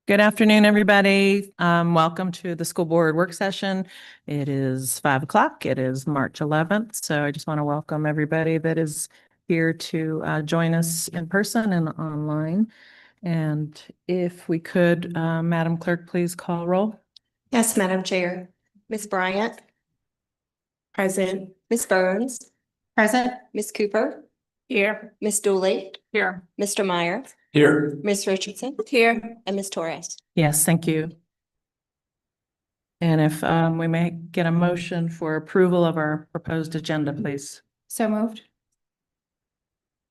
Good afternoon, everybody. Welcome to the school board work session. It is 5 o'clock. It is March 11th. So I just want to welcome everybody that is here to join us in person and online. And if we could, Madam Clerk, please call roll. Yes, Madam Chair. Ms. Bryant. Present. Ms. Burns. Present. Ms. Cooper. Here. Ms. Dooley. Here. Mr. Meyer. Here. Ms. Richardson. Here. And Ms. Torres. Yes, thank you. And if we may get a motion for approval of our proposed agenda, please. So moved.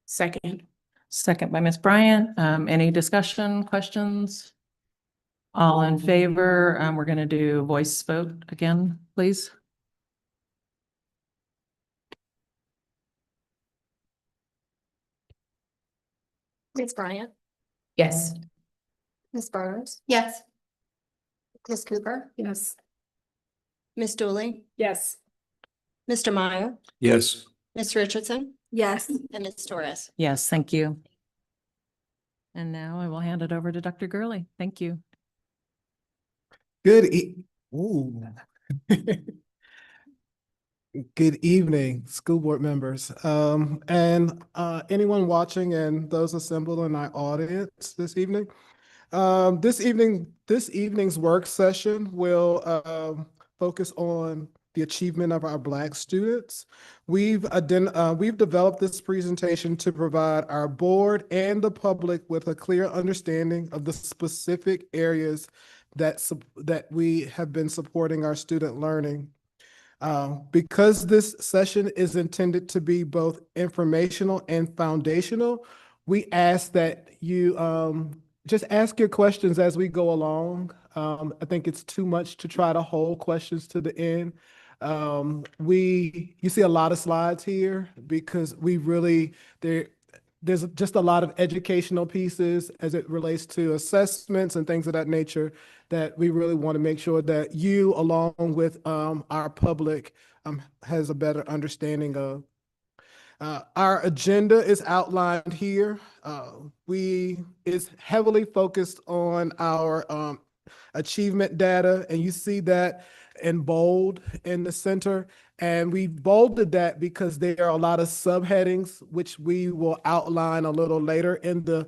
Second. Second by Ms. Bryant. Any discussion, questions? All in favor? We're going to do voice vote again, please. Ms. Bryant. Yes. Ms. Burns. Yes. Ms. Cooper. Yes. Ms. Dooley. Yes. Mr. Meyer. Yes. Ms. Richardson. Yes. And Ms. Torres. Yes, thank you. And now I will hand it over to Dr. Gurley. Thank you. Ooh. Good evening, school board members, and anyone watching and those assembled in our audience this evening. This evening's work session will focus on the achievement of our Black students. We've developed this presentation to provide our board and the public with a clear understanding of the specific areas that we have been supporting our student learning. Because this session is intended to be both informational and foundational, we ask that you just ask your questions as we go along. I think it's too much to try to hold questions to the end. You see a lot of slides here because there's just a lot of educational pieces as it relates to assessments and things of that nature that we really want to make sure that you, along with our public, has a better understanding of. Our agenda is outlined here. It's heavily focused on our achievement data, and you see that in bold in the center. And we bolded that because there are a lot of subheadings, which we will outline a little later in the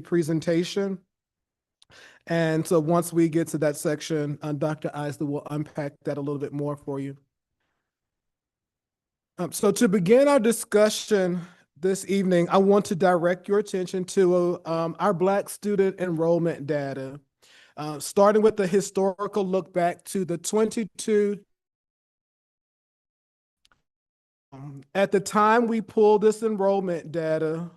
presentation. And so once we get to that section, Dr. Isley will unpack that a little bit more for you. So to begin our discussion this evening, I want to direct your attention to our Black student enrollment data. Starting with the historical look back to the 22. At the time we pulled this enrollment data,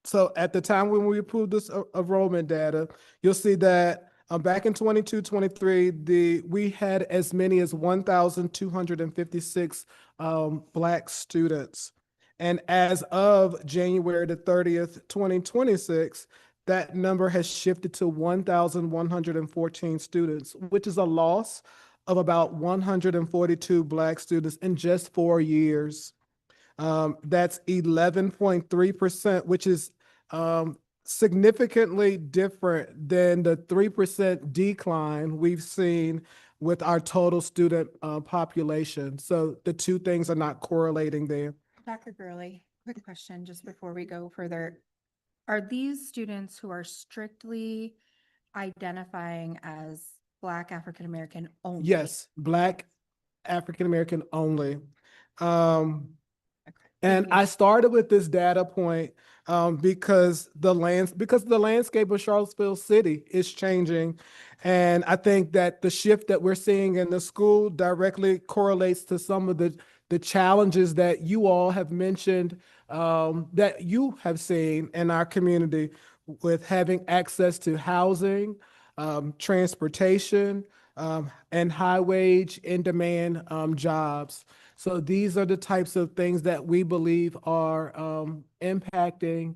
so at the time when we pulled this enrollment data, you'll see that back in 22-23, we had as many as 1,256 Black students. And as of January the 30th, 2026, that number has shifted to 1,114 students, which is a loss of about 142 Black students in just 4 years. That's 11.3%, which is significantly different than the 3% decline we've seen with our total student population. So the two things are not correlating there. Dr. Gurley, quick question just before we go further. are these students who are strictly identifying as Black African American only? Yes, Black African American only. Um, Okay. And Thank you. I started with this data point because the landscape of Charlottesville City is changing. And I think that the shift that we're seeing in the school directly correlates to some of the challenges that you all have mentioned, that you have seen in our community with having access to housing, transportation, and high wage in demand jobs. So these are the types of things that we believe are impacting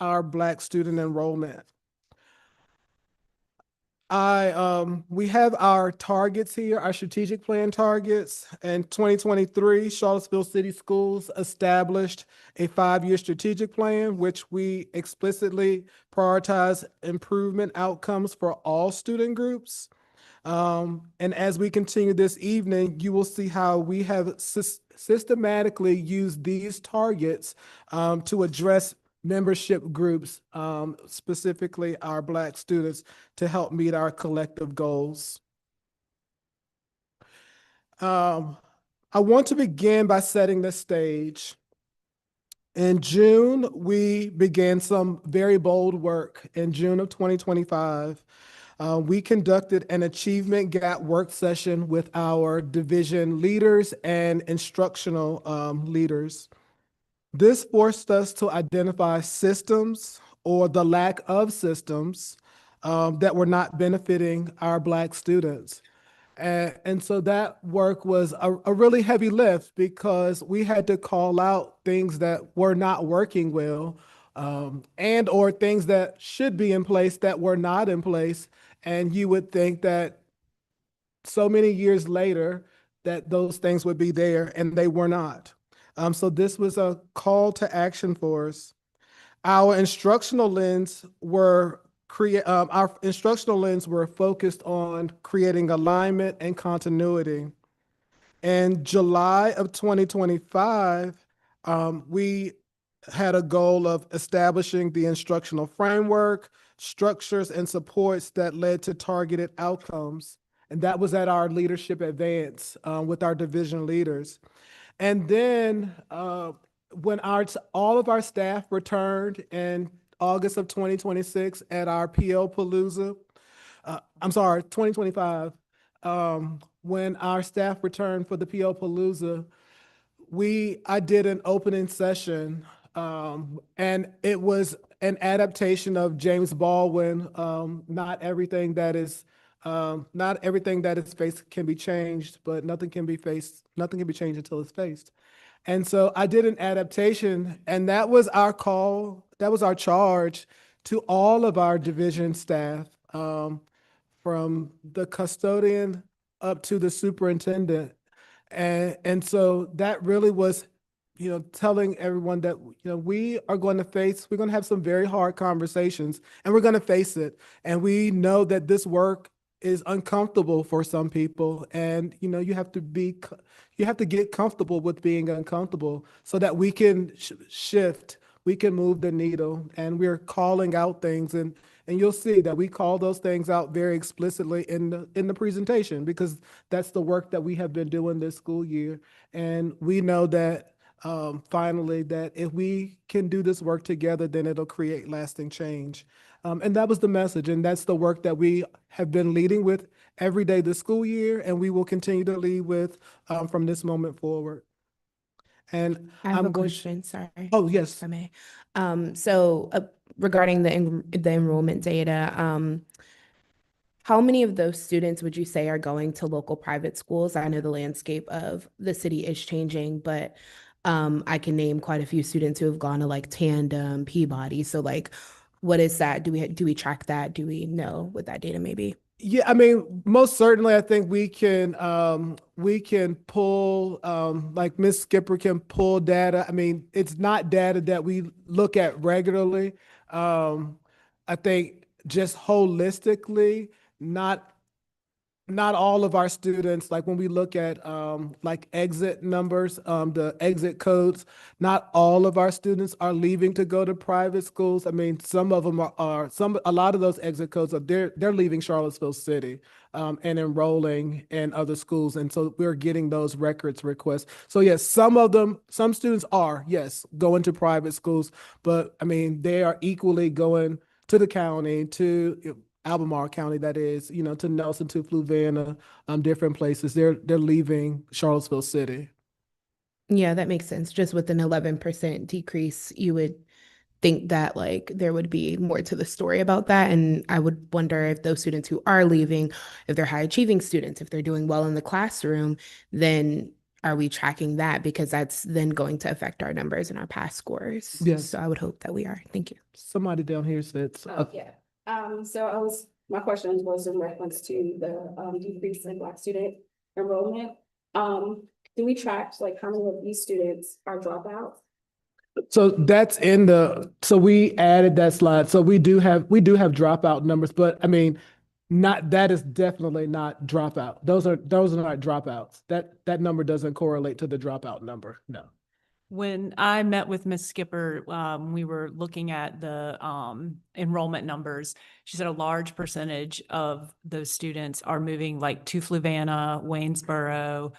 our Black student enrollment. We have our targets here, our strategic plan targets. In 2023, Charlottesville City Schools established a 5-year strategic plan, which we explicitly prioritize improvement outcomes for all student groups. And as we continue this evening, you will see how we have systematically used these targets to address membership groups, specifically our Black students, to help meet our collective goals. I want to begin by setting the stage. In June, we began some very bold work. In June of 2025, we conducted an achievement gap work session with our division leaders and instructional leaders. This forced us to identify systems or the lack of systems that were not benefiting our Black students. And so that work was a really heavy lift because we had to call out things that were not working well, and or things that should be in place that were not in place. And you would think that so many years later that those things would be there, and they were not. So this was a call to action for us. Our instructional lens were focused on creating alignment and continuity. In July of 2025, we had a goal of establishing the instructional framework, structures, and supports that led to targeted outcomes. And that was at our leadership advance with our division leaders. And then when all of our staff returned in August of 2026 at our PO Palooza, 2025, when our staff returned for the PO Palooza, I did an opening session, and it was an adaptation of James Baldwin. Not everything that is faced can be changed, but nothing can be changed until it's faced. And so I did an adaptation, and that was our call, that was our charge to all of our division staff, from the custodian up to the superintendent. And so that really was, telling everyone that, we're going to have some very hard conversations, and we're going to face it. And we know that this work is uncomfortable for some people. And, you have to get comfortable with being uncomfortable so that we can shift, we can move the needle. And we're calling out things, and you'll see that we call those things out very explicitly in the presentation, because that's the work that we have been doing this school year. And we know that finally, that if we can do this work together, then it'll create lasting change. And that was the message. And that's the work that we have been leading with every day this school year. And we will continue to lead with from this moment forward. And I have I'm a going question, sorry. Oh, yes. If I may. So regarding the enrollment data, how many of those students would you say are going to local private schools? I know the landscape of the city is changing, but I can name quite a few students who have gone to like Tandem, Peabody. So like, what is that? Do we track that? Do we know what that data may be? Yeah, I mean, most certainly, I think we can pull, like Ms. Skipper can pull data. I mean, it's not data that we look at regularly. I think just holistically, not not all of our students, like when we look at like exit numbers, the exit codes, not all of our students are leaving to go to private schools. I mean, some of them a lot of those exit codes are they're leaving Charlottesville City and enrolling in other schools. And so we're getting those records requests. So yes, some students are, yes, going to private schools, but I mean, they are equally going to the county, to Albemarle County, that is, to Nelson, to Fluvanna, different places. They're leaving Charlottesville City. Yeah, that makes sense. Just with an 11% decrease, you would think that like there would be more to the story about that. And I would wonder if those students who are leaving, if they're high achieving students, if they're doing well in the classroom, then are we tracking that? Because that's then going to affect our numbers and our pass scores. Yes. So I would hope that we are. Thank you. Somebody down here said, Yeah. My question was in reference to the decrease in Black student enrollment. Do we track like how many of these students are dropouts? so that's so we added that slide. So we do have dropout numbers, but I mean, that is definitely not dropout. Those are not dropouts. That number doesn't correlate to the dropout number. No. When I met with Ms. Skipper, we were looking at the enrollment numbers. She said a large percentage of those students are moving like to Fluvanna, Waynesboro,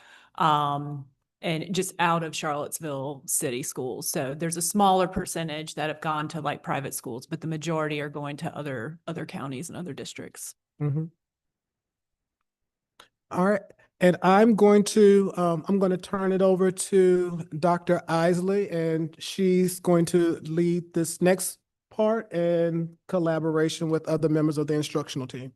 and just out of Charlottesville city schools. So there's a smaller percentage that have gone to like private schools, but the majority are going to other counties and other districts. Mm-hmm. All right. And I'm going to turn it over to Dr. Isley, and she's going to lead this next part in collaboration with other members of the instructional team.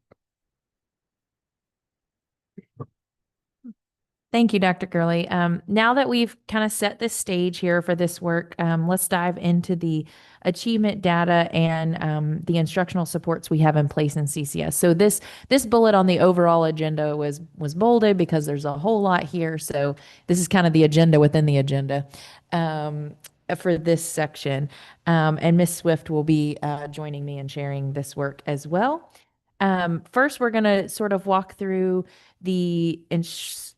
Thank you, Dr. Gurley. Now that we've kind of set the stage here for this work, let's dive into the achievement data and the instructional supports we have in place in CCS. So this bullet on the overall agenda was bolded because there's a whole lot here. So this is kind of the agenda within the agenda for this section. And Ms. Swift will be joining me and sharing this work as well. First, we're going to sort of walk through the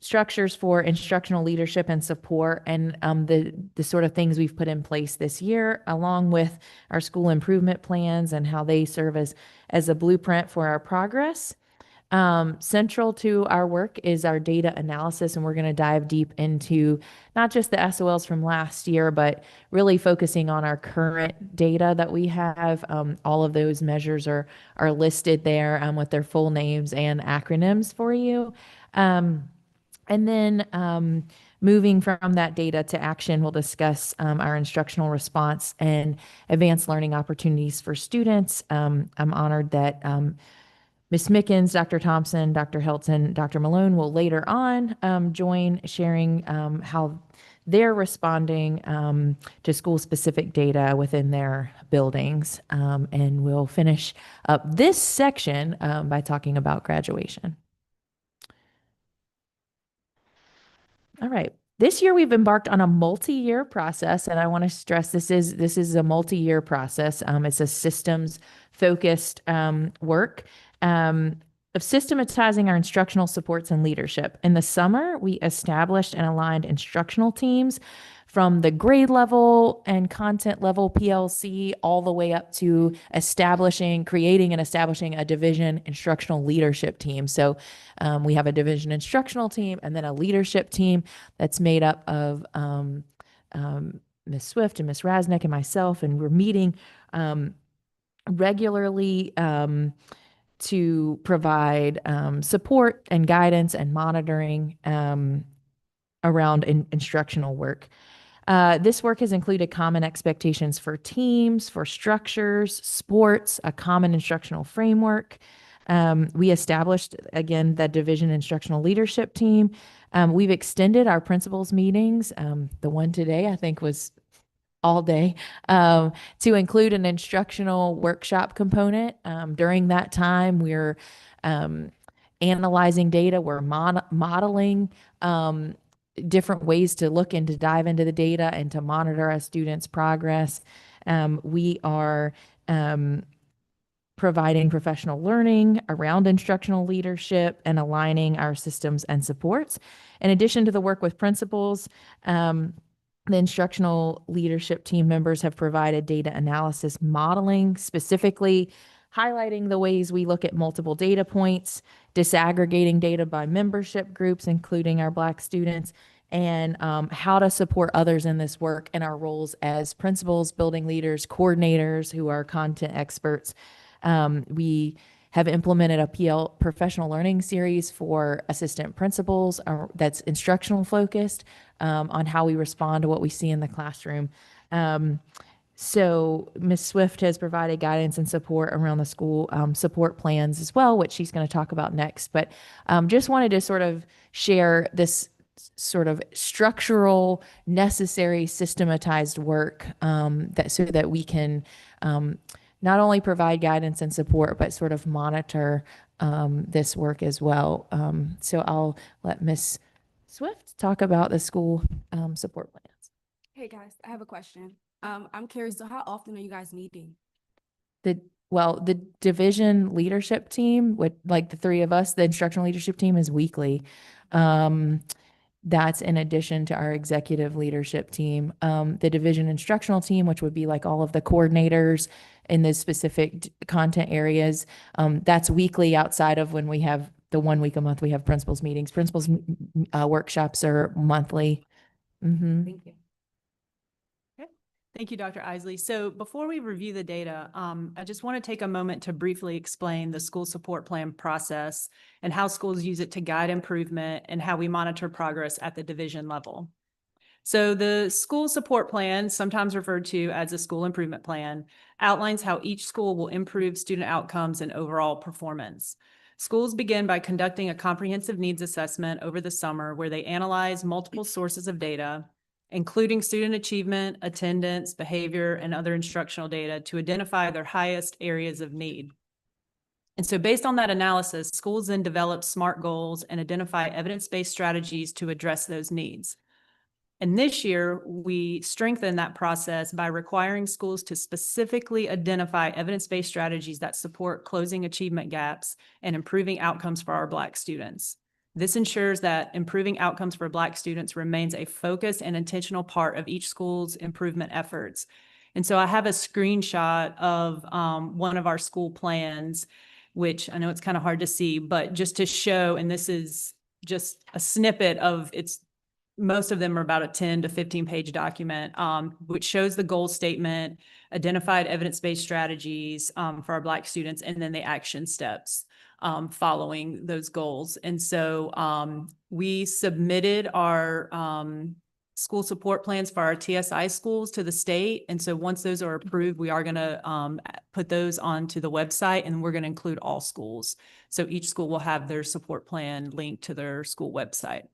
structures for instructional leadership and support and the sort of things we've put in place this year, along with our school improvement plans and how they serve as a blueprint for our progress. Central to our work is our data analysis, and we're going to dive deep into not just the SOLs from last year, but really focusing on our current data that we have. All of those measures are listed there with their full names and acronyms for you. And then moving from that data to action, we'll discuss our instructional response and advanced learning opportunities for students. I'm honored that Ms. Mickens, Dr. Thompson, Dr. Hilton, Dr. Malone will later on join, sharing how they're responding to school-specific data within their buildings. And we'll finish up this section by talking about graduation. All right. This year we've embarked on a multi-year process, and I want to stress this is a multi-year process. It's a systems-focused work of systematizing our instructional supports and leadership. In the summer, we established and aligned instructional teams from the grade level and content level PLC all the way up to creating and establishing a division instructional leadership team. So we have a division instructional team and then a leadership team that's made up of Ms. Swift and Ms. Rasnick and myself, and we're meeting regularly to provide support and guidance and monitoring around instructional work. This work has included common expectations for teams, for structures, sports, a common instructional framework. We established, again, the division instructional leadership team. We've extended our principals meetings. The one today, I think, was all day to include an instructional workshop component. During that time, we're analyzing data, we're modeling different ways to look and to dive into the data and to monitor our students' progress. We are providing professional learning around instructional leadership and aligning our systems and supports. In addition to the work with principals, the instructional leadership team members have provided data analysis modeling, specifically highlighting the ways we look at multiple data points, disaggregating data by membership groups, including our Black students, and how to support others in this work and our roles as principals, building leaders, coordinators who are content experts. We have implemented a PL professional learning series for assistant principals that's instructional focused on how we respond to what we see in the classroom. So Ms. Swift has provided guidance and support around the school support plans as well, which she's going to talk about next. But just wanted to sort of share this sort of structural, necessary, systematized work so that we can not only provide guidance and support, but sort of monitor this work as well. So I'll let Ms. Swift talk about the school support plans. Hey guys, I have a question. I'm curious, so how often are you guys meeting? The division leadership team, with like the three of us, the instructional leadership team is weekly. That's in addition to our executive leadership team. The division instructional team, which would be like all of the coordinators in the specific content areas, that's weekly outside of when we have the 1 week a month we have principals meetings. Principals workshops are monthly. Mm-hmm. Thank you. Thank you, Dr. Isley. So before we review the data, I just want to take a moment to briefly explain the school support plan process and how schools use it to guide improvement and how we monitor progress at the division level. So the school support plan, sometimes referred to as a school improvement plan, outlines how each school will improve student outcomes and overall performance. Schools begin by conducting a comprehensive needs assessment over the summer where they analyze multiple sources of data, including student achievement, attendance, behavior, and other instructional data to identify their highest areas of need. And so based on that analysis, schools then develop SMART goals and identify evidence-based strategies to address those needs. And this year, we strengthen that process by requiring schools to specifically identify evidence-based strategies that support closing achievement gaps and improving outcomes for our Black students. This ensures that improving outcomes for Black students remains a focused and intentional part of each school's improvement efforts. And so I have a screenshot of one of our school plans, which I know it's kind of hard to see, but just to show, and this is just a snippet of most of them are about a 10 to 15 page document, which shows the goal statement, identified evidence-based strategies for our Black students, and then the action steps following those goals. And so we submitted our school support plans for our TSI schools to the state. And so once those are approved, we are going to put those onto the website, and we're going to include all schools. So each school will have their support plan linked to their school website.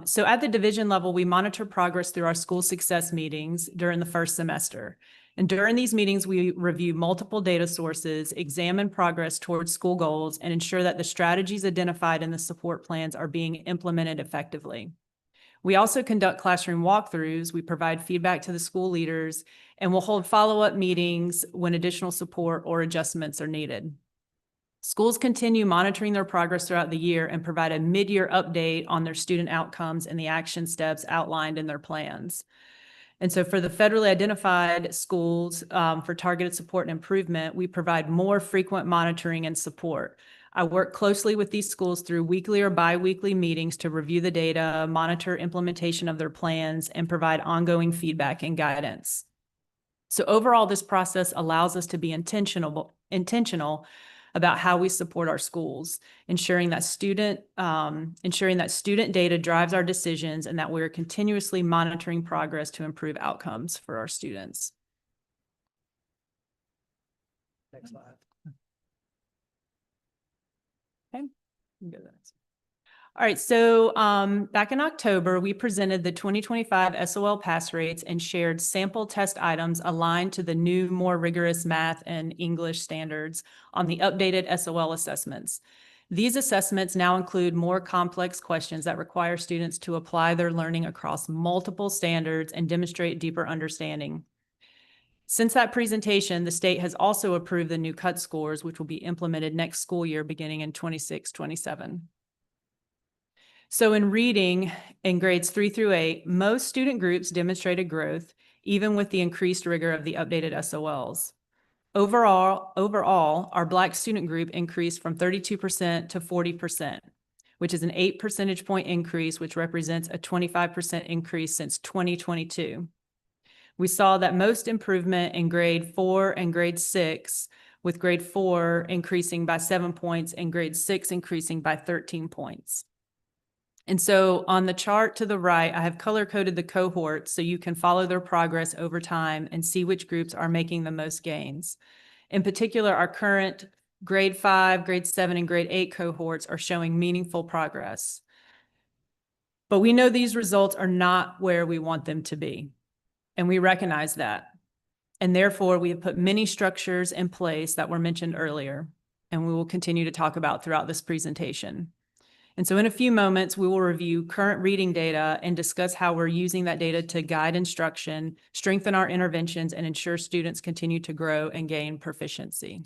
So at the division level, we monitor progress through our school success meetings during the first semester. And during these meetings, we review multiple data sources, examine progress towards school goals, and ensure that the strategies identified in the support plans are being implemented effectively. We also conduct classroom walkthroughs, we provide feedback to the school leaders, and we'll hold follow-up meetings when additional support or adjustments are needed. Schools continue monitoring their progress throughout the year and provide a mid-year update on their student outcomes and the action steps outlined in their plans. And so for the federally identified schools for targeted support and improvement, we provide more frequent monitoring and support. I work closely with these schools through weekly or bi-weekly meetings to review the data, monitor implementation of their plans, and provide ongoing feedback and guidance. So overall, this process allows us to be intentional about how we support our schools, ensuring that student data drives our decisions and that we're continuously monitoring progress to improve outcomes for our students. Next slide. Okay. Go to the next. All right, so back in October, we presented the 2025 SOL pass rates and shared sample test items aligned to the new, more rigorous math and English standards on the updated SOL assessments. These assessments now include more complex questions that require students to apply their learning across multiple standards and demonstrate deeper understanding. Since that presentation, the state has also approved the new cut scores, which will be implemented next school year beginning in 26-27. So in reading in grades 3 through 8, most student groups demonstrated growth, even with the increased rigor of the updated SOLs. Overall, our Black student group increased from 32% to 40%, which is an 8 percentage point increase, which represents a 25% increase since 2022. We saw that most improvement in grade 4 and grade 6, with grade 4 increasing by 7 points and grade 6 increasing by 13 points. And so on the chart to the right, I have color-coded the cohorts so you can follow their progress over time and see which groups are making the most gains. In particular, our current grade 5, grade 7, and grade 8 cohorts are showing meaningful progress. But we know these results are not where we want them to be, and we recognize that. And therefore, we have put many structures in place that were mentioned earlier, and we will continue to talk about throughout this presentation. And so in a few moments, we will review current reading data and discuss how we're using that data to guide instruction, strengthen our interventions, and ensure students continue to grow and gain proficiency.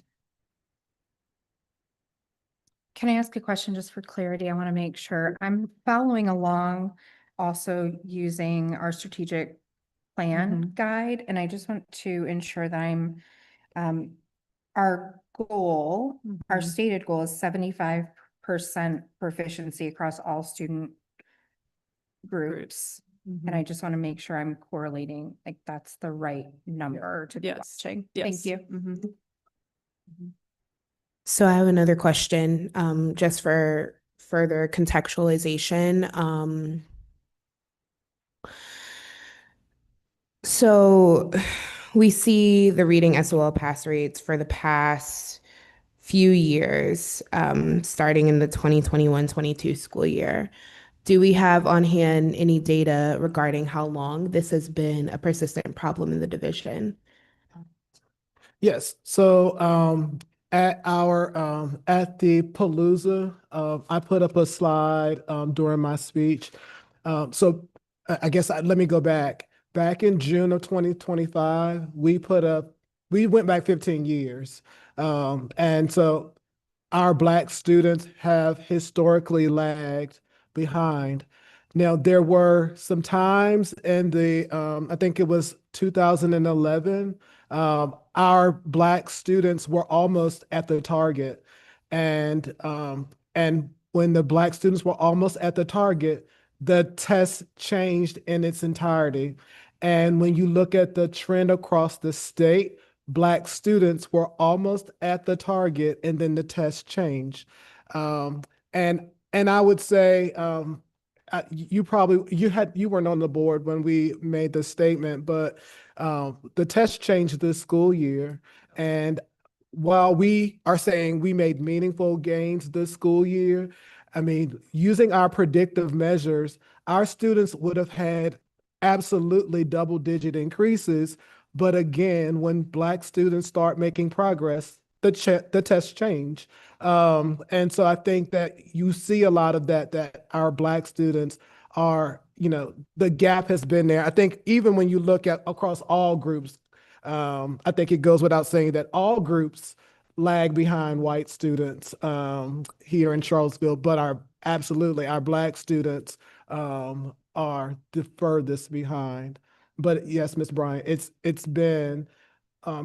Can I ask a question just for clarity? I want to make sure I'm following along, also using our strategic plan guide, and I just want to ensure that I'm, our goal, our stated goal is 75% proficiency across all student groups. And I just want to make sure I'm correlating, like that's the right number to be watching. Thank you. So I have another question, just for further contextualization. So we see the reading SOL pass rates for the past few years, starting in the 2021-22 school year. Do we have on hand any data regarding how long this has been a persistent problem in the division? Yes. So at the Palooza, I put up a slide during my speech. So I guess let me go back. Back in June of 2025, we went back 15 years. And so our Black students have historically lagged behind. Now, there were some times in I think it was 2011, our Black students were almost at the target. And when the Black students were almost at the target, the test changed in its entirety. And when you look at the trend across the state, Black students were almost at the target, and then the test changed. And I would say you weren't on the board when we made the statement, but the test changed this school year. And while we are saying we made meaningful gains this school year, I mean, using our predictive measures, our students would have had absolutely double-digit increases. But again, when Black students start making progress, the tests change. And so I think that you see a lot of that our Black students are, the gap has been there. I think even when you look at across all groups, I think it goes without saying that all groups lag behind white students here in Charlottesville, but our Black students are the furthest behind. But yes, Ms. Bryant, it's been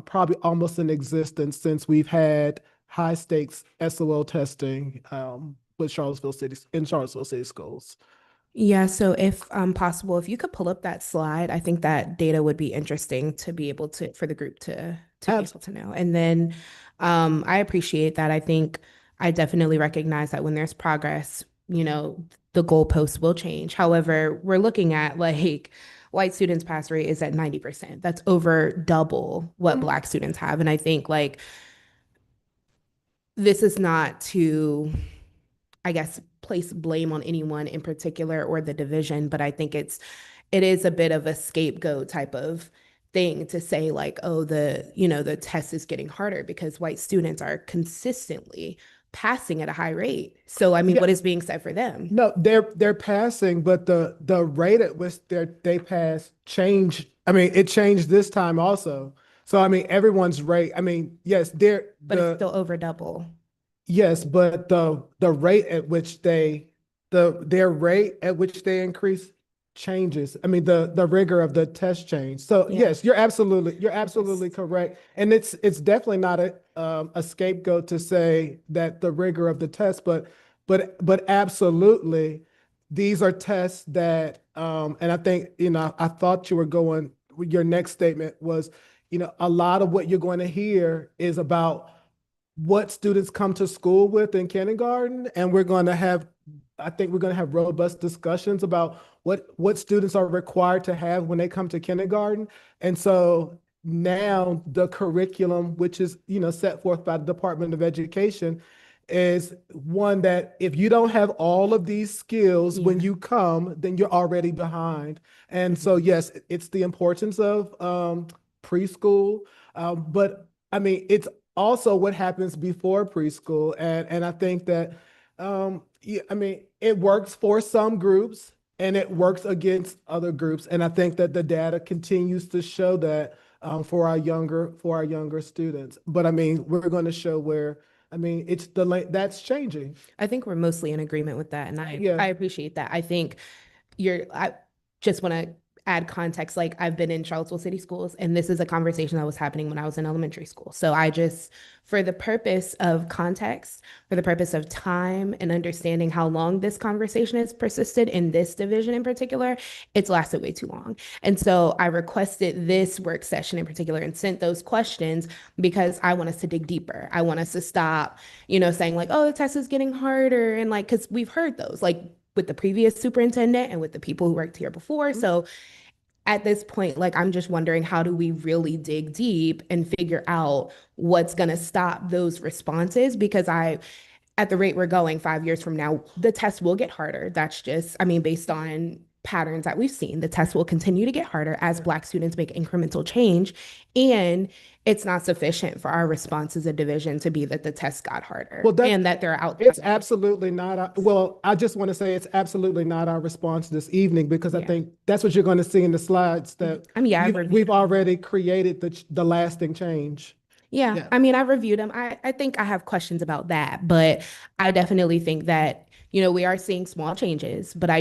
probably almost in existence since we've had high stakes SOL testing in Charlottesville City Schools. Yeah, so if possible, if you could pull up that slide, I think that data would be interesting to be able to, for the group to be able to know. And then I appreciate that. I think I definitely recognize that when there's progress, the goalposts will change. However, we're looking at like white students' pass rate is at 90%. That's over double what Black students have. And I think like this is not to, I guess, place blame on anyone in particular or the division, but I think it is a bit of a scapegoat type of thing to say like, oh, the test is getting harder because white students are consistently passing at a high rate. So I mean, what is being said for them? No, they're passing, but the rate at which they pass changed. I mean, it changed this time also. So, I mean, everyone's rate, I mean, yes, But it's still over double. yes, but the rate at which their rate at which they increase changes. I mean, the rigor of the test change. So Yeah. yes, you're absolutely correct. And it's definitely not a scapegoat to say that the rigor of the test, but absolutely, these are tests that and I think, I thought you were going, your next statement was, a lot of what you're going to hear is about what students come to school with in kindergarten, and I think we're going to have robust discussions about what students are required to have when they come to kindergarten. And so now the curriculum, which is, set forth by the Department of Education, is one that if you don't have all of these skills when Yeah. you come, then you're already behind. And so, yes, it's the importance of preschool, but I mean, it's also what happens before preschool. And I think that, yeah, I mean, it works for some groups and it works against other groups. And I think that the data continues to show that for our younger students. But I mean, we're going to show where, I mean, that's changing. I think we're mostly in agreement with that, and Yeah. I appreciate that. I think I just want to add context. Like, I've been in Charlottesville City Schools, and this is a conversation that was happening when I was in elementary school. So I just, for the purpose of context, for the purpose of time and understanding how long this conversation has persisted in this division in particular, it's lasted way too long. And so I requested this work session in particular and sent those questions because I want us to dig deeper. I want us to stop, saying like, oh, the test is getting harder. And like, because we've heard those, like, with the previous superintendent and with the people who worked here before. So at this point, like, I'm just wondering, how do we really dig deep and figure out what's going to stop those responses? Because at the rate we're going 5 years from now, the test will get harder. That's just, I mean, based on patterns that we've seen, the test will continue to get harder as Black students make incremental change. And it's not sufficient for our response as a division to be that the test got harder and that they're out. It's absolutely not. Well, I just want to say it's absolutely not our response this evening, because I think that's what you're going to see in the slides, that I mean, yeah, we've already created the lasting change. Yeah, I mean, I reviewed them. I think I have questions about that, but I definitely think that, we are seeing small changes, but I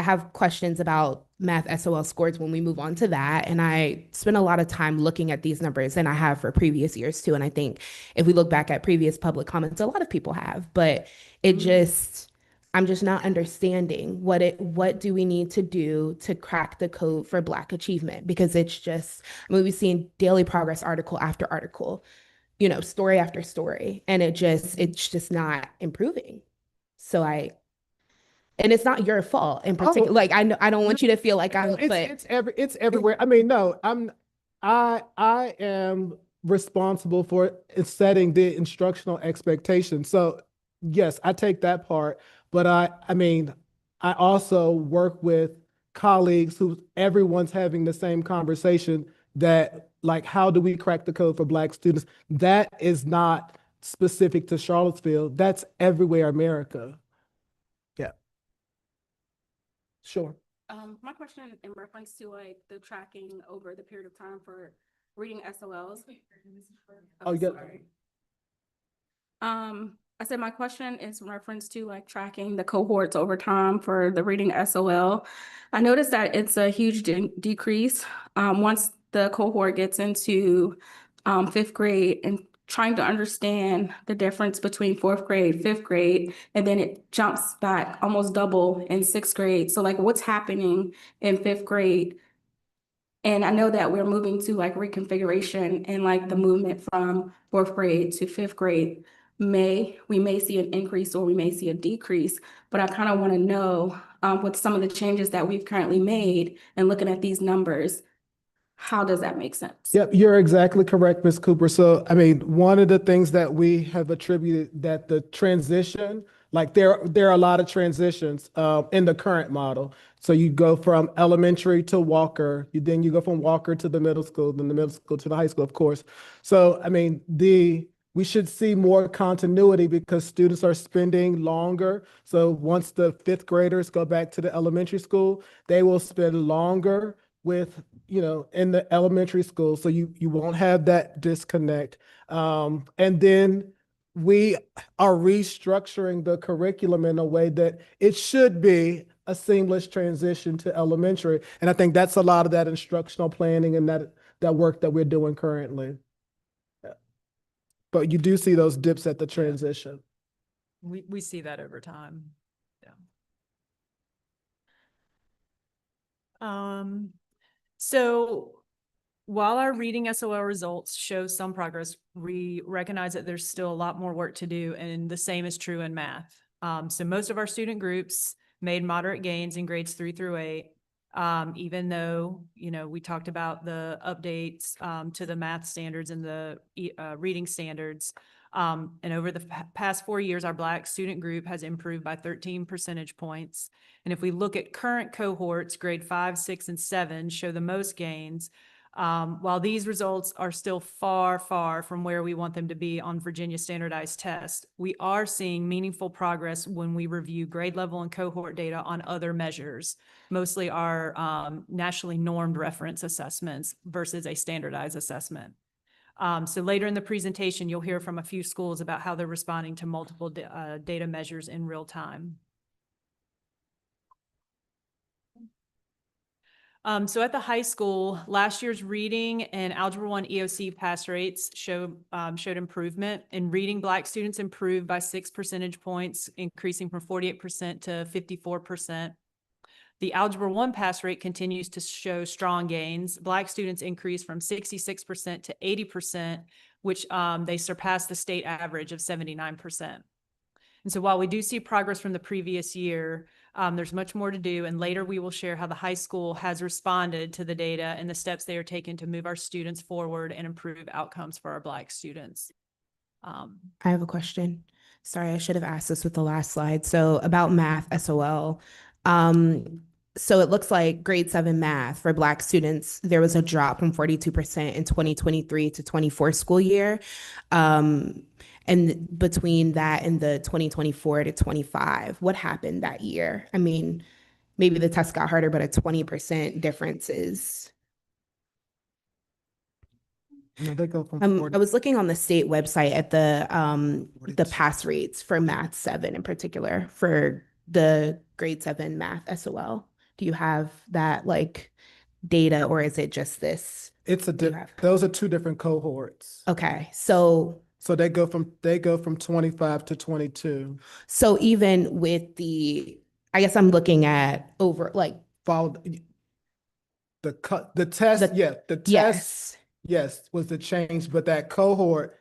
have questions about math SOL scores when we move on to that. And I spent a lot of time looking at these numbers, and I have for previous years too. And I think if we look back at previous public comments, a lot of people have, but I'm just not understanding what do we need to do to crack the code for Black achievement? Because we've seen daily progress article after article, story after story, and it's just not improving. So and it's not your fault in particular. Like, I know I don't want you to feel like It's everywhere. I mean, no, I am responsible for setting the instructional expectations. So yes, I take that part, but I mean, I also work with colleagues who everyone's having the same conversation, that like, how do we crack the code for Black students? That is not specific to Charlottesville. That's everywhere, America. Yeah. Sure. My question in reference to like the tracking over the period of time for reading SOLs. Oh, yeah. Sorry. I said my question is in reference to like tracking the cohorts over time for the reading SOL. I noticed that it's a huge decrease once the cohort gets into fifth grade, and trying to understand the difference between fourth grade, fifth grade, and then it jumps back almost double in sixth grade. So like, what's happening in fifth grade? And I know that we're moving to like reconfiguration, and like the movement from fourth grade to fifth grade, we may see an increase or we may see a decrease, but I kind of want to know with some of the changes that we've currently made and looking at these numbers, how does that make sense? Yep, you're exactly correct, Ms. Cooper. So, I mean, one of the things that we have attributed, that the transition, like there are a lot of transitions in the current model. So you go from elementary to Walker, then you go from Walker to the middle school, then the middle school to the high school, of course. So, I mean, we should see more continuity because students are spending longer. So once the fifth graders go back to the elementary school, they will spend longer with in the elementary school, so you won't have that disconnect. And then we are restructuring the curriculum in a way that it should be a seamless transition to elementary. And I think that's a lot of that instructional planning and that work that we're doing currently. But you do see those dips at the transition. We see that over time. Yeah. So while our reading SOL results show some progress, we recognize that there's still a lot more work to do, and the same is true in math. So most of our student groups made moderate gains in grades 3 through 8, even though, we talked about the updates to the math standards and the reading standards. And over the past 4 years, our Black student group has improved by 13 percentage points. And if we look at current cohorts, grade 5, 6, and 7 show the most gains. While these results are still far, far from where we want them to be on Virginia standardized tests, we are seeing meaningful progress when we review grade level and cohort data on other measures, mostly our nationally normed reference assessments versus a standardized assessment. So later in the presentation, you'll hear from a few schools about how they're responding to multiple data measures in real time. So at the high school, last year's reading and Algebra 1 EOC pass rates showed improvement. In reading, Black students improved by 6 percentage points, increasing from 48% to 54%. The Algebra 1 pass rate continues to show strong gains. Black students increased from 66% to 80%, which they surpassed the state average of 79%. And so while we do see progress from the previous year, there's much more to do. And later we will share how the high school has responded to the data and the steps they are taking to move our students forward and improve outcomes for our Black students. I have a question. Sorry, I should have asked this with the last slide. So about math SOL. So it looks like grade 7 math for Black students, there was a drop from 42% in 2023 to 24 school year. And between that and the 2024 to 25, what happened that year? I mean, maybe the test got harder, but a 20% difference is. No, they go from I was looking on the state website at the pass rates for Math 7 in particular for the grade 7 Math SOL. Do you have that data, or is it just this? Those are two different cohorts. Okay, so they go from 25 to 22. So even with I guess I'm looking at over the test. The test. Yes, was the change, but that cohort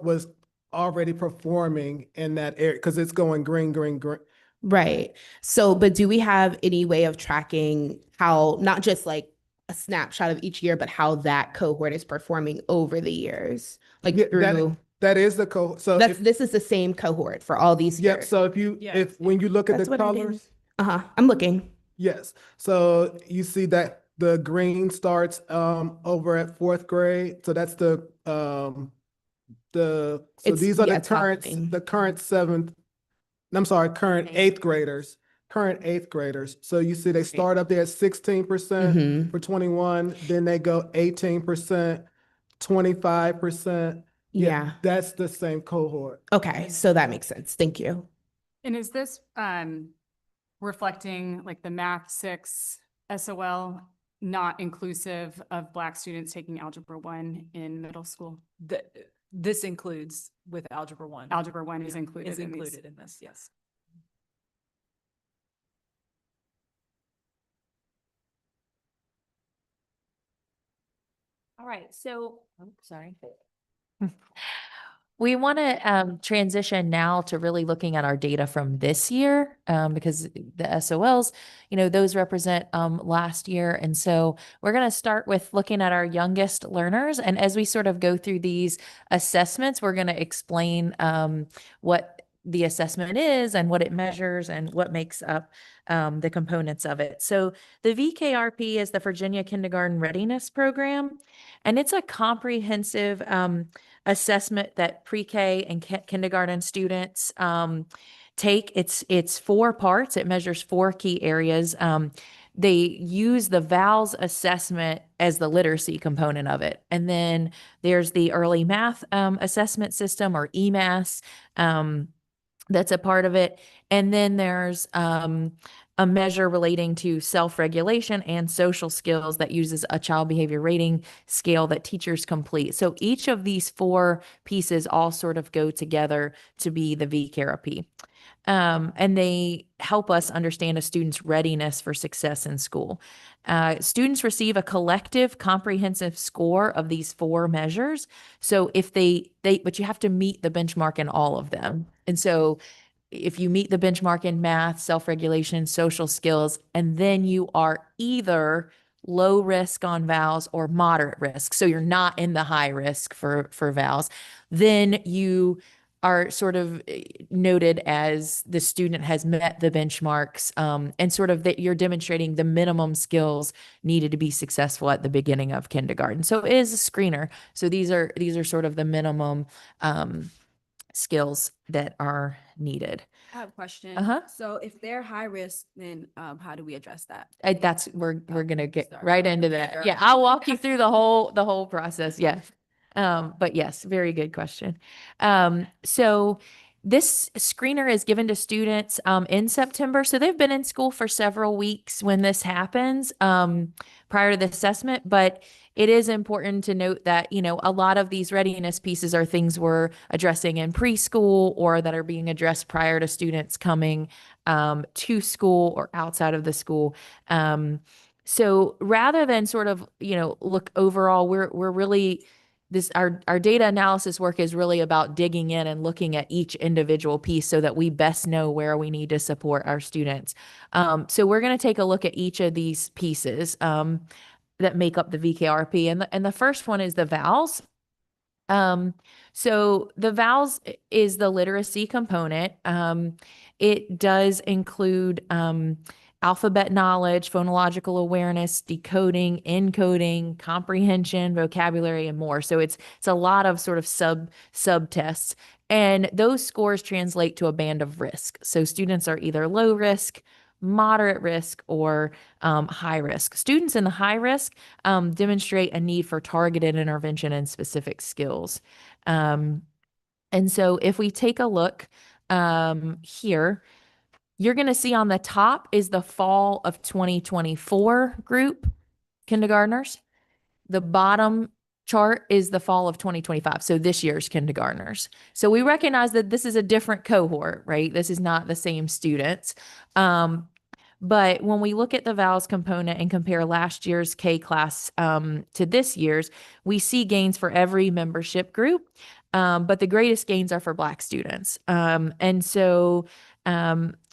was already performing in that area because it's going green, green, green. Right. So, but do we have any way of tracking how, not just a snapshot of each year, but how that cohort is performing over the years? Through that is the cohort. So this is the same cohort for all these years. Yep. So when you look at the colors, I'm looking. Yes. So you see that the green starts over at 4th grade. So that's these are the current 7th. I'm sorry, current 8th graders. So you see they start up there at 16% for 21, then they go 18%, 25%. Yeah. That's the same cohort. Okay, so that makes sense. Thank you. And is this reflecting the Math 6 SOL, not inclusive of Black students taking Algebra 1 in middle school? This includes with Algebra 1. Algebra 1 is included in this, yes. All right, so, sorry. We want to transition now to really looking at our data from this year because the SOLs, those represent last year. And so we're going to start with looking at our youngest learners. And as we sort of go through these assessments, we're going to explain what the assessment is and what it measures and what makes up the components of it. So the VKRP is the Virginia Kindergarten Readiness Program, and it's a comprehensive assessment that pre-K and kindergarten students take. It's 4 parts. It measures 4 key areas. they use the VALS assessment as the literacy component of it. And then there's the early math assessment system, or EMAS, that's a part of it. And then there's a measure relating to self-regulation and social skills that uses a child behavior rating scale that teachers complete. So each of these four pieces all sort of go together to be the VCARE. And they help us understand a student's readiness for success in school. Students receive a collective comprehensive score of these four measures. So if but you have to meet the benchmark in all of them. And so if you meet the benchmark in math, self-regulation, social skills, and then you are either low risk on VALS or moderate risk, so you're not in the high risk for VALS, then you are sort of noted as the student has met the benchmarks, and sort of that you're demonstrating the minimum skills needed to be successful at the beginning of kindergarten. So it is a screener. So these are sort of the minimum skills that are needed. I have a question. Uh-huh. So if they're high risk, then how do we address that? We're gonna get Sorry. right into that. Yeah, I'll walk you through the whole process. Yeah. But yes, very good question. So this screener is given to students in September. So they've been in school for several weeks when this happens, prior to the assessment. But it is important to note that, you know, a lot of these readiness pieces are things we're addressing in preschool or that are being addressed prior to students coming to school or outside of the school. So rather than sort of, you know, look overall, we're really our data analysis work is really about digging in and looking at each individual piece so that we best know where we need to support our students. So we're going to take a look at each of these pieces that make up the VKRP. And the first one is the VALS. So the VALS is the literacy component. It does include alphabet knowledge, phonological awareness, decoding, encoding, comprehension, vocabulary, and more. So it's a lot of sort of sub tests. And those scores translate to a band of risk. So students are either low risk, moderate risk, or high risk. Students in the high risk demonstrate a need for targeted intervention and specific skills. And so if we take a look here, you're going to see on the top is the fall of 2024 group kindergartners. The bottom chart is the fall of 2025. So this year's kindergartners. So we recognize that this is a different cohort, right? This is not the same students. But when we look at the VALS component and compare last year's K class to this year's, we see gains for every membership group. But the greatest gains are for Black students. And so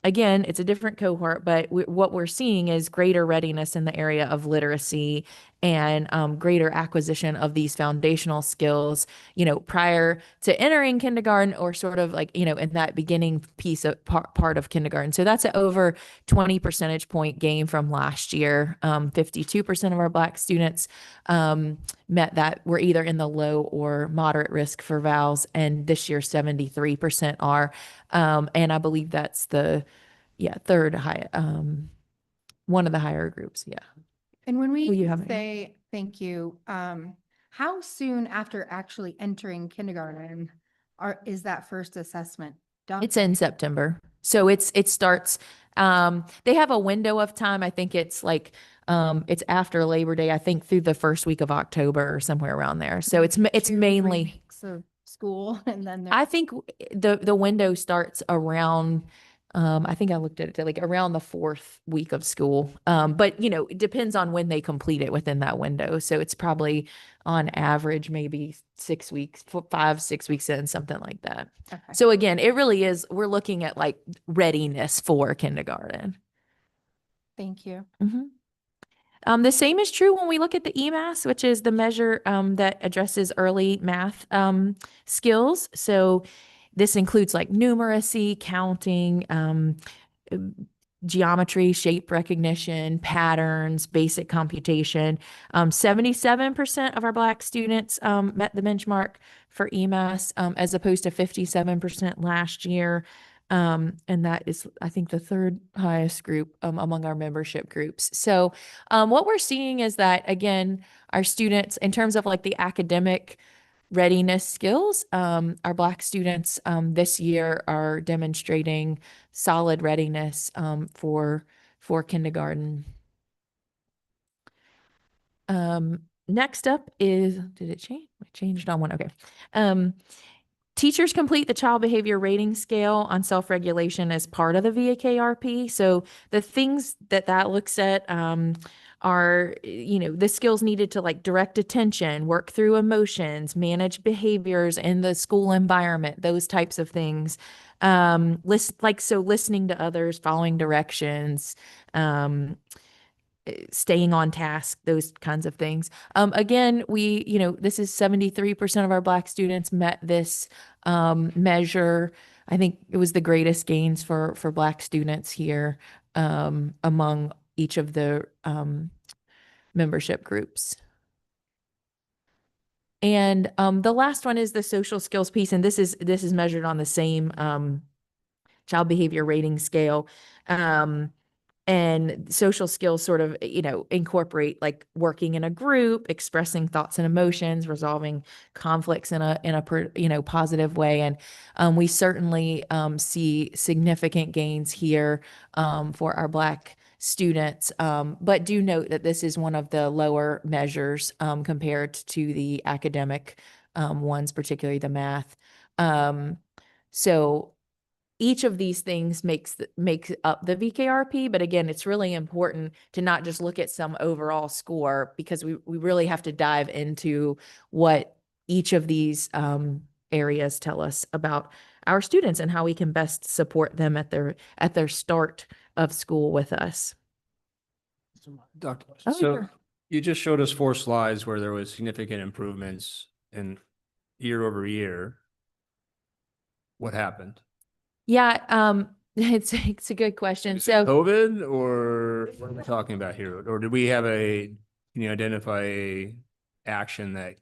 again, it's a different cohort, but what we're seeing is greater readiness in the area of literacy and greater acquisition of these foundational skills, you know, prior to entering kindergarten or sort of like, you know, in that beginning piece of part of kindergarten. So that's an over 20 percentage point gain from last year. 52% of our Black students met that, were either in the low or moderate risk for VALS, and this year 73% are. And I believe that's the third high, one of the higher groups. Yeah. And when we You have it. say thank you, how soon after actually entering kindergarten is that first assessment done? It's in September. So it starts, they have a window of time. I think it's like, it's after Labor Day, I think through the first week of October or somewhere around there. So it's 2-3 mainly, weeks of school and then I think the window starts around, I think I looked at it like around the 4th week of school. But you know, it depends on when they complete it within that window. So it's probably on average, maybe 6 weeks, 5-6 weeks in, something like that. Okay. So again, it really is, we're looking at like readiness for kindergarten. Thank you. The same is true when we look at the EMAS, which is the measure that addresses early math skills. So this includes like numeracy, counting, geometry, shape recognition, patterns, basic computation. 77% of our Black students met the benchmark for EMAS, as opposed to 57% last year. And that is, I think, the third highest group among our membership groups. So what we're seeing is that, again, our students, in terms of like the academic readiness skills, our Black students this year are demonstrating solid readiness for kindergarten. Next up is, did it change? I changed on one. Okay. Teachers complete the child behavior rating scale on self-regulation as part of the VAKRP. So the things that looks at are, the skills needed to like direct attention, work through emotions, manage behaviors in the school environment, those types of things. Listening to others, following directions, staying on task, those kinds of things. Again, this is 73% of our Black students met this measure. I think it was the greatest gains for Black students here among each of the membership groups. And the last one is the social skills piece, and this is measured on the same child behavior rating scale. And social skills sort of, incorporate like working in a group, expressing thoughts and emotions, resolving conflicts in a positive way. And we certainly see significant gains here for our Black students. But do note that this is one of the lower measures compared to the academic ones, particularly the math. So each of these things makes up the VKRP, but again, it's really important to not just look at some overall score, because we really have to dive into what each of these areas tell us about our students and how we can best support them at their start of school with us. Doctor, Oh, so sure. you just showed us 4 slides where there was significant improvements in year over year. What happened? Yeah, it's a good question. Is it COVID, or what are we talking about here? Or did we have can you identify a action that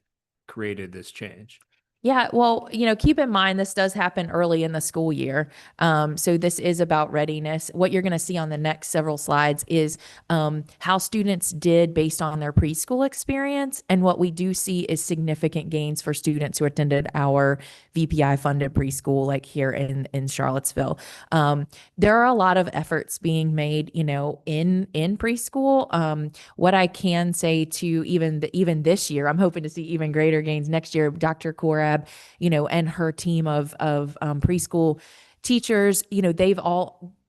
created this change? Yeah, well, keep in mind this does happen early in the school year. So this is about readiness. What you're going to see on the next several slides is how students did based on their preschool experience. And what we do see is significant gains for students who attended our VPI funded preschool, like here in Charlottesville. There are a lot of efforts being made, in preschool. What I can say to even this year, I'm hoping to see even greater gains next year. Dr. Korab, and her team of preschool teachers,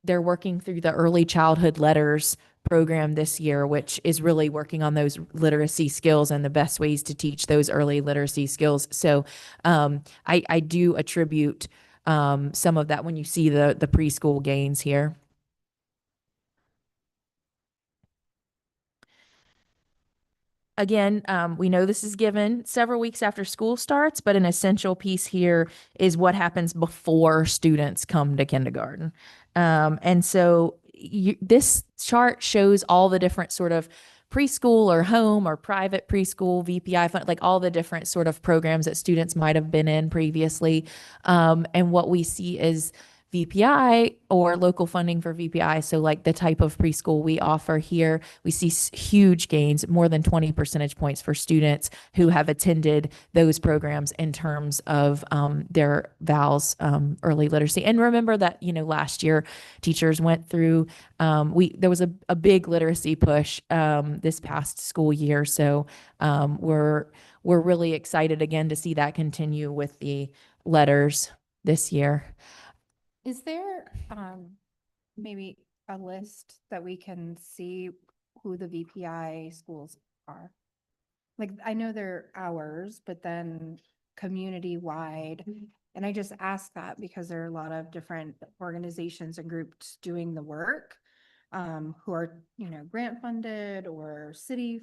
they're working through the early childhood letters program this year, which is really working on those literacy skills and the best ways to teach those early literacy skills. So I do attribute some of that when you see the preschool gains here. Again, we know this is given several weeks after school starts, but an essential piece here is what happens before students come to kindergarten. And so this chart shows all the different sort of preschool or home or private preschool, VPI fund, like all the different sort of programs that students might have been in previously. And what we see is VPI or local funding for VPI. So like the type of preschool we offer here, we see huge gains, more than 20 percentage points for students who have attended those programs in terms of their VALS early literacy. And remember that, last year teachers went through, there was a big literacy push this past school year. So we're really excited again to see that continue with the letters this year. Is there maybe a list that we can see who the VPI schools are? Like, I know they're ours, but then community-wide. And I just ask that because there are a lot of different organizations and groups doing the work who are, grant funded or city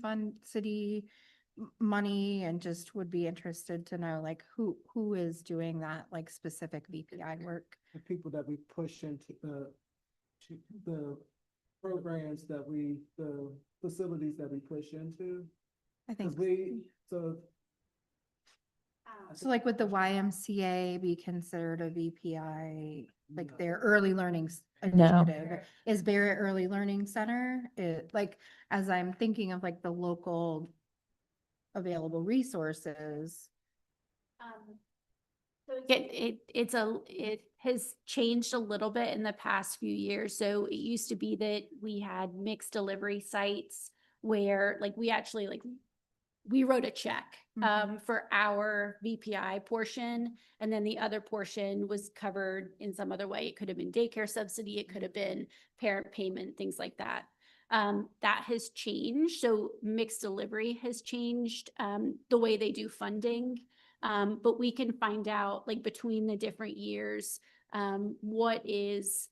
money, and just would be interested to know like who is doing that like specific VPI work. The people that we push into the programs the facilities that we push into. I think So So like would the YMCA be considered a VPI, like their early learning initiative? Is Barrett Early Learning Center, like, as I'm thinking of like the local available resources? So it has changed a little bit in the past few years. So it used to be that we had mixed delivery sites where like we actually like we wrote a check for our VPI portion, and then the other portion was covered in some other way. It could have been daycare subsidy, it could have been parent payment, things like that. That has changed. So mixed delivery has changed the way they do funding. But we can find out like between the different years what is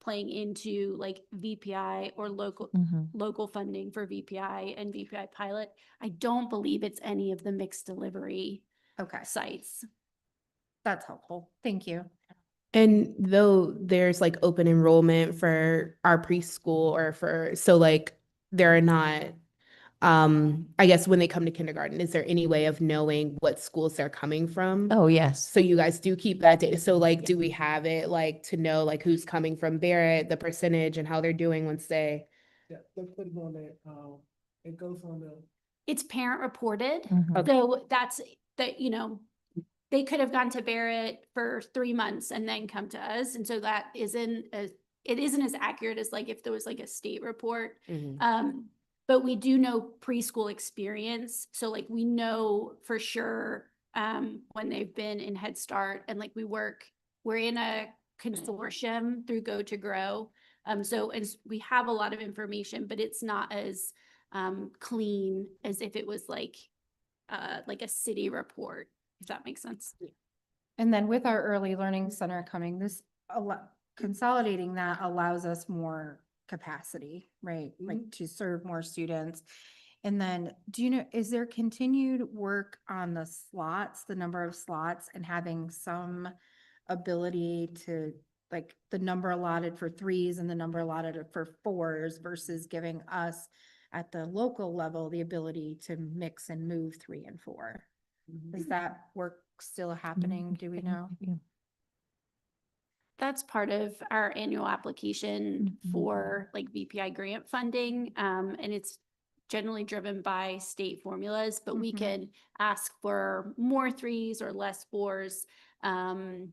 playing into like VPI or local funding for VPI and VPI pilot. I don't believe it's any of the mixed delivery sites. That's helpful. Thank you. And though there's like open enrollment for our preschool so like there are not, I guess when they come to kindergarten, is there any way of knowing what schools they're coming from? Oh, yes. So you guys do keep that data. So like, do we have it like to know like who's coming from Barrett, the percentage and how they're doing once they? Yeah, they're putting on that, it goes on the. It's parent reported. Mhm. So that's that, you know, they could have gone to Barrett for 3 months and then come to us. And so that it isn't as accurate as like if there was like a state report. But we do know preschool experience. So like we know for sure when they've been in Head Start, and like we're in a consortium through Go to Grow. So we have a lot of information, but it's not as clean as if it was like a city report, if that makes sense. And then with our early learning center coming, consolidating that allows us more capacity, right? Like to serve more students. And then do you know, is there continued work on the slots, the number of slots, and having some ability to like the number allotted for 3s and the number allotted for 4s versus giving us at the local level the ability to mix and move 3 and 4? Is that work still happening? Do we know? That's part of our annual application for like VPI grant funding. And it's generally driven by state formulas, but we can ask for more 3s or less 4s. And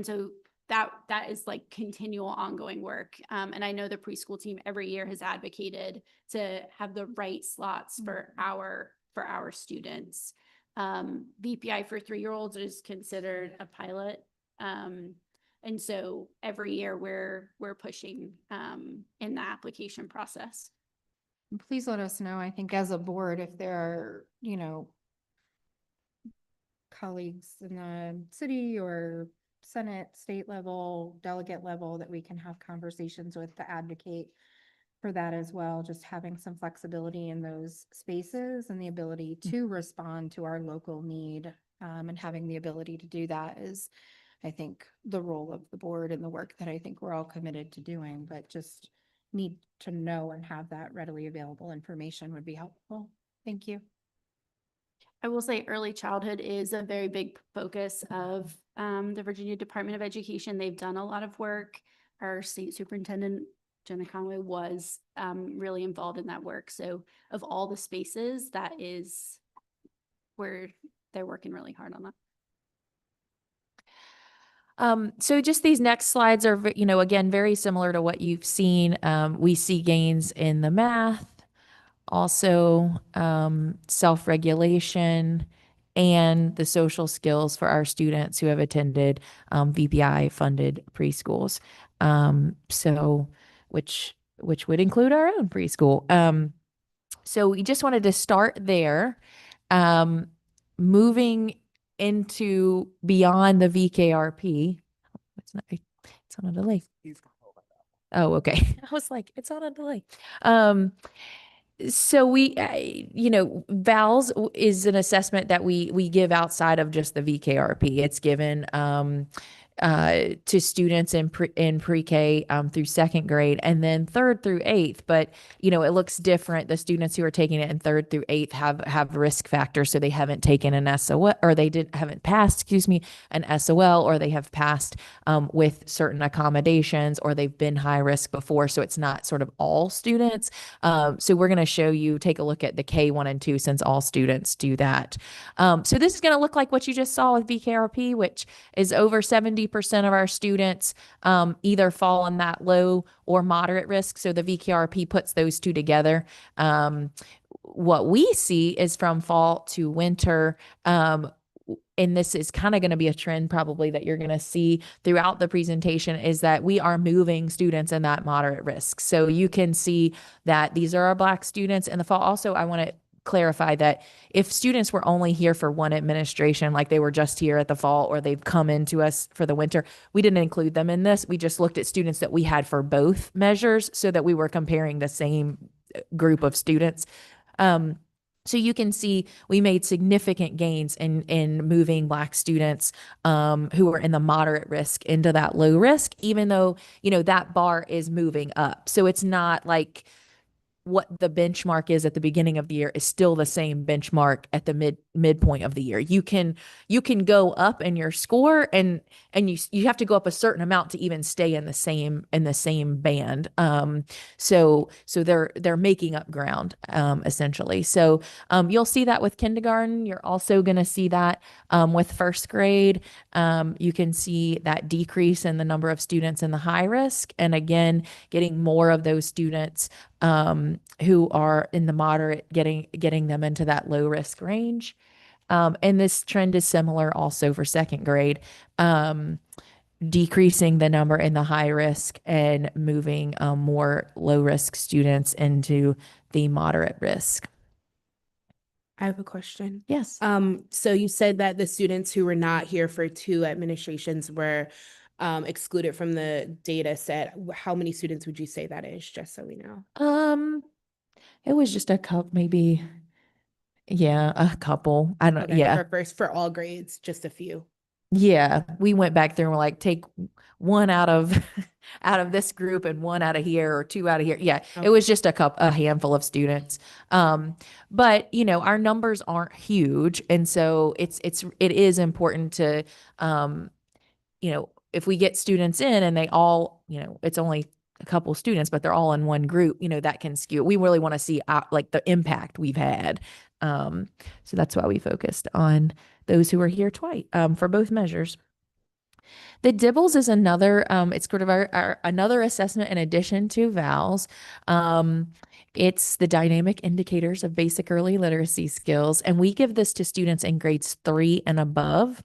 so that is like continual ongoing work. And I know the preschool team every year has advocated to have the right slots for our students. VPI for 3-year-olds is considered a pilot. And so every year we're pushing in the application process. Please let us know, I think as a board, if there are, you know, colleagues in the city or Senate, state level, delegate level that we can have conversations with to advocate for that as well. Just having some flexibility in those spaces and the ability to respond to our local need and having the ability to do that is, I think, the role of the board and the work that I think we're all committed to doing, but just need to know and have that readily available information would be helpful. Thank you. I will say early childhood is a very big focus of the Virginia Department of Education. They've done a lot of work. Our state superintendent, Jenna Conway, was really involved in that work. So of all the spaces, that is where they're working really hard on that. So just these next slides are, again, very similar to what you've seen. We see gains in the math, also self-regulation, and the social skills for our students who have attended VPI-funded preschools. Which would include our own preschool. So we just wanted to start there, moving into beyond the VKRP. It's on a delay. Oh, okay. I was like, it's on a delay. So we, VALS is an assessment that we give outside of just the VKRP. It's given to students in pre-K through second grade, and then third through eighth. But it looks different. The students who are taking it in third through eighth have risk factors, so they haven't taken an SOL, or they haven't passed, excuse me, an SOL, or they have passed with certain accommodations, or they've been high risk before. So it's not sort of all students. So we're going to take a look at the K1 and 2, since all students do that. So this is going to look like what you just saw with VKRP, which is over 70% of our students either fall on that low or moderate risk. So the VKRP puts those two together. What we see is from fall to winter, and this is kind of going to be a trend probably that you're going to see throughout the presentation, is that we are moving students in that moderate risk. So you can see that these are our Black students in the fall. Also, I want to clarify that if students were only here for one administration, like they were just here at the fall, or they've come into us for the winter, we didn't include them in this. We just looked at students that we had for both measures, so that we were comparing the same group of students. So you can see we made significant gains in moving Black students who were in the moderate risk into that low risk, even though, that bar is moving up. So it's not like what the benchmark is at the beginning of the year is still the same benchmark at the midpoint of the year. You can go up in your score, and you have to go up a certain amount to even stay in the same band. So they're making up ground essentially. So you'll see that with kindergarten. You're also going to see that with first grade. You can see that decrease in the number of students in the high risk, and again, getting more of those students who are in the moderate, getting them into that low risk range. And this trend is similar also for second grade, decreasing the number in the high risk and moving more low risk students into the moderate risk. I have a question. Yes. So you said that the students who were not here for 2 administrations were excluded from the data set. How many students would you say that is, just so we know? It was just a couple, maybe. Yeah, a couple. I don't. Okay, Yeah. for all grades, just a few. Yeah, we went back through and were like, take one out of this group and one out of here, or 2 out of here. Yeah, It was just a handful of students. But our numbers aren't huge, and so it is important to if we get students in and they all, it's only a couple students, but they're all in one group, that can skew. We really want to see like the impact we've had. So that's why we focused on those who were here twice for both measures. The DIBELS is another, it's sort of our another assessment in addition to VALS. It's the dynamic indicators of basic early literacy skills, and we give this to students in grades 3 and above.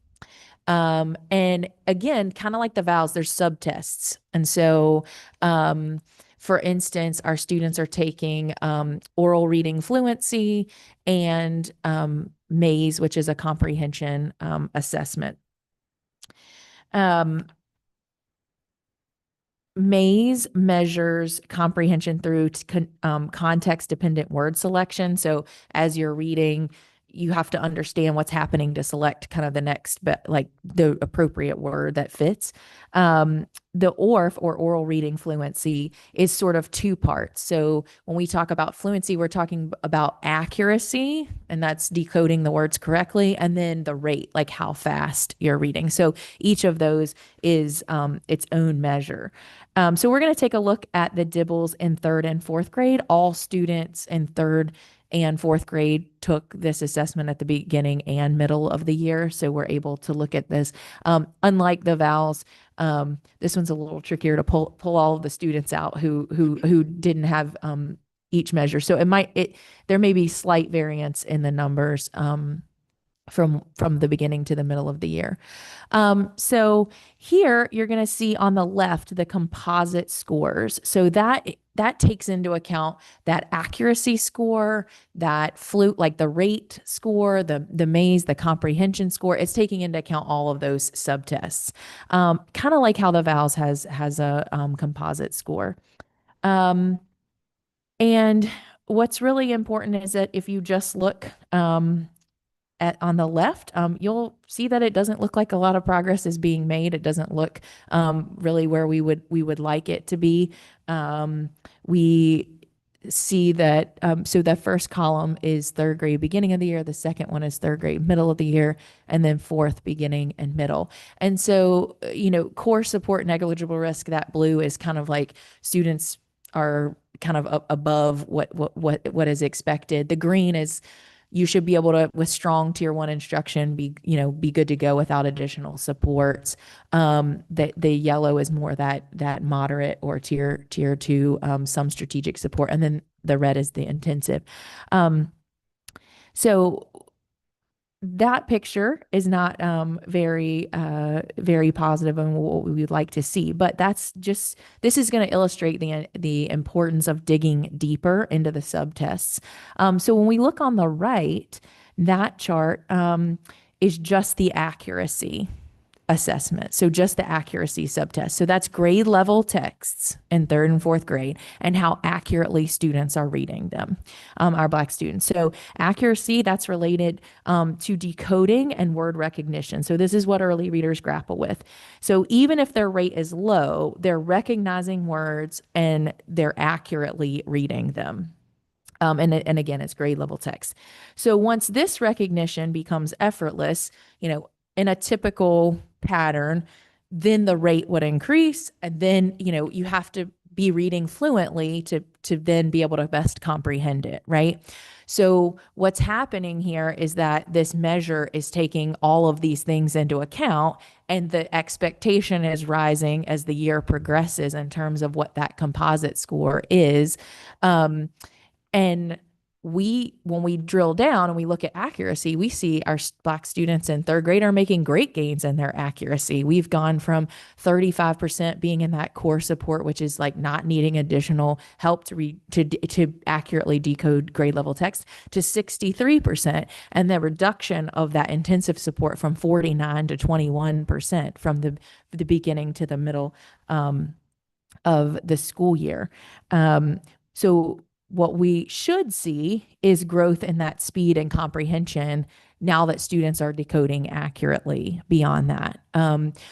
And again, kind of like the VALS, there's subtests. And so, for instance, our students are taking oral reading fluency and MAISE, which is a comprehension assessment. MAISE measures comprehension through context-dependent word selection. So as you're reading, you have to understand what's happening to select kind of the next, like the appropriate word that fits. The ORF, or oral reading fluency, is sort of 2 parts. So when we talk about fluency, we're talking about accuracy, and that's decoding the words correctly, and then the rate, like how fast you're reading. So each of those is its own measure. So we're going to take a look at the DIBELS in 3rd and 4th grade. All students in 3rd and 4th grade took this assessment at the beginning and middle of the year. So we're able to look at this. Unlike the VALS, this one's a little trickier to pull all of the students out who didn't have each measure. So there may be slight variance in the numbers from the beginning to the middle of the year. So here you're going to see on the left the composite scores. So that takes into account that accuracy score, that like the rate score, the MAISE, the comprehension score. It's taking into account all of those subtests. Kind of like how the VALS has a composite score. And what's really important is that if you just look on the left, you'll see that it doesn't look like a lot of progress is being made. It doesn't look really where we would like it to be. We see that, so the first column is third grade beginning of the year, the second one is third grade middle of the year, and then fourth beginning and middle. And so, core support negligible risk, that blue is kind of like students are kind of above what is expected. The green is you should be able to, with strong tier 1 instruction, be good to go without additional supports. The yellow is more that moderate or tier 2, some strategic support, and then the red is the intensive. So that picture is not very positive on what we would like to see, but this is going to illustrate the importance of digging deeper into the subtests. So when we look on the right, that chart is just the accuracy assessment. So just the accuracy subtest. So that's grade level texts in third and fourth grade and how accurately students are reading them, our Black students. So accuracy, that's related to decoding and word recognition. So this is what early readers grapple with. So even if their rate is low, they're recognizing words and they're accurately reading them. And again, it's grade level text. So once this recognition becomes effortless, in a typical pattern, then the rate would increase. And then, you have to be reading fluently to then be able to best comprehend it, right? So what's happening here is that this measure is taking all of these things into account, and the expectation is rising as the year progresses in terms of what that composite score is. And when we drill down and we look at accuracy, we see our Black students in third grade are making great gains in their accuracy. We've gone from 35% being in that core support, which is like not needing additional help to accurately decode grade level text, to 63%, and the reduction of that intensive support from 49 to 21% from the beginning to the middle of the school year. So what we should see is growth in that speed and comprehension now that students are decoding accurately beyond that.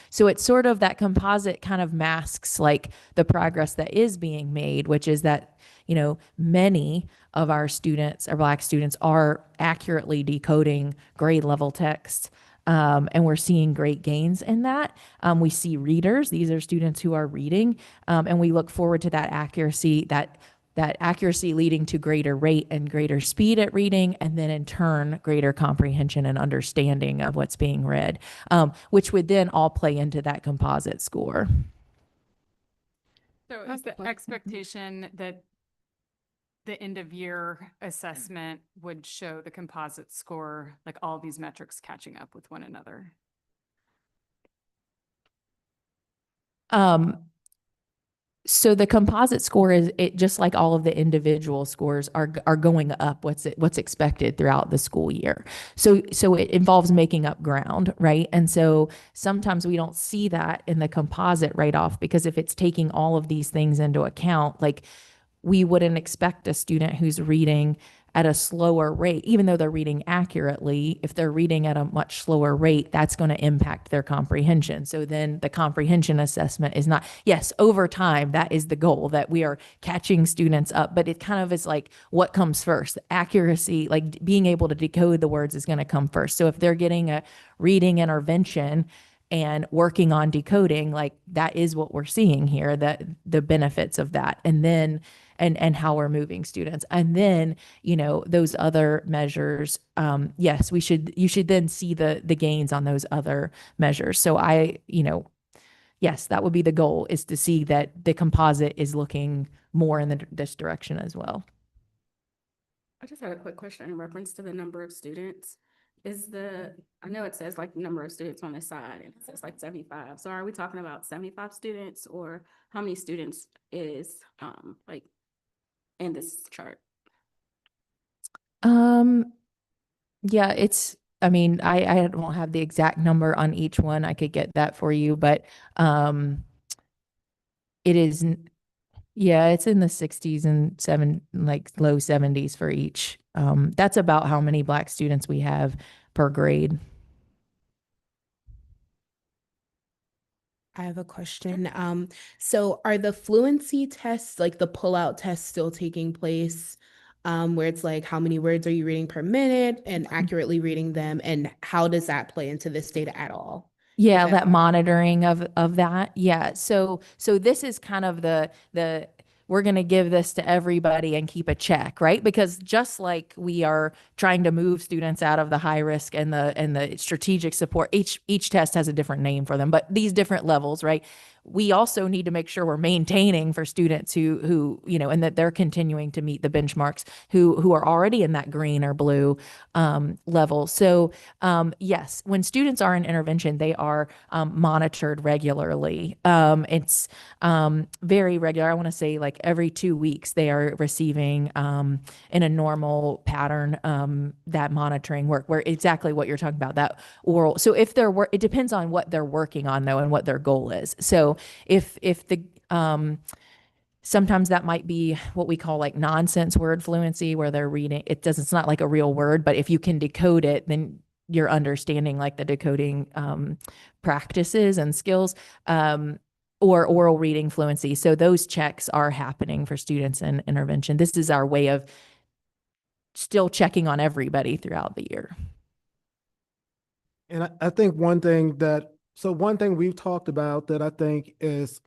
So it's sort of that composite kind of masks like the progress that is being made, which is that, many of our students, our Black students, are accurately decoding grade level text. And we're seeing great gains in that. We see readers. These are students who are reading. And we look forward to that accuracy, that accuracy leading to greater rate and greater speed at reading, and then in turn, greater comprehension and understanding of what's being read, which would then all play into that composite score. So is the expectation that the end of year assessment would show the composite score, like all these metrics catching up with one another? So the composite score is it, just like all of the individual scores are going up what's expected throughout the school year. So it involves making up ground, right? And so sometimes we don't see that in the composite right off, because if it's taking all of these things into account, like we wouldn't expect a student who's reading at a slower rate, even though they're reading accurately, if they're reading at a much slower rate, that's going to impact their comprehension. So then the comprehension assessment is not, yes, over time, that is the goal, that we are catching students up, but it kind of is like what comes first. Accuracy, like being able to decode the words, is going to come first. So if they're getting a reading intervention and working on decoding, like that is what we're seeing here, that the benefits of that. And then and how we're moving students. And then, those other measures, yes, you should then see the gains on those other measures. So yes, that would be the goal, is to see that the composite is looking more in this direction as well. I just had a quick question in reference to the number of students. I know it says like number of students on the side, and it says like 75. So are we talking about 75 students, or how many students is like in this chart? Yeah, I don't have the exact number on each one. I could get that for you, but it is, yeah, it's in the 60s and low 70s for each That's about how many Black students we have per grade. I have a question. So are the fluency tests, like the pull-out tests, still taking place? Where it's like, how many words are you reading per minute and accurately reading them? And how does that play into this data at all? Yeah, Is that monitoring of that. Yeah. So this is kind of the we're going to give this to everybody and keep a check, right? Because just like we are trying to move students out of the high risk and the strategic support, each test has a different name for them, but these different levels, right? We also need to make sure we're maintaining for students who and that they're continuing to meet the benchmarks who are already in that green or blue level. So yes, when students are in intervention, they are monitored regularly. It's very regular. I want to say like every 2 weeks they are receiving in a normal pattern that monitoring work where exactly what you're talking about, that oral. So if it depends on what they're working on though and what their goal is. So if the sometimes that might be what we call like nonsense word fluency, where they're reading it's not like a real word, but if you can decode it, then you're understanding like the decoding practices and skills, or oral reading fluency. So those checks are happening for students in intervention. This is our way of still checking on everybody throughout the year. And I think one thing we've talked about that I think is,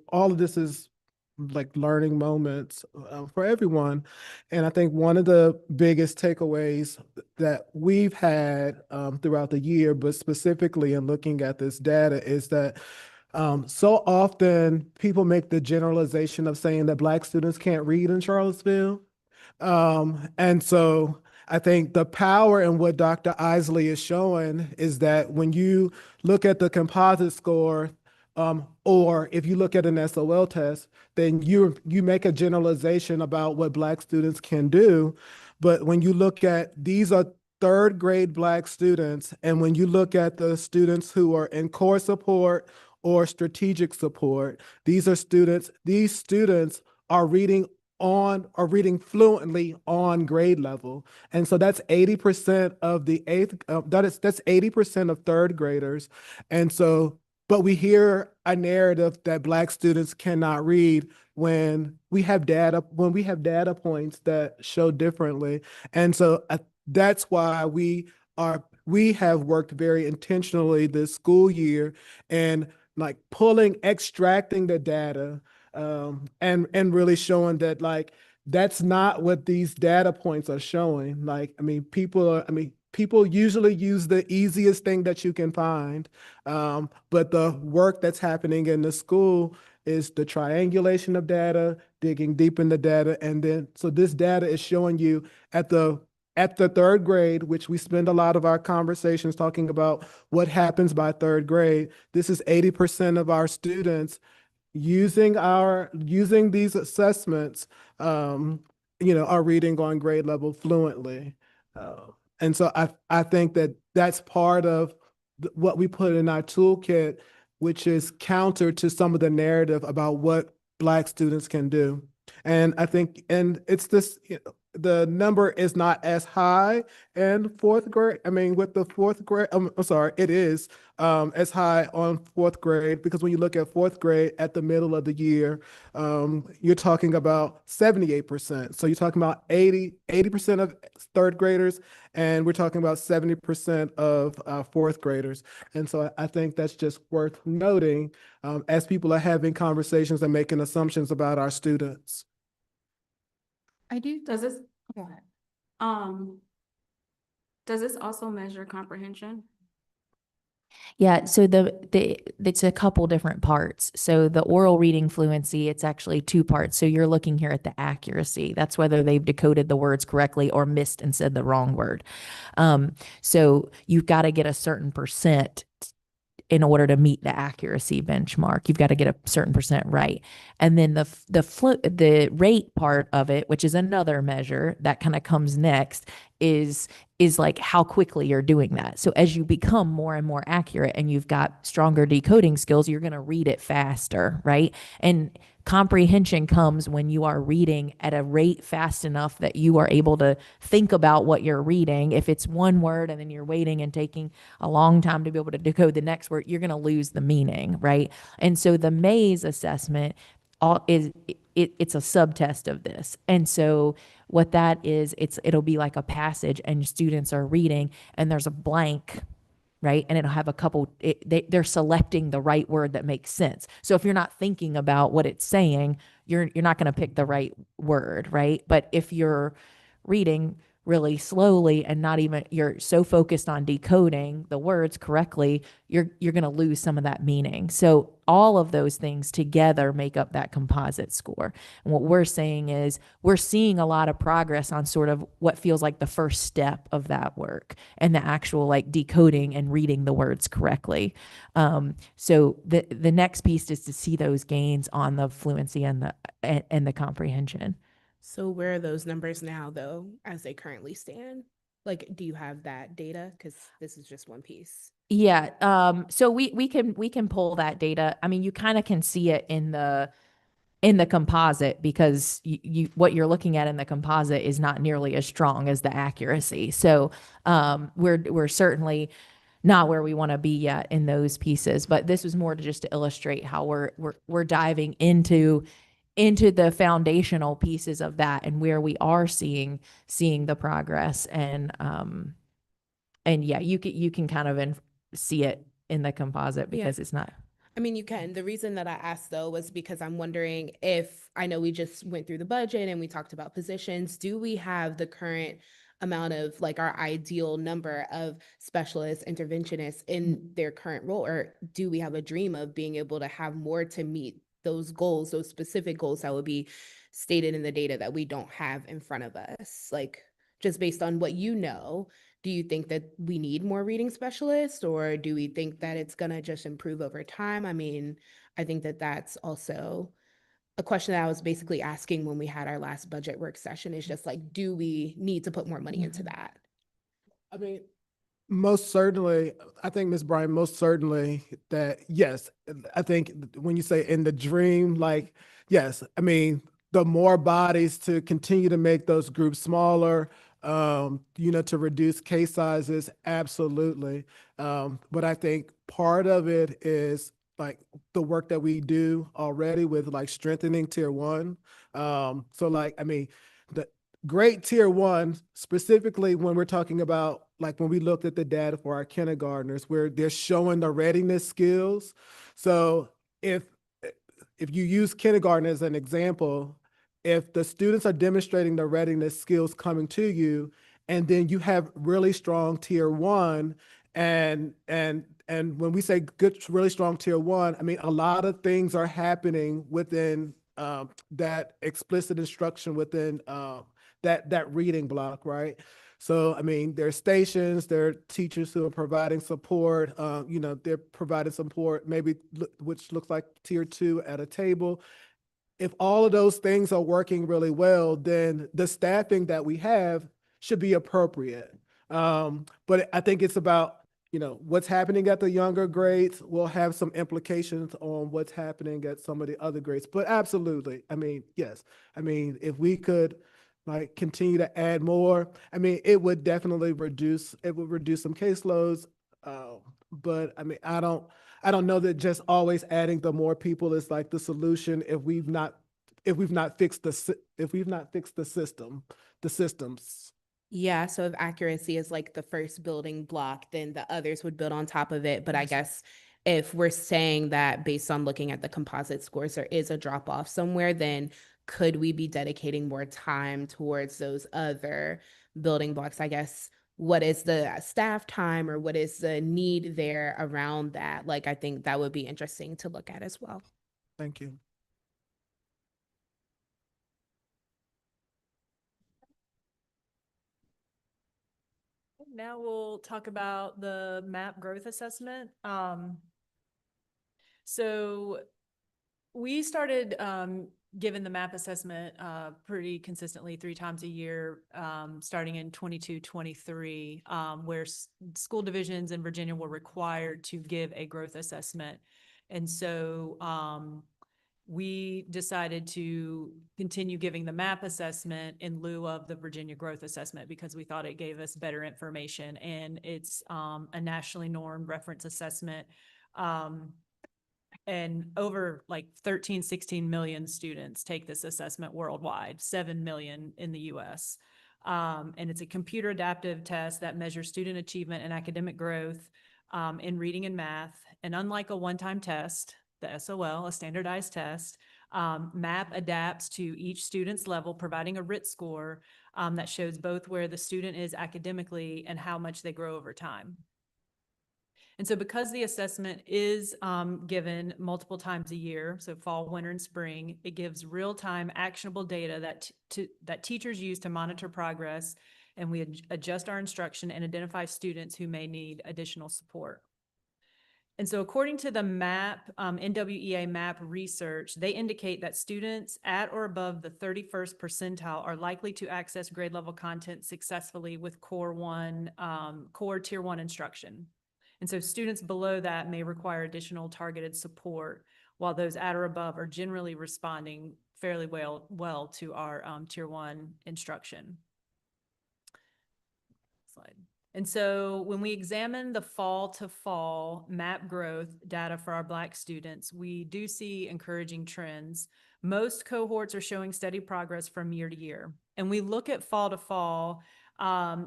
all of this is like learning moments for everyone. And I think one of the biggest takeaways that we've had throughout the year, but specifically in looking at this data, is that so often people make the generalization of saying that Black students can't read in Charlottesville. And so I think the power in what Dr. Isley is showing is that when you look at the composite score, or if you look at an SOL test, then you make a generalization about what Black students can do. But when you look at, these are third grade Black students, and when you look at the students who are in core support or strategic support, these students are reading fluently on grade level. And so that's 80% of the that's 80% of third graders. And so, but we hear a narrative that Black students cannot read when we have data points that show differently. And so that's why we have worked very intentionally this school year and like extracting the data, and really showing that like that's not what these data points are showing. People usually use the easiest thing that you can find, but the work that's happening in the school is the triangulation of data, digging deep in the data, and then so this data is showing you at the third grade, which we spend a lot of our conversations talking about what happens by third grade. This is 80% of our students using these assessments, are reading on grade level fluently. And so I think that that's part of what we put in our toolkit, which is counter to some of the narrative about what Black students can do. And I think, and it's this, the number is not as high in fourth grade. I mean, with the fourth grade, I'm sorry, it is as high on fourth grade, because when you look at fourth grade at the middle of the year, you're talking about 78%. So you're talking about 80% of third graders, and we're talking about 70% of fourth graders. And so I think that's just worth noting as people are having conversations and making assumptions about our students. Does this also measure comprehension? Yeah, so it's a couple different parts. So the oral reading fluency, it's actually two parts. So you're looking here at the accuracy. That's whether they've decoded the words correctly or missed and said the wrong word. So you've got to get a certain percent in order to meet the accuracy benchmark. You've got to get a certain percent right. And then the rate part of it, which is another measure that kind of comes next, is like how quickly you're doing that. So as you become more and more accurate and you've got stronger decoding skills, you're going to read it faster, right? And comprehension comes when you are reading at a rate fast enough that you are able to think about what you're reading. If it's one word and then you're waiting and taking a long time to be able to decode the next word, you're going to lose the meaning, right? And so the maze assessment it's a subtest of this. And so what that is, it'll be like a passage and students are reading and there's a blank, right? And it'll have a couple, they're selecting the right word that makes sense. So if you're not thinking about what it's saying, you're not going to pick the right word, right? But if you're reading really slowly and not even, you're so focused on decoding the words correctly, you're going to lose some of that meaning. So all of those things together make up that composite score. And what we're saying is we're seeing a lot of progress on sort of what feels like the first step of that work and the actual like decoding and reading the words correctly. So the next piece is to see those gains on the fluency and the comprehension. So where are those numbers now, though, as they currently stand? Like, do you have that data? Because this is just one piece. Yeah. So we can pull that data. I mean, you kind of can see it in the composite because you what you're looking at in the composite is not nearly as strong as the accuracy. So we're certainly not where we want to be yet in those pieces. But this was more to just to illustrate how we're diving into the foundational pieces of that and where we are seeing the progress and yeah, you can kind of see it in the composite because it's not. I mean, you can. The reason that I asked, though, was because I'm wondering if I know we just went through the budget and we talked about positions. Do we have the current amount of like our ideal number of specialists, interventionists in their current role? Or do we have a dream of being able to have more to meet those goals, those specific goals that would be stated in the data that we don't have in front of us? Like, just based on what you know, do you think that we need more reading specialists, or do we think that it's going to just improve over time? I mean, I think that that's also a question that I was basically asking when we had our last budget work session, is just like, do we need to put more money into that? I mean, most certainly, I think, Ms. Bryan, most certainly that, yes, I think when you say in the dream, like, yes, I mean, the more bodies to continue to make those groups smaller, to reduce case sizes, absolutely. But I think part of it is like the work that we do already with like strengthening tier one. So like, I mean, the great tier one, specifically when we're talking about like when we looked at the data for our kindergartners, where they're showing the readiness skills. So if you use kindergarten as an example, if the students are demonstrating the readiness skills coming to you, and then you have really strong tier one, and when we say good, really strong tier one, I mean a lot of things are happening within that explicit instruction within that reading block, right? So, I mean, there are stations, there are teachers who are providing support, they're providing support, maybe which looks like tier two at a table. If all of those things are working really then the staffing that we have should be appropriate. But I think it's about, what's happening at the younger grades will have some implications on what's happening at some of the other grades. But absolutely, I mean, yes. I mean, if we could like continue to add more, I mean, it would definitely reduce some caseloads. But I mean, I don't know that just always adding the more people is like the solution if we've not fixed the systems. Yeah, so if accuracy is like the first building block, then the others would build on top of it. But I guess if we're saying that based on looking at the composite scores, there is a drop off somewhere, then could we be dedicating more time towards those other building blocks? I guess, what is the staff time or what is the need there around that? Like, I think that would be interesting to look at as well. Thank you. Now we'll talk about the MAP growth assessment. So we started given the MAP assessment pretty consistently 3 times a year, starting in 22-23, where school divisions in Virginia were required to give a growth assessment. And so we decided to continue giving the MAP assessment in lieu of the Virginia growth assessment because we thought it gave us better information, and it's a nationally normed reference assessment. And over like 13, 16 million students take this assessment worldwide, 7 million in the US. And it's a computer adaptive test that measures student achievement and academic growth in reading and math. And unlike a one-time test, the SOL, a standardized test, MAP adapts to each student's level, providing a RIT score that shows both where the student is academically and how much they grow over time. And so because the assessment is given multiple times a year, so fall, winter, and spring, it gives real-time actionable data that teachers use to monitor progress, and we adjust our instruction and identify students who may need additional support. And so according to the MAP, NWEA MAP research, they indicate that students at or above the 31st percentile are likely to access grade level content successfully with core tier 1 instruction. And so students below that may require additional targeted support, while those at or above are generally responding fairly well to our tier 1 instruction. Slide. And so when we examine the fall to fall MAP growth data for our Black students, we do see encouraging trends. Most cohorts are showing steady progress from year to year. And we look at fall to fall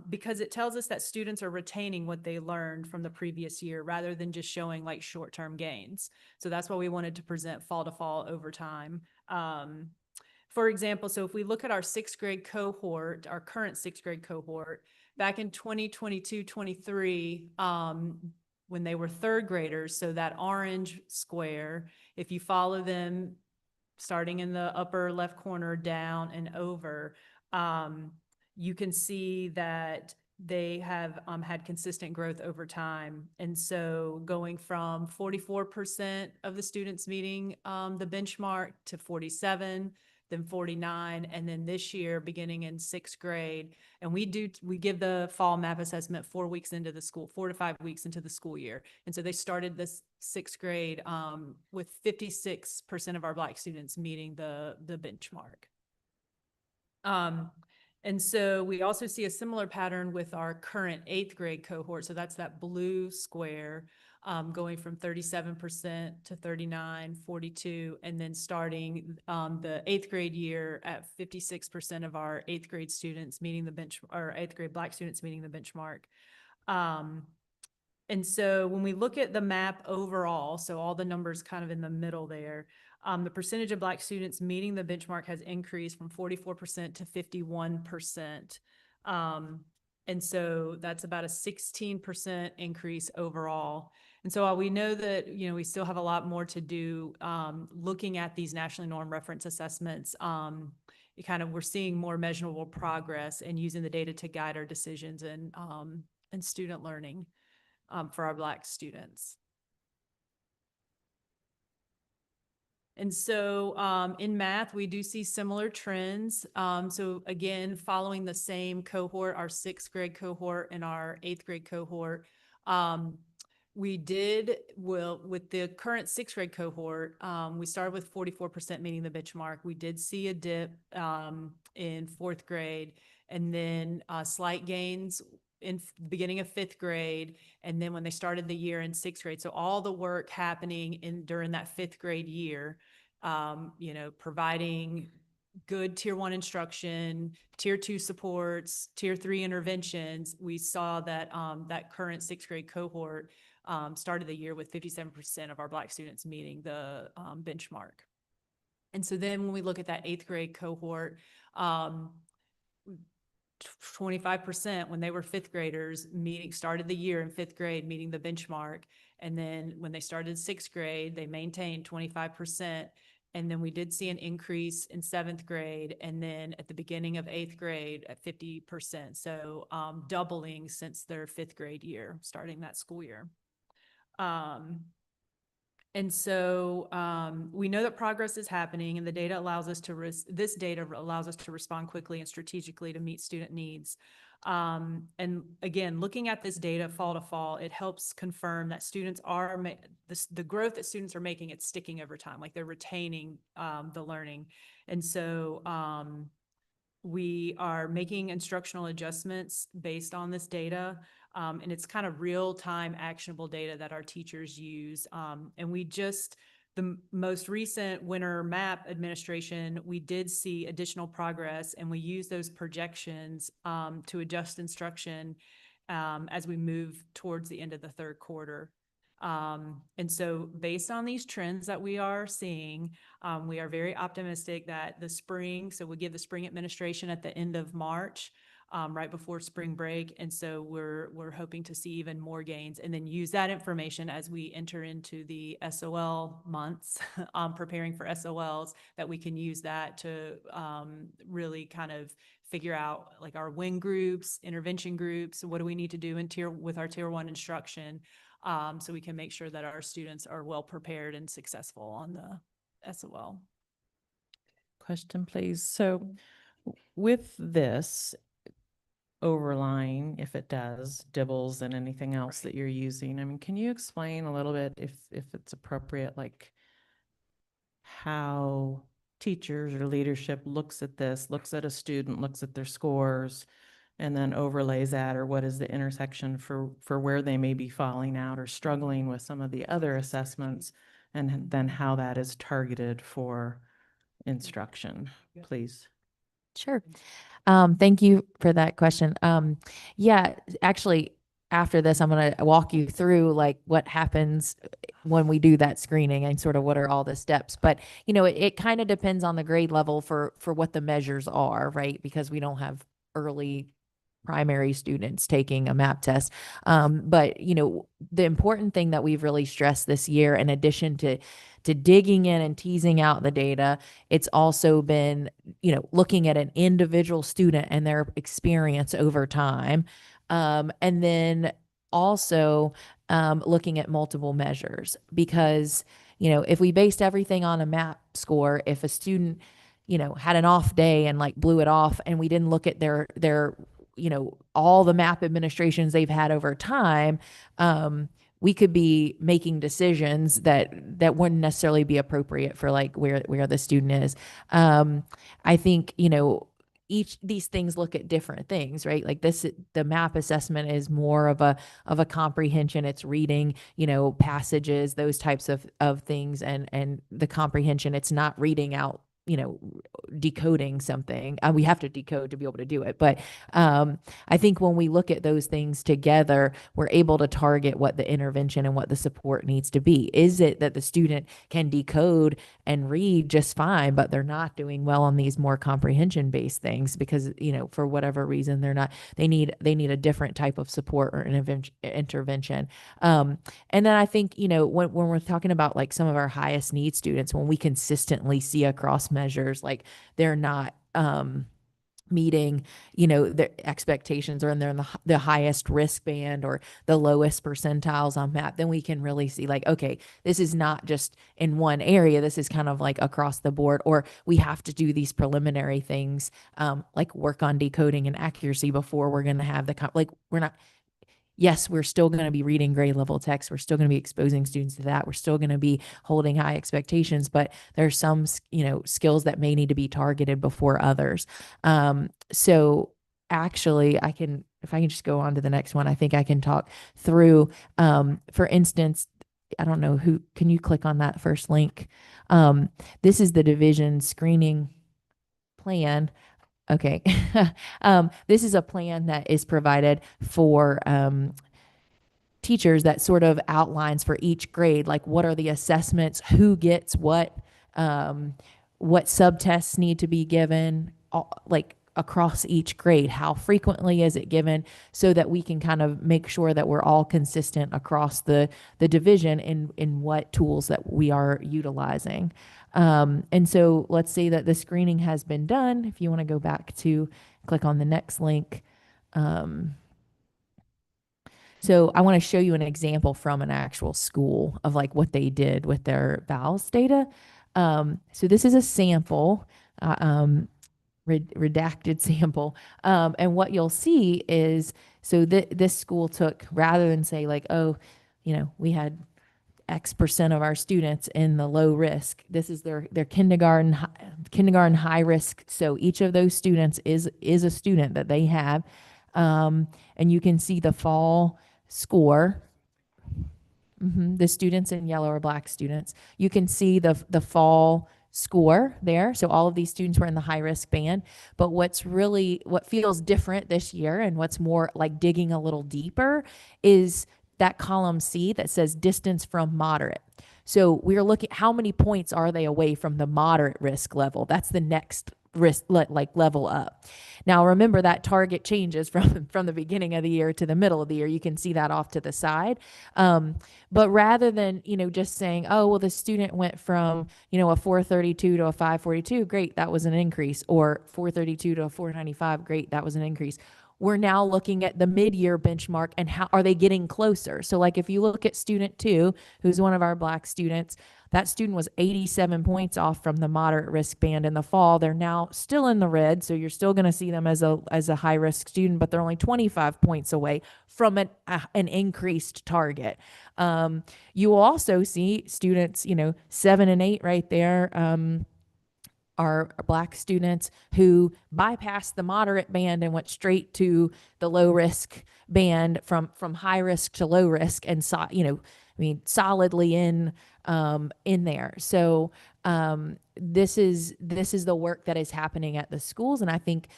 because it tells us that students are retaining what they learned from the previous year rather than just showing like short-term gains. So that's why we wanted to present fall to fall over time. For example, so if we look at our 6th grade cohort, our current 6th grade cohort, back in 2022-23, when they were 3rd graders, so that orange square, if you follow them starting in the upper left corner down and over, you can see that they have had consistent growth over time. And so going from 44% of the students meeting the benchmark to 47, then 49, and then this year beginning in 6th grade. And we give the fall MAP assessment 4 weeks into the school, 4 to 5 weeks into the school year. And so they started this 6th grade with 56% of our Black students meeting the benchmark. And so we also see a similar pattern with our current 8th grade cohort. So that's that blue square, going from 37% to 39, 42, and then starting the 8th grade year at 56% of our 8th grade students meeting the or 8th grade Black students meeting the benchmark. And so when we look at the MAP overall, so all the numbers kind of in the middle there, the percentage of Black students meeting the benchmark has increased from 44% to 51%. And so that's about a 16% increase overall. And so while we know that, we still have a lot more to do looking at these nationally normed reference assessments, we're seeing more measurable progress and using the data to guide our decisions and student learning for our Black students. And so in math, we do see similar trends. So again, following the same cohort, our 6th grade cohort and our 8th grade cohort, with the current 6th grade cohort, we started with 44% meeting the benchmark. We did see a dip in 4th grade, and then slight gains in the beginning of 5th grade, and then when they started the year in 6th grade. So all the work happening during that 5th grade year, providing good tier 1 instruction, tier 2 supports, tier 3 interventions. We saw that that current 6th grade cohort started the year with 57% of our Black students meeting the benchmark. And so then when we look at that 8th grade cohort, 25% when they were 5th graders started the year in 5th grade meeting the benchmark. And then when they started 6th grade, they maintained 25%. And then we did see an increase in 7th grade. And then at the beginning of 8th grade at 50%. So doubling since their 5th grade year, starting that school year. And so we know that progress is happening, and the data allows us to this data allows us to respond quickly and strategically to meet student needs. And again, looking at this data fall to fall, it helps confirm that students are the growth that students are making, it's sticking over time, like they're retaining the learning. And so we are making instructional adjustments based on this data. And it's kind of real-time actionable data that our teachers use. And the most recent winter map administration, we did see additional progress, and we use those projections to adjust instruction as we move towards the end of the third quarter. And so based on these trends that we are seeing, we are very optimistic that the spring, so we give the spring administration at the end of March, right before spring break. And so we're hoping to see even more gains, and then use that information as we enter into the SOL months, preparing for SOLs, that we can use that to really kind of figure out like our win groups, intervention groups, what do we need to do with our tier 1 instruction, so we can make sure that our students are well prepared and successful on the SOL. Question, please. So with this overlying, if it does, dibbles and anything else that you're using, I mean, can you explain a little bit, if it's appropriate, like how teachers or leadership looks at this, looks at a student, looks at their scores, and then overlays that, or what is the intersection for where they may be falling out or struggling with some of the other assessments, and then how that is targeted for instruction, please? Sure. Thank you for that question. Yeah, actually, after this, I'm going to walk you through like what happens when we do that screening and sort of what are all the steps. But, you know, it kind of depends on the grade level for what the measures are, right? Because we don't have early primary students taking a MAP test. But, you know, the important thing that we've really stressed this year, in addition to digging in and teasing out the data, it's also been, you know, looking at an individual student and their experience over time. And then also looking at multiple measures, because, you know, if we based everything on a MAP score, if a student, you know, had an off day and like blew it off, and we didn't look at their you know, all the MAP administrations they've had over time, we could be making decisions that wouldn't necessarily be appropriate for like where the student is. I think, you know, these things look at different things, right? Like the MAP assessment is more of a comprehension. It's reading, you know, passages, those types of things, and the comprehension, it's not reading out, you know, decoding something. We have to decode to be able to do it. But I think when we look at those things together, we're able to target what the intervention and what the support needs to be. Is it that the student can decode and read just fine, but they're not doing well on these more comprehension based things because, you know, for whatever reason, they need a different type of support or intervention. And then I think, you know, when we're talking about like some of our highest need students, when we consistently see across measures, like they're not meeting, you know, their expectations, or they're in the highest risk band or the lowest percentiles on MAP, then we can really see like, okay, this is not just in one area, this is kind of like across the board, or we have to do these preliminary things, like work on decoding and accuracy before we're going to have yes, we're still going to be reading grade level text. We're still going to be exposing students to that. We're still going to be holding high expectations, but there's some, you know, skills that may need to be targeted before others. So actually if I can just go on to the next one, I think I can talk through, for instance, I don't know can you click on that first link? This is the division screening plan. Okay. This is a plan that is provided for teachers that sort of outlines for each grade, like what are the assessments, who gets what subtests need to be given, like across each grade, how frequently is it given, so that we can kind of make sure that we're all consistent across the division in what tools that we are utilizing. And so let's say that the screening has been done. If you want to go back to click on the next link. So I want to show you an example from an actual school of like what they did with their VALS data. So this is a sample, redacted sample. And what you'll see is, so this school took, rather than say like, oh, we had X% of our students in the low risk. This is their kindergarten high risk. So each of those students is a student that they have. And you can see the fall score. The students in yellow are Black students. You can see the fall score there. So all of these students were in the high risk band. But what feels different this year and what's more like digging a little deeper is that column C that says distance from moderate. So we're looking, how many points are they away from the moderate risk level? That's the next risk, like level up. Now remember that target changes from the beginning of the year to the middle of the year. You can see that off to the side. But rather than, just saying, oh, well, the student went from, a 432 to a 542, great, that was an increase, or 432 to a 495, great, that was an increase. We're now looking at the mid-year benchmark and how are they getting closer? So like if you look at student 2, who's one of our Black students, that student was 87 points off from the moderate risk band in the fall. They're now still in the red, so you're still going to see them as a high risk student, but they're only 25 points away from an increased target. You will also see students, 7 and 8 right there. Are Black students who bypassed the moderate band and went straight to the low risk band from high risk to low risk and saw, solidly in there. So this is the work that is happening at the schools. And I think,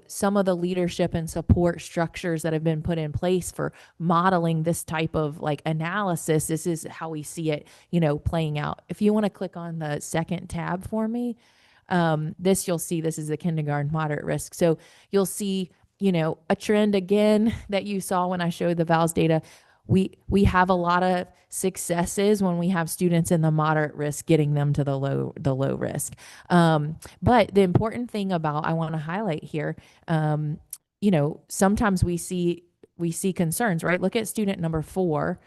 some of the leadership and support structures that have been put in place for modeling this type of like analysis, this is how we see it, playing out. If you want to click on the second tab for me. You'll see this is the kindergarten moderate risk. So you'll see, a trend again that you saw when I showed the VALS data. We have a lot of successes when we have students in the moderate risk, getting them to the low risk. But the important thing I want to highlight here, sometimes we see concerns, right? Look at student number 4,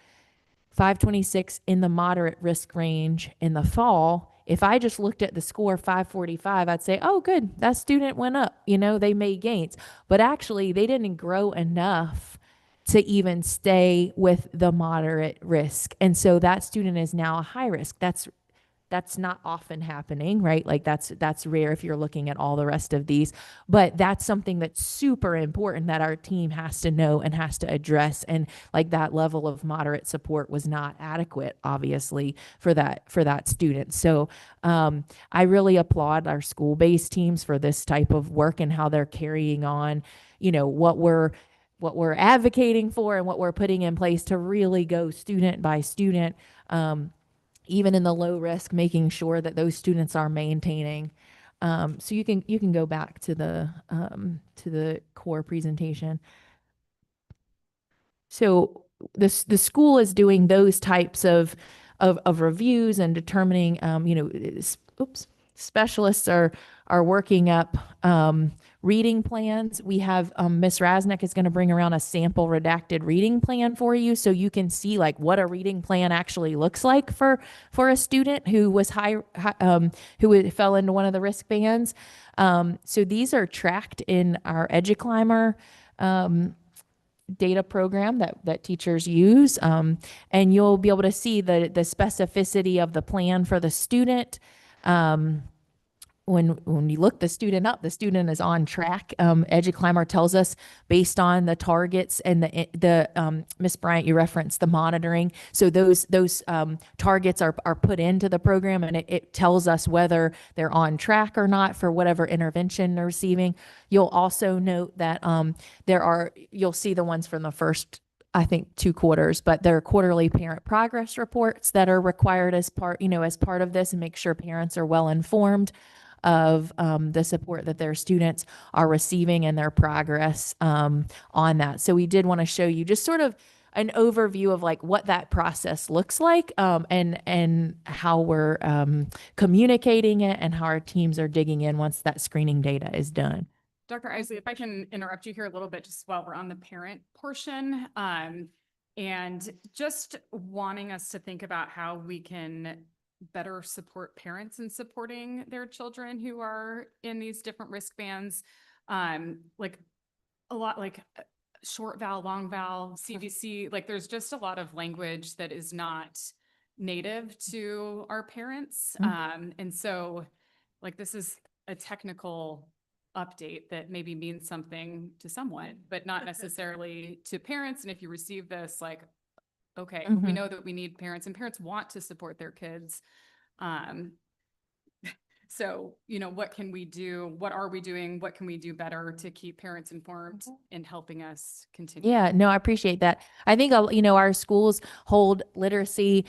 526 in the moderate risk range in the fall. If I just looked at the score 545, I'd say, oh, good, that student went up, they made gains. But actually, they didn't grow enough to even stay with the moderate risk. And so that student is now a high risk. That's not often happening, right? Like that's rare if you're looking at all the rest of these, but that's something that's super important that our team has to know and has to address. And like that level of moderate support was not adequate, obviously, for that student. So I really applaud our school-based teams for this type of work and how they're carrying on, what we're advocating for and what we're putting in place to really go student by student, even in the low risk, making sure that those students are maintaining. So you can go back to the core presentation. So the school is doing those types of reviews and determining, specialists are working up reading plans. We have Ms. Rasnick is going to bring around a sample redacted reading plan for you, so you can see like what a reading plan actually looks like for a student who was who fell into one of the risk bands. So these are tracked in our EduClimber data program that teachers use, and you'll be able to see the specificity of the plan for the student. When you look the student up, the student is on track. EduClimber tells us based on the targets and the Ms. Bryant, you referenced the monitoring. So those targets are put into the program, and it tells us whether they're on track or not for whatever intervention they're receiving. You'll also note that you'll see the ones from the first, I think, 2 quarters, but there are quarterly parent progress reports that are required as part of this, and make sure parents are well informed of the support that their students are receiving and their progress on that. So we did want to show you just sort of an overview of like what that process looks like, and how we're communicating it and how our teams are digging in once that screening data is done. Dr. Isley, if I can interrupt you here a little bit, just while we're on the parent portion. And just wanting us to think about how we can better support parents in supporting their children who are in these different risk bands. Like a lot like short vowel, long vowel, CVC, like there's just a lot of language that is not native to our parents. And so like this is a technical update that maybe means something to someone, but not necessarily to parents. And if you receive this, like, okay, we know that we need parents and parents want to support their kids. So, you know, what can we do? What are we doing? What can we do better to keep parents informed and helping us continue? Yeah, no, I appreciate that. I think, you know, our schools hold literacy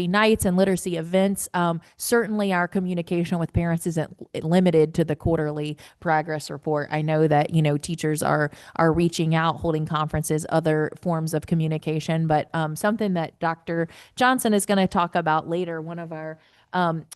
nights and literacy events. Certainly our communication with parents isn't limited to the quarterly progress report. I know that, you know, teachers are reaching out, holding conferences, other forms of communication, but something that Dr. Johnson is going to talk about later, one of our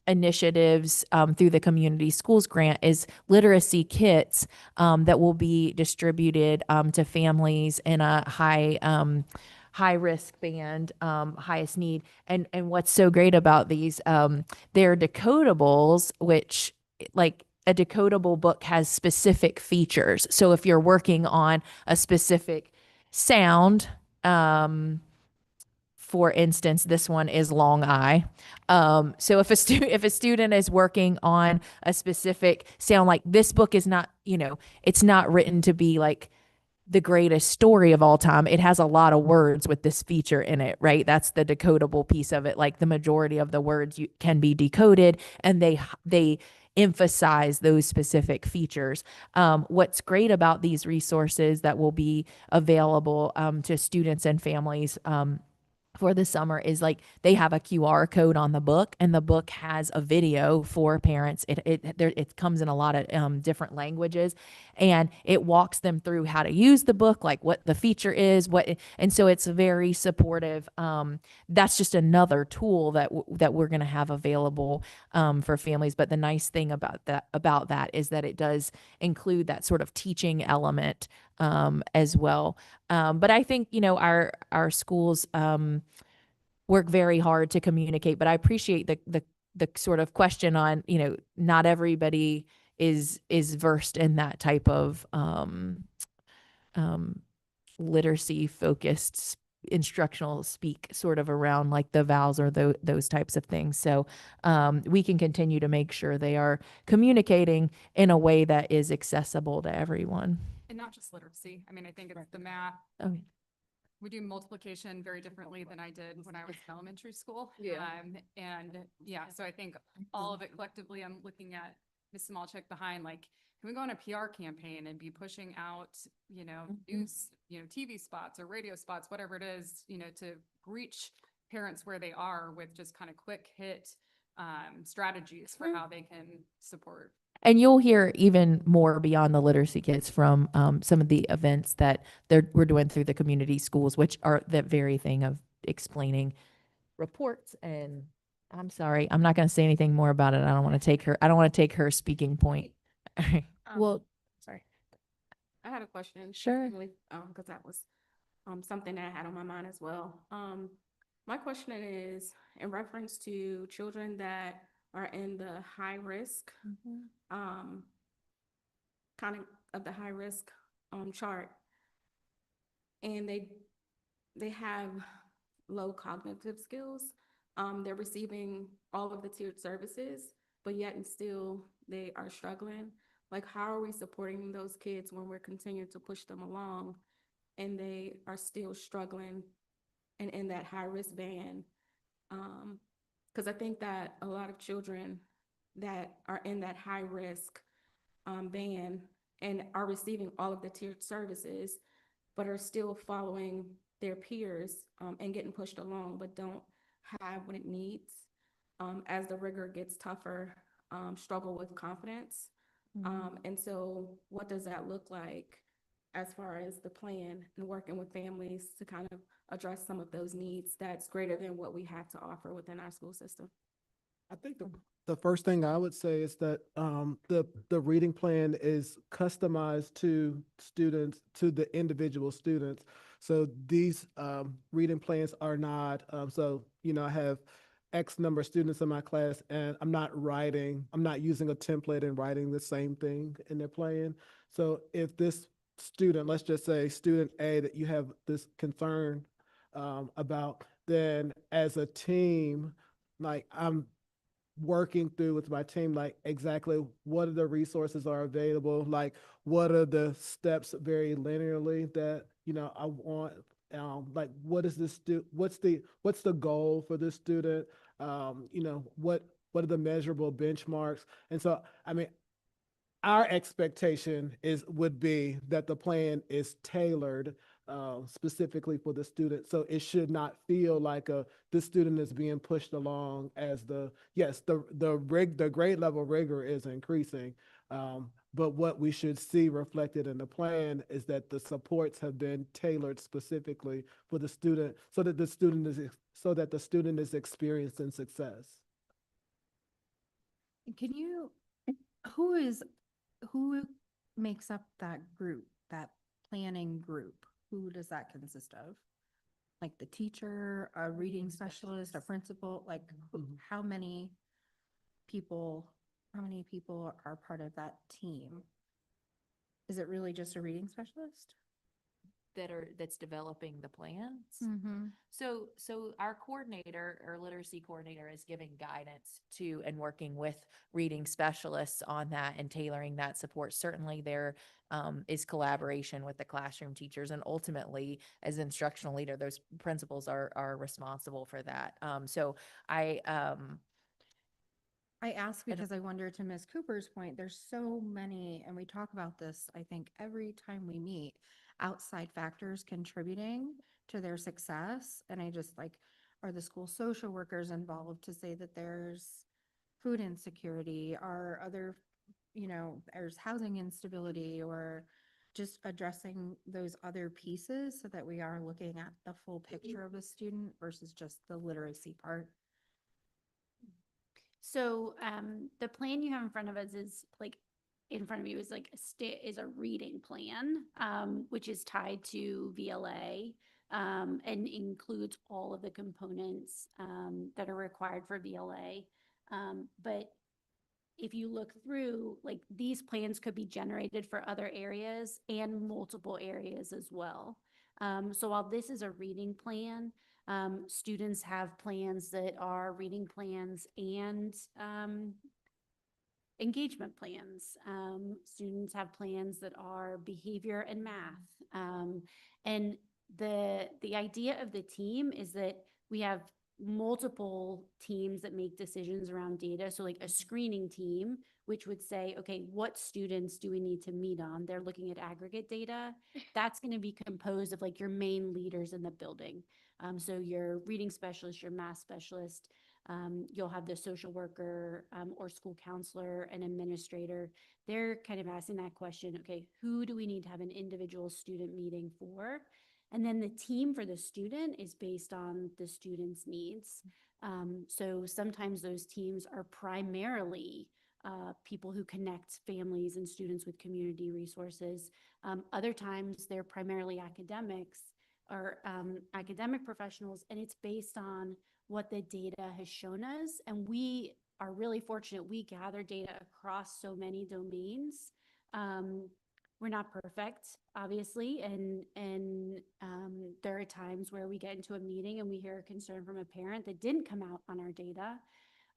initiatives through the community schools grant is literacy kits that will be distributed to families in a high risk band, highest need. And what's so great about these, they're decodables, which like a decodable book has specific features. So if you're working on a specific sound, for instance, this one is long I. So if a student is working on a specific sound, like this book is not, you know, it's not written to be like the greatest story of all time. It has a lot of words with this feature in it, right? That's the decodable piece of it. Like the majority of the words can be decoded, and they emphasize those specific features. What's great about these resources that will be available to students and families for the summer is like they have a QR code on the book, and the book has a video for parents. It comes in a lot of different languages, and it walks them through how to use the book, like what the feature is, and so it's very supportive. That's just another tool that we're going to have available for families. But the nice thing about that is that it does include that sort of teaching element as well. But I think, you know, our schools work very hard to communicate, but I appreciate the sort of question on, you know, not everybody is versed in that type of literacy focused instructional speak, sort of around like the vowels or those types of things. So we can continue to make sure they are communicating in a way that is accessible to everyone. And not just literacy. I mean, I think it's the math. Okay. We do multiplication very differently than I did when I was in elementary school. And yeah, so I think all of it collectively, I'm looking at Ms. Smolczyk behind, like, can we go on a PR campaign and be pushing out, you know, news, you know, TV spots or radio spots, whatever it is, you know, to reach parents where they are with just kind of quick hit strategies for how they can support. And you'll hear even more beyond the literacy kits from some of the events that we're doing through the community schools, which are that very thing of explaining reports. And I'm sorry, I'm not going to say anything more about it. I don't want to take her speaking point. Well, sorry. I had a question. Sure. Because that was something that I had on my mind as well. My question is in reference to children that are in the high risk, kind of the high risk chart, and they have low cognitive skills. They're receiving all of the tiered services, but yet and still they are struggling. Like, how are we supporting those kids when we're continuing to push them along and they are still struggling and in that high risk band? Because I think that a lot of children that are in that high risk band and are receiving all of the tiered services, but are still following their peers and getting pushed along, but don't have what it needs as the rigor gets tougher, struggle with confidence. And so what does that look like as far as the plan and working with families to kind of address some of those needs that's greater than what we have to offer within our school system? I think the first thing I would say is that the reading plan is customized to students, to the individual students. So these reading plans are not, so, I have X number of students in my class and I'm not using a template and writing the same thing in their plan. So if this student, let's just say student A that you have this concern about, then as a team, like I'm working through with my team, like exactly what are the resources are available, like what are the steps very linearly that, I want, like what is this what's the goal for this student, what are the measurable benchmarks. And so, I mean, our expectation would be that the plan is tailored specifically for the student. So it should not feel like the student is being pushed along as the grade level rigor is increasing. But what we should see reflected in the plan is that the supports have been tailored specifically for the student so that the student is experiencing success. Can you, who makes up that group, that planning group? Who does that consist of? Like the teacher, a reading specialist, a principal, like how many people are part of that team? Is it really just a reading specialist? That's developing the plans. So our coordinator or literacy coordinator is giving guidance to and working with reading specialists on that and tailoring that support. Certainly there is collaboration with the classroom teachers, and ultimately as instructional leader, those principals are responsible for that. So I ask because I wonder, to Ms. Cooper's point, there's so many, and we talk about this, I think, every time we meet, outside factors contributing to their success. And I just like, are the school social workers involved to say that there's food insecurity? Are other, there's housing instability, or just addressing those other pieces so that we are looking at the full picture of a student versus just the literacy part? So the plan you have in front of us is like in front of you is like is a reading plan, which is tied to VLA and includes all of the components that are required for VLA. But if you look through, like these plans could be generated for other areas and multiple areas as well. So while this is a reading plan, students have plans that are reading plans and engagement plans. Students have plans that are behavior and math. And the idea of the team is that we have multiple teams that make decisions around data. So like a screening team, which would say, okay, what students do we need to meet on? They're looking at aggregate data. That's going to be composed of like your main leaders in the building. So your reading specialist, your math specialist, you'll have the social worker or school counselor and administrator. They're kind of asking that question, okay, who do we need to have an individual student meeting for? And then the team for the student is based on the student's needs. So sometimes those teams are primarily people who connect families and students with community resources. Other times they're primarily academics or academic professionals, and it's based on what the data has shown us. And we are really fortunate. We gather data across so many domains. We're not perfect, obviously, and there are times where we get into a meeting and we hear a concern from a parent that didn't come out on our data.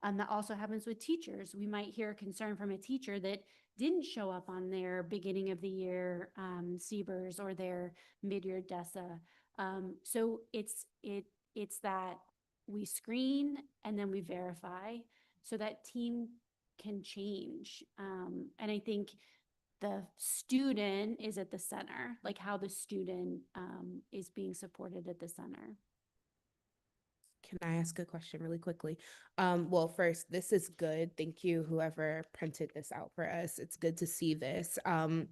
That also happens with teachers. We might hear a concern from a teacher that didn't show up on their beginning of the year CBERS or their mid-year DESA. So it's that we screen and then we verify so that team can change. And I think the student is at the center, like how the student is being supported at the center. Can I ask a question really quickly? Well, first, this is good. Thank you, whoever printed this out for us. It's good to see this. I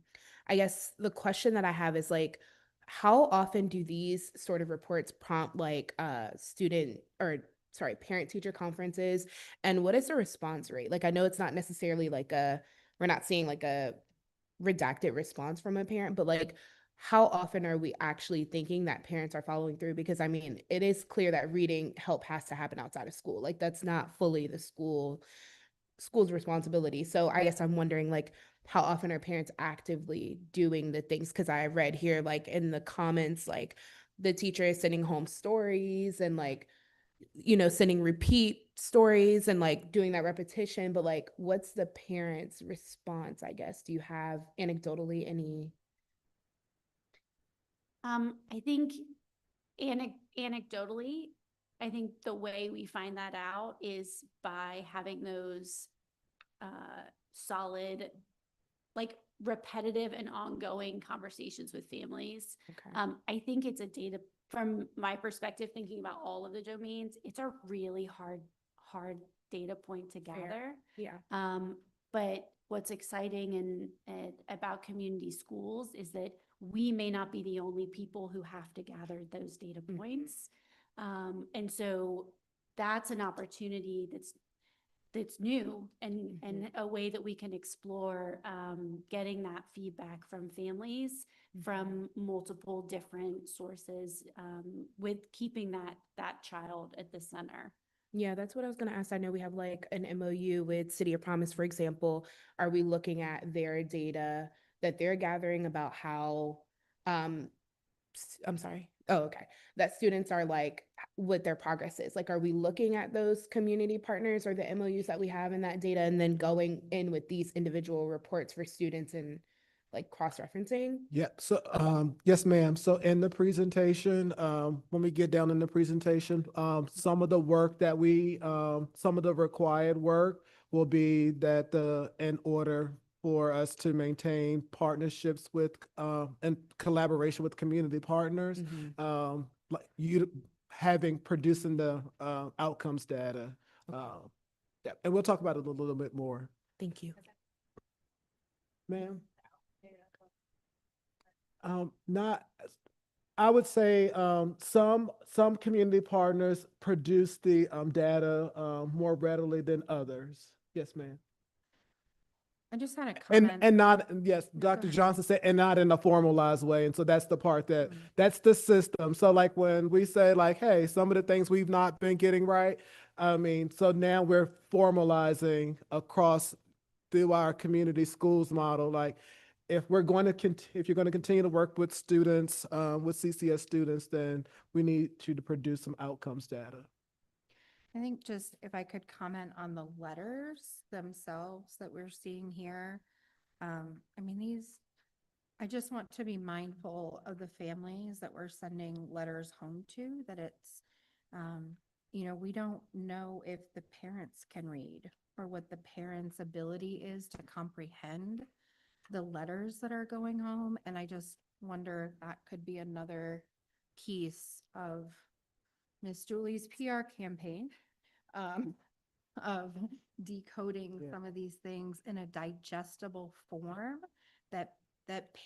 guess the question that I have is like, how often do these sort of reports prompt like parent teacher conferences? And what is the response rate? Like, I know it's not necessarily like we're not seeing like a redacted response from a parent, but like, how often are we actually thinking that parents are following through? Because I mean, it is clear that reading help has to happen outside of school. Like that's not fully the school's responsibility. So I guess I'm wondering like how often are parents actively doing the things? Because I read here like in the comments, like the teacher is sending home stories and like, you know, sending repeat stories and like doing that repetition, but like what's the parent's response, I guess? Do you have anecdotally any? I think anecdotally, I think the way we find that out is by having those solid, like repetitive and ongoing conversations with families. Okay. I think it's a data, from my perspective, thinking about all of the domains, it's a really hard data point to gather. Yeah. But what's exciting and about community schools is that we may not be the only people who have to gather those data points. And so that's an opportunity that's new and a way that we can explore getting that feedback from families from multiple different sources, with keeping that child at the center. Yeah, that's what I was going to ask. I know we have like an MOU with City of Promise, for example. Are we looking at their data that they're gathering about how, I'm sorry. Oh, okay. That students are like, what their progress is. Like, are we looking at those community partners or the MOUs that we have in that data and then going in with these individual reports for students and like cross-referencing? Yeah, so, yes, ma'am. So in the presentation, when we get down in the presentation, some of the work that some of the required work will be that in order for us to maintain partnerships with, and collaboration with community partners, like producing the, outcomes data. Yeah, and we'll talk about it a little bit more. Thank you. Ma'am? Not, I would say, some community partners produce the, data, more readily than others. Yes, ma'am. I just had a comment. And not, yes, No, go Dr. ahead. Johnson said, and not in a formalized way. And so that's the part that's the system. So like when we say like, hey, some of the things we've not been getting right, I mean, so now we're formalizing across through our community schools model, like if you're going to continue to work with students, with CCS students, then we need you to produce some outcomes data. I think just if I could comment on the letters themselves that we're seeing here. I mean, I just want to be mindful of the families that we're sending letters home to, that it's, we don't know if the parents can read or what the parents' ability is to comprehend the letters that are going home. And I just wonder if that could be another piece of Miss Julie's PR campaign, of decoding some of these things in a digestible form that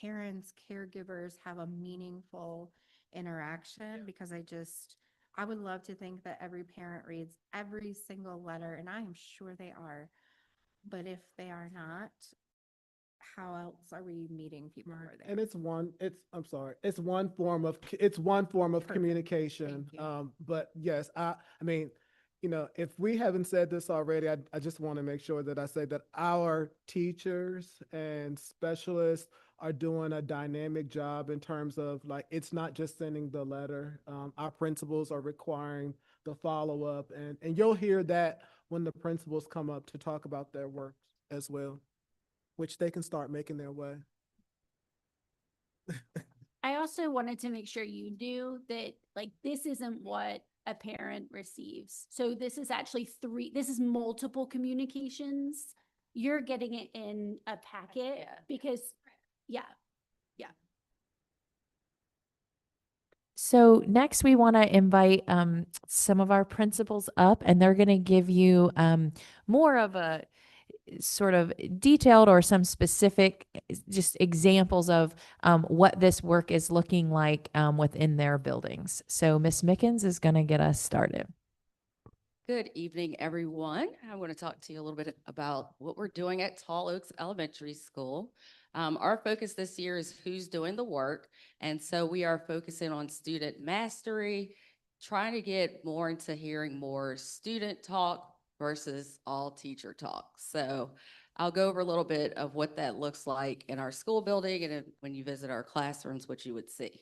parents, caregivers have a meaningful interaction, because I would love to think that every parent reads every single letter, and I am sure they are. But if they are not, how else are we meeting people where they And are? it's one form of Perfect. communication. Thank you. But yes, I mean, if we haven't said this already, I just want to make sure that I say that our teachers and specialists are doing a dynamic job in terms of like, it's not just sending the letter. Our principals are requiring the follow-up, and you'll hear that when the principals come up to talk about their work as well, which they can start making their way. I also wanted to make sure you knew that, like, this isn't what a parent receives. So this is actually this is multiple communications. You're getting it in a packet because, yeah. So next we want to invite some of our principals up, and they're going to give you more of a sort of detailed or some specific just examples of what this work is looking like within their buildings. So Ms. Mickens is going to get us started. Good evening, everyone. I want to talk to you a little bit about what we're doing at Tall Oaks Elementary School. Our focus this year is who's doing the work. And so we are focusing on student mastery, trying to get more into hearing more student talk versus all teacher talk. So I'll go over a little bit of what that looks like in our school building and when you visit our classrooms, what you would see.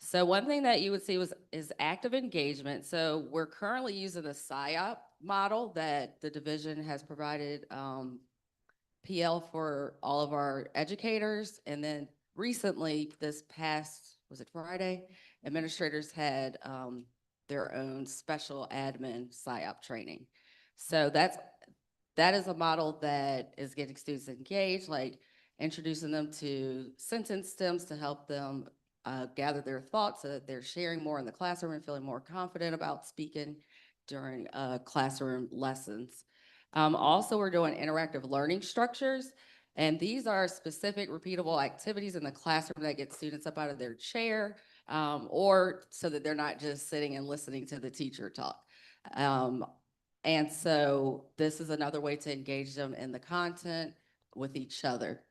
So one thing that you would see is active engagement. So we're currently using the PSYOP model that the division has provided PL for all of our educators. And then recently, this past, was it Friday? Administrators had their own special admin PSYOP training. So that is a model that is getting students engaged, like introducing them to sentence stems to help them gather their thoughts so that they're sharing more in the classroom and feeling more confident about speaking during classroom lessons. Also, we're doing interactive learning structures, and these are specific repeatable activities in the classroom that get students up out of their chair or so that they're not just sitting and listening to the teacher talk. And so this is another way to engage them in the content with each other.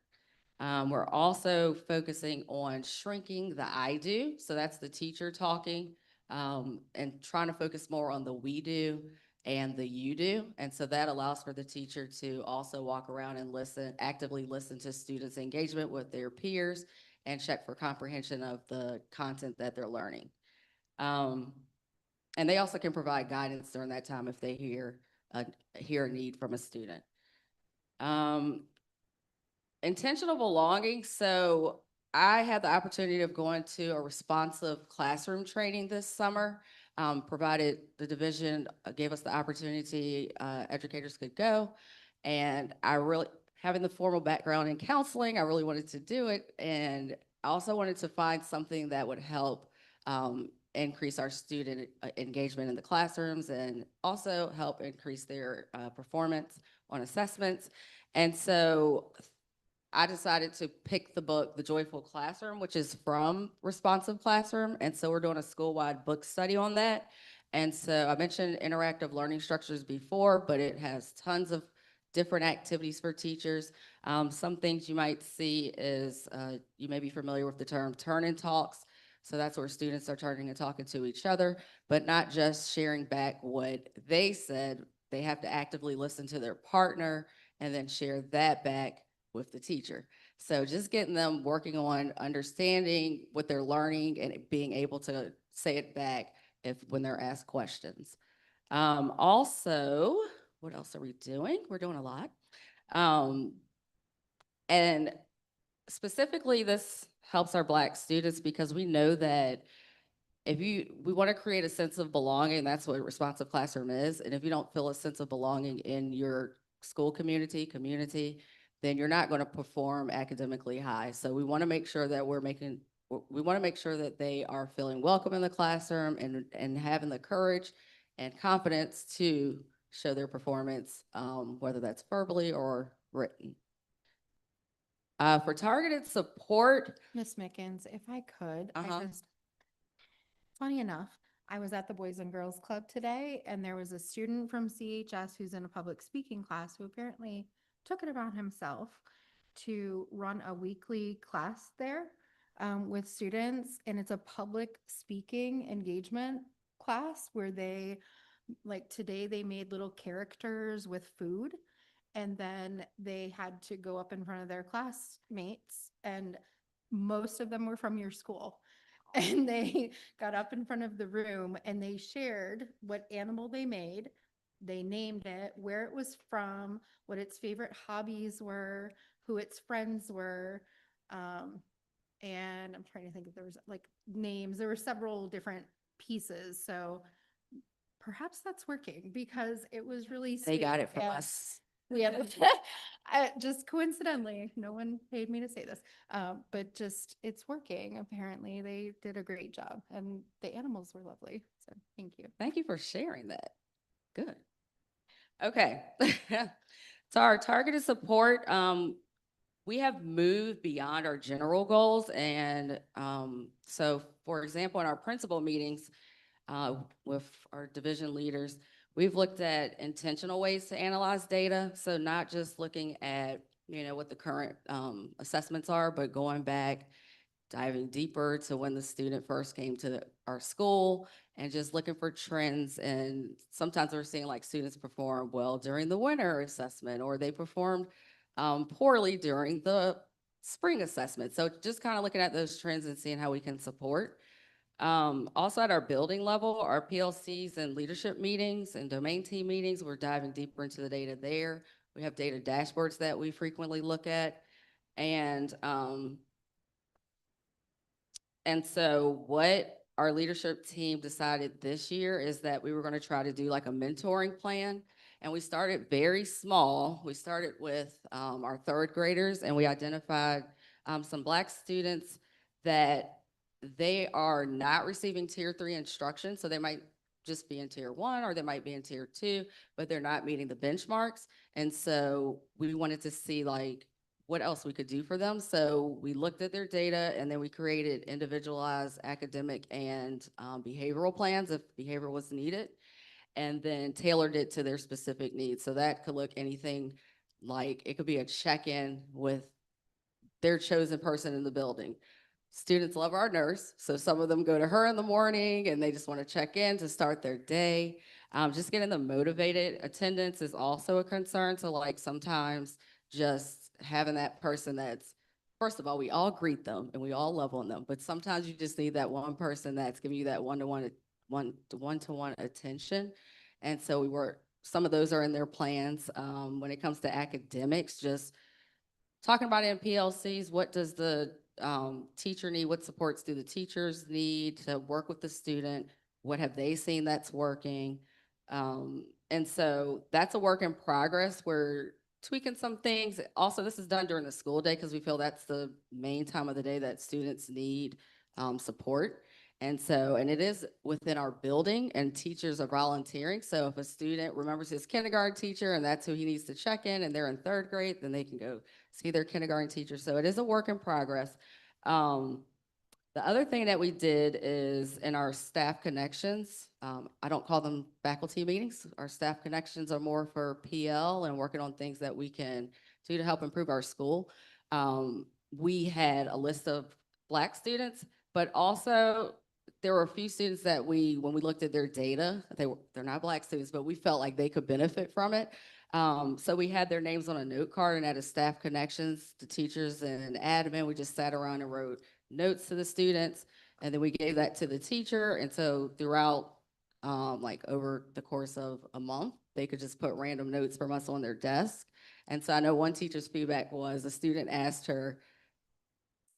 We're also focusing on shrinking the I do. So that's the teacher talking and trying to focus more on the we do and the you do. And so that allows for the teacher to also walk around and listen, actively listen to students' engagement with their peers and check for comprehension of the content that they're learning. And they also can provide guidance during that time if they hear a need from a student. Intentional belonging. So I had the opportunity of going to a responsive classroom training this summer, provided the division gave us the opportunity, educators could go. And I really, having the formal background in counseling, I really wanted to do it. And I also wanted to find something that would help increase our student engagement in the classrooms and also help increase their performance on assessments. And so I decided to pick the book, The Joyful Classroom, which is from Responsive Classroom. And so we're doing a school-wide book study on that. And so I mentioned interactive learning structures before, but it has tons of different activities for teachers. Some things you might see is, you may be familiar with the term turn and talks. So that's where students are turning and talking to each other, but not just sharing back what they said. They have to actively listen to their partner and then share that back with the teacher. So just getting them working on understanding what they're learning and being able to say it back when they're asked questions. Also, what else are we doing? We're doing a lot. And specifically, this helps our Black students because we know that we want to create a sense of belonging. That's what a responsive classroom is. And if you don't feel a sense of belonging in your school community, then you're not going to perform academically high. So we want to make sure that we want to make sure that they are feeling welcome in the classroom and having the courage and confidence to show their performance, whether that's verbally or written. For targeted support. Miss Mickens, if I could, funny enough, I was at the Boys and Girls Club today, and there was a student from CHS who's in a public speaking class who apparently took it upon himself to run a weekly class there with students. And it's a public speaking engagement class where like today, they made little characters with food. And then they had to go up in front of their classmates, and most of them were from your school. And they got up in front of the room and they shared what animal they made. They named it, where it was from, what its favorite hobbies were, who its friends were. And I'm trying to think if there was like names. There were several different pieces. So perhaps that's working because it was really They sweet. got it from And us. we have just coincidentally, no one paid me to say this, but just it's working. Apparently, they did a great job, and the animals were lovely. So thank you. Thank you for sharing that. Good. Okay. So our targeted support, we have moved beyond our general goals. And so, for example, in our principal meetings with our division leaders, we've looked at intentional ways to analyze data. So not just looking at, what the current assessments are, but going back, diving deeper to when the student first came to our school and just looking for trends. And sometimes we're seeing like students perform well during the winter assessment, or they performed poorly during the spring assessment. So just kind of looking at those trends and seeing how we can support. Also at our building level, our PLCs and leadership meetings and domain team meetings, we're diving deeper into the data there. We have data dashboards that we frequently look at. And so what our leadership team decided this year is that we were going to try to do like a mentoring plan. And we started very small. We started with our third graders, and we identified some Black students that they are not receiving tier 3 instruction. So they might just be in tier 1, or they might be in tier 2, but they're not meeting the benchmarks. And so we wanted to see like what else we could do for them. So we looked at their data, and then we created individualized academic and behavioral plans if behavior was needed, and then tailored it to their specific needs. So that could look anything like, it could be a check-in with their chosen person in the building. Students love our nurse, so some of them go to her in the morning and they just want to check in to start their day. Just getting them motivated. Attendance is also a concern. So like sometimes just having that person that's, first of all, we all greet them and we all love on them, but sometimes you just need that one person that's giving you that one-to-one attention. And so some of those are in their plans. When it comes to academics, just talking about in PLCs, what does the teacher need? What supports do the teachers need to work with the student? What have they seen that's working? And so that's a work in progress. We're tweaking some things. Also, this is done during the school day because we feel that's the main time of the day that students need support. And it is within our building, and teachers are volunteering. So if a student remembers his kindergarten teacher and that's who he needs to check in, and they're in third grade, then they can go see their kindergarten teacher. So it is a work in progress. The other thing that we did is in our staff connections, I don't call them faculty meetings. Our staff connections are more for PL and working on things that we can do to help improve our school. We had a list of Black students, but also there were a few students that when we looked at their data, they're not Black students, but we felt like they could benefit from it. So we had their names on a note card, and at a staff connections, the teachers and admin, we just sat around and wrote notes to the students, and then we gave that to the teacher. And so throughout, like over the course of a month, they could just put random notes from us on their desk. And so I know one teacher's feedback was a student asked her,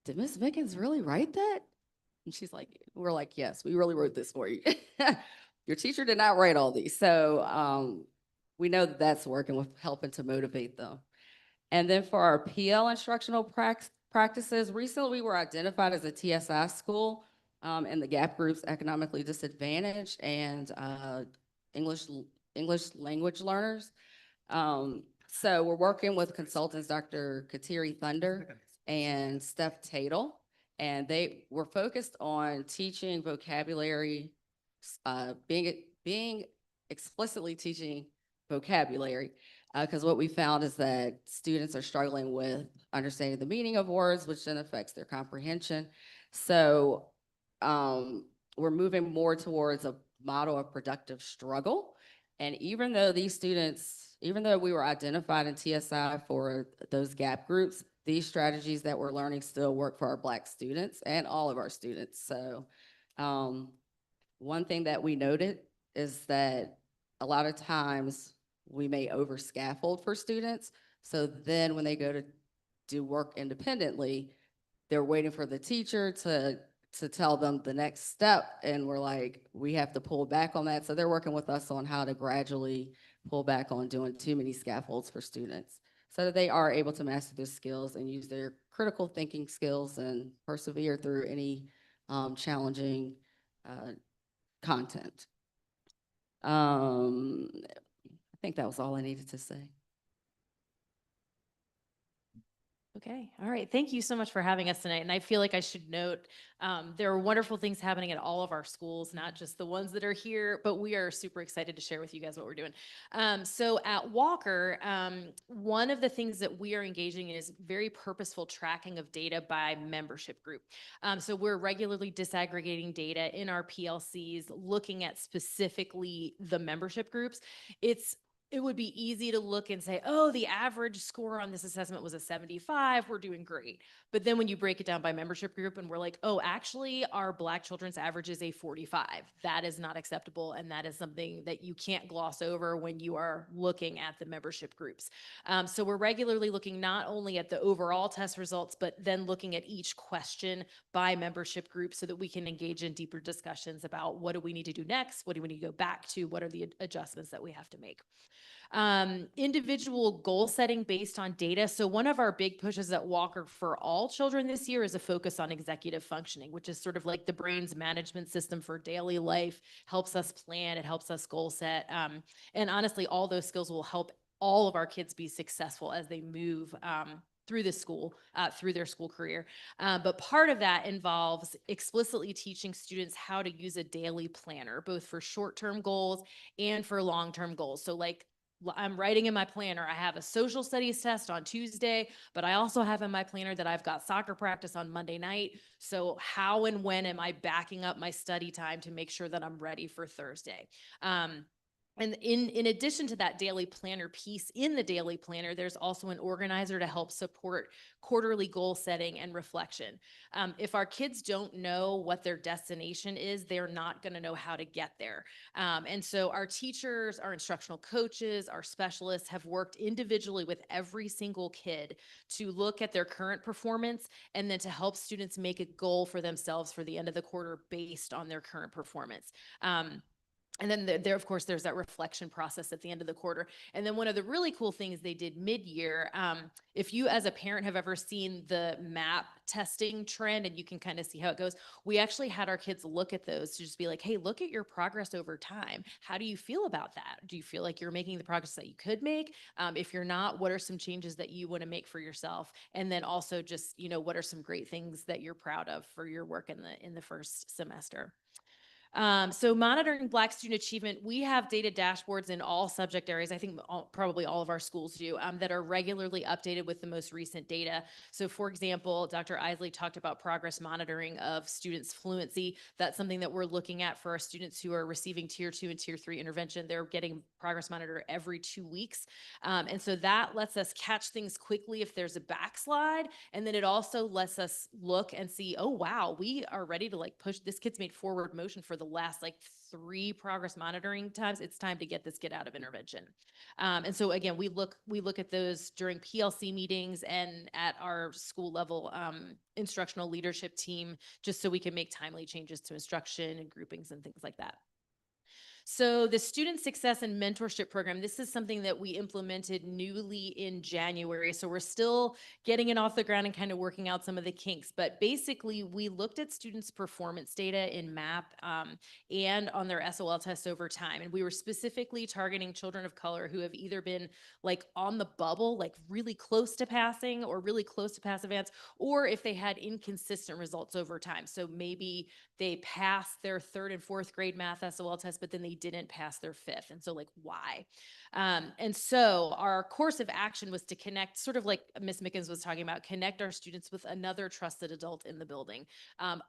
"Did Miss Mickens really write that?" And she's like, we're like, "Yes, we really wrote this for you." Your teacher did not write all these. So we know that that's working with helping to motivate them. And then for our PL instructional practices, recently we were identified as a TSI school in the gap groups, economically disadvantaged and English language learners. So we're working with consultants, Dr. Kateri Thunder and Steph Tatel, and they were focused on teaching vocabulary, being explicitly teaching vocabulary, because what we found is that students are struggling with understanding the meaning of words, which then affects their comprehension. So we're moving more towards a model of productive struggle. And even though we were identified in TSI for those gap groups, these strategies that we're learning still work for our Black students and all of our students. So one thing that we noted is that a lot of times we may over scaffold for students. So then when they go to do work independently, they're waiting for the teacher to tell them the next step. And we're like, we have to pull back on that. So they're working with us on how to gradually pull back on doing too many scaffolds for students so that they are able to master their skills and use their critical thinking skills and persevere through any challenging content. I think that was all I needed to say. Okay. All right. Thank you so much for having us tonight. And I feel like I should note, there are wonderful things happening at all of our schools, not just the ones that are here, but we are super excited to share with you guys what we're doing. So at Walker, one of the things that we are engaging in is very purposeful tracking of data by membership group. So we're regularly disaggregating data in our PLCs, looking at specifically the membership groups. It would be easy to look and say, oh, the average score on this assessment was a 75. We're doing great. But then when you break it down by membership group and we're like, oh, actually, our Black children's average is a 45. That is not acceptable. And that is something that you can't gloss over when you are looking at the membership groups. So we're regularly looking not only at the overall test results, but then looking at each question by membership group so that we can engage in deeper discussions about what do we need to do next? What do we need to go back to? What are the adjustments that we have to make? Individual goal setting based on data. So one of our big pushes at Walker for all children this year is a focus on executive functioning, which is sort of like the brain's management system for daily life, helps us plan, it helps us goal set. And honestly, all those skills will help all of our kids be successful as they move through the school, through their school career. But part of that involves explicitly teaching students how to use a daily planner, both for short-term goals and for long-term goals. So like I'm writing in my planner, I have a social studies test on Tuesday, but I also have in my planner that I've got soccer practice on Monday night. So how and when am I backing up my study time to make sure that I'm ready for Thursday? And in addition to that daily planner piece in the daily planner, there's also an organizer to help support quarterly goal setting and reflection. If our kids don't know what their destination is, they're not going to know how to get there. And so our teachers, our instructional coaches, our specialists have worked individually with every single kid to look at their current performance and then to help students make a goal for themselves for the end of the quarter based on their current performance. And then there, of course, there's that reflection process at the end of the quarter. And then one of the really cool things they did mid-year, if you as a parent have ever seen the MAP testing trend and you can kind of see how it goes, we actually had our kids look at those to just be like, hey, look at your progress over time. How do you feel about that? Do you feel like you're making the progress that you could make? If you're not, what are some changes that you want to make for yourself? And then also just, what are some great things that you're proud of for your work in the first semester? So monitoring Black student achievement, we have data dashboards in all subject areas. I think probably all of our schools do, that are regularly updated with the most recent data. So for example, Dr. Isley talked about progress monitoring of students' fluency. That's something that we're looking at for our students who are receiving tier 2 and tier 3 intervention. They're getting progress monitor every 2 weeks. And so that lets us catch things quickly if there's a backslide. And then it also lets us look and see, oh, wow, we are ready to like push, this kid's made forward motion for the last like 3 progress monitoring times. It's time to get this kid out of intervention. And so again, we look at those during PLC meetings and at our school level instructional leadership team, just so we can make timely changes to instruction and groupings and things like that. So the Student Success and Mentorship Program, this is something that we implemented newly in January. So we're still getting it off the ground and kind of working out some of the kinks. But basically, we looked at students' performance data in MAP and on their SOL tests over time. And we were specifically targeting children of color who have either been like on the bubble, like really close to passing or really close to pass advance, or if they had inconsistent results over time. So maybe they passed their 3rd and 4th grade math SOL test, but then they didn't pass their 5th. And so like, why? And so our course of action was to connect, sort of like Ms. Mickens was talking about, connect our students with another trusted adult in the building,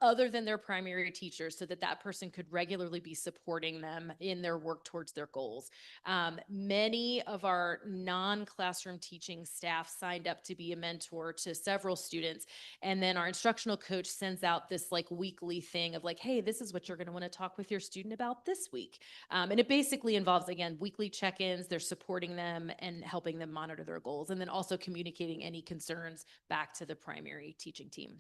other than their primary teachers, so that that person could regularly be supporting them in their work towards their goals. Many of our non-classroom teaching staff signed up to be a mentor to several students. And then our instructional coach sends out this like weekly thing of like, hey, this is what you're going to want to talk with your student about this week. And it basically involves, again, weekly check-ins. They're supporting them and helping them monitor their goals, and then also communicating any concerns back to the primary teaching team.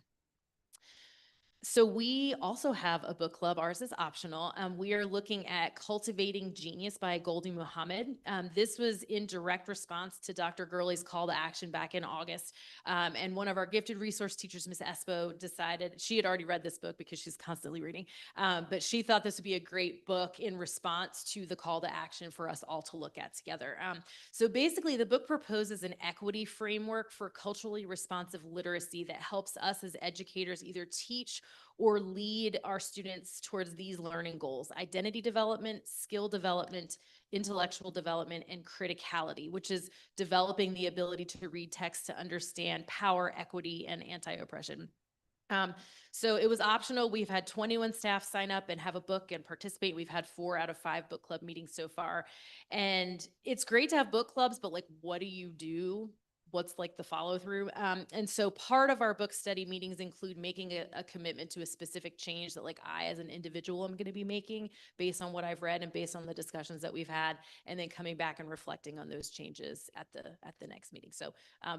So we also have a book club. Ours is optional. We are looking at Cultivating Genius by Goldie Muhammad. This was in direct response to Dr. Gurley's call to action back in August. And one of our gifted resource teachers, Miss Espo, decided she had already read this book because she's constantly reading, but she thought this would be a great book in response to the call to action for us all to look at together. So basically, the book proposes an equity framework for culturally responsive literacy that helps us as educators either teach or lead our students towards these learning goals: identity development, skill development, intellectual development, and criticality, which is developing the ability to read text to understand power, equity, and anti-oppression. So it was optional. We've had 21 staff sign up and have a book and participate. We've had 4 out of 5 book club meetings so far. And it's great to have book clubs, but like, what do you do? What's like the follow through? And so part of our book study meetings include making a commitment to a specific change that like I as an individual am going to be making based on what I've read and based on the discussions that we've had, and then coming back and reflecting on those changes at the next meeting. So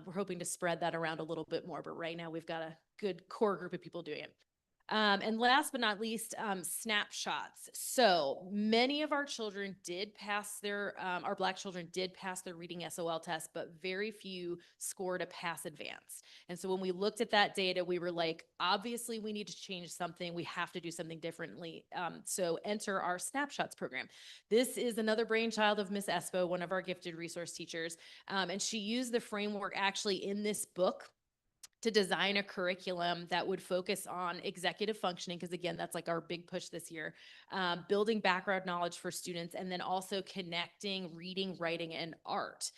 we're hoping to spread that around a little bit more, but right now we've got a good core group of people doing it. And last but not least, snapshots. So many of our children did pass their, our Black children did pass their reading SOL test, but very few scored a pass advanced. And so when we looked at that data, we were like, obviously we need to change something. We have to do something differently. So enter our snapshots program. This is another brainchild of Miss Espo, one of our gifted resource teachers. And she used the framework actually in this book to design a curriculum that would focus on executive functioning, because again, that's like our big push this year, building background knowledge for students, and then also connecting reading, writing, and art.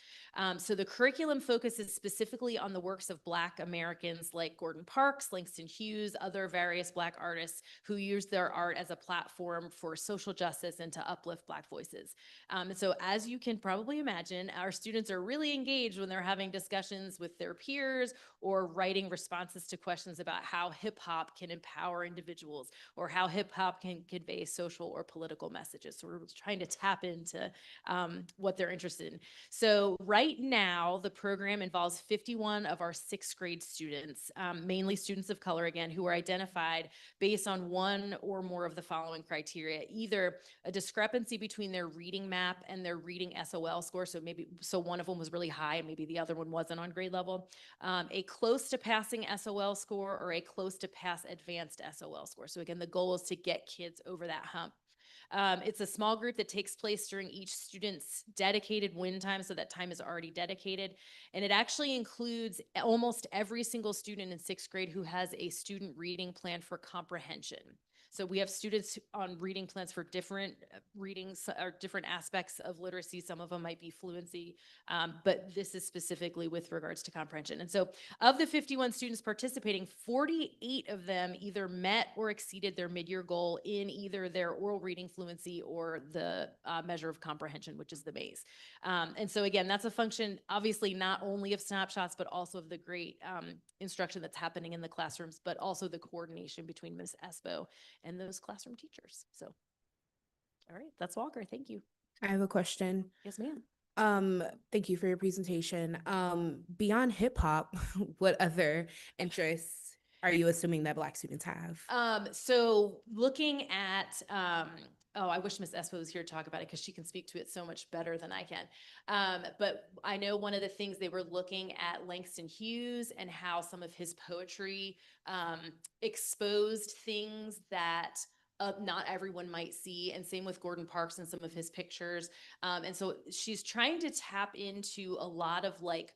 So the curriculum focuses specifically on the works of Black Americans like Gordon Parks, Langston Hughes, other various Black artists who use their art as a platform for social justice and to uplift Black voices. And so as you can probably imagine, our students are really engaged when they're having discussions with their peers or writing responses to questions about how hip hop can empower individuals or how hip hop can convey social or political messages. So we're trying to tap into what they're interested in. So right now, the program involves 51 of our 6th grade students, mainly students of color again, who are identified based on one or more of the following criteria: either a discrepancy between their reading map and their reading SOL score. So one of them was really high and maybe the other one wasn't on grade level. A close to passing SOL score or a close to pass advanced SOL score. So again, the goal is to get kids over that hump. It's a small group that takes place during each student's dedicated win time, so that time is already dedicated. And it actually includes almost every single student in 6th grade who has a student reading plan for comprehension. So we have students on reading plans for different readings or different aspects of literacy. Some of them might be fluency, but this is specifically with regards to comprehension. And so of the 51 students participating, 48 of them either met or exceeded their mid-year goal in either their oral reading fluency or the measure of comprehension, which is the MAIS. And so again, that's a function obviously not only of snapshots, but also of the great instruction that's happening in the classrooms, but also the coordination between Ms. Espo and those classroom teachers. So, all right, that's Walker. Thank you. I have a question. Yes, ma'am. Thank you for your presentation. Beyond hip hop, what other interests are you assuming that Black students have? So looking at, oh, I wish Miss Espo was here to talk about it because she can speak to it so much better than I can. But I know one of the things they were looking at Langston Hughes and how some of his poetry exposed things that not everyone might see, and same with Gordon Parks and some of his pictures. And so she's trying to tap into a lot of like,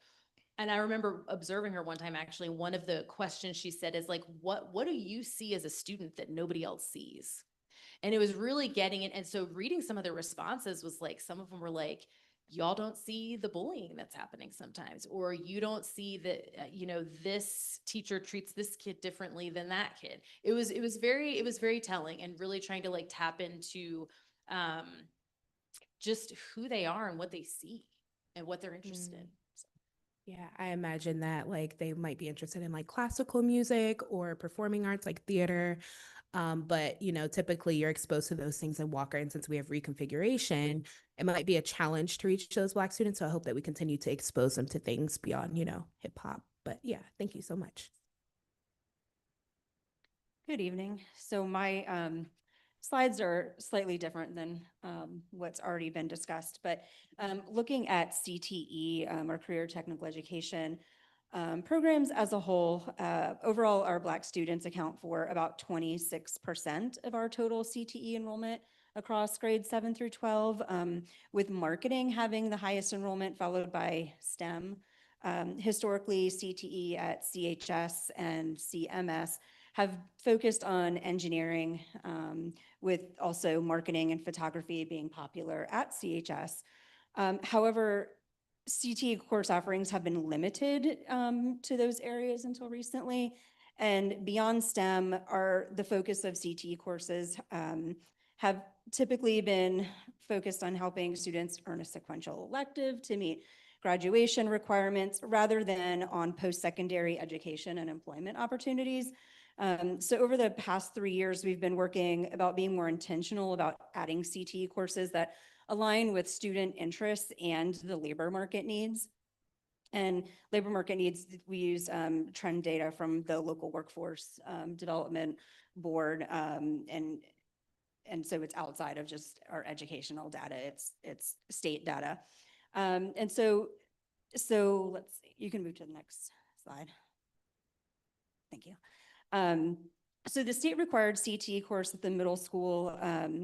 and I remember observing her one time, actually, one of the questions she said is like, what do you see as a student that nobody else sees? And it was really getting it. And so reading some of the responses was like, some of them were like, y'all don't see the bullying that's happening sometimes, or you don't see that, this teacher treats this kid differently than that kid. It was very telling, and really trying to like tap into just who they are and what they see and what they're interested in. Yeah, I imagine that like they might be interested in like classical music or performing arts like theater. But typically you're exposed to those things in Walker, and since we have reconfiguration, it might be a challenge to reach those Black students. So I hope that we continue to expose them to things beyond, hip hop. But yeah, thank you so much. Good evening. So my slides are slightly different than what's already been discussed, but looking at CTE, our Career Technical Education programs as a whole, overall, our Black students account for about 26% of our total CTE enrollment across grades 7 through 12, with marketing having the highest enrollment, followed by STEM. Historically, CTE at CHS and CMS have focused on engineering, with also marketing and photography being popular at CHS. However, CTE course offerings have been limited to those areas until recently. And beyond STEM, the focus of CTE courses have typically been focused on helping students earn a sequential elective to meet graduation requirements rather than on post-secondary education and employment opportunities. So over the past 3 years, we've been working about being more intentional about adding CTE courses that align with student interests and the labor market needs. And labor market needs, we use trend data from the local workforce development board, and so it's outside of just our educational data. It's state data, and so let's see. You can move to the next slide. Thank you. So the state required CTE course at the middle school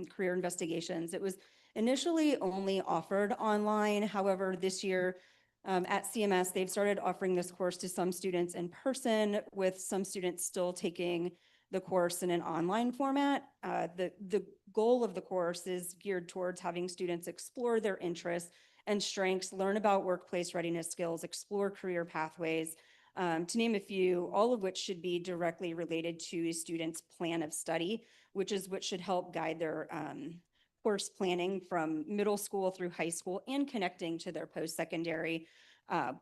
career investigations, it was initially only offered online. However, this year at CMS, they've started offering this course to some students in person, with some students still taking the course in an online format. The goal of the course is geared towards having students explore their interests and strengths, learn about workplace readiness skills, explore career pathways, to name a few, all of which should be directly related to a student's plan of study, which is what should help guide their course planning from middle school through high school and connecting to their post-secondary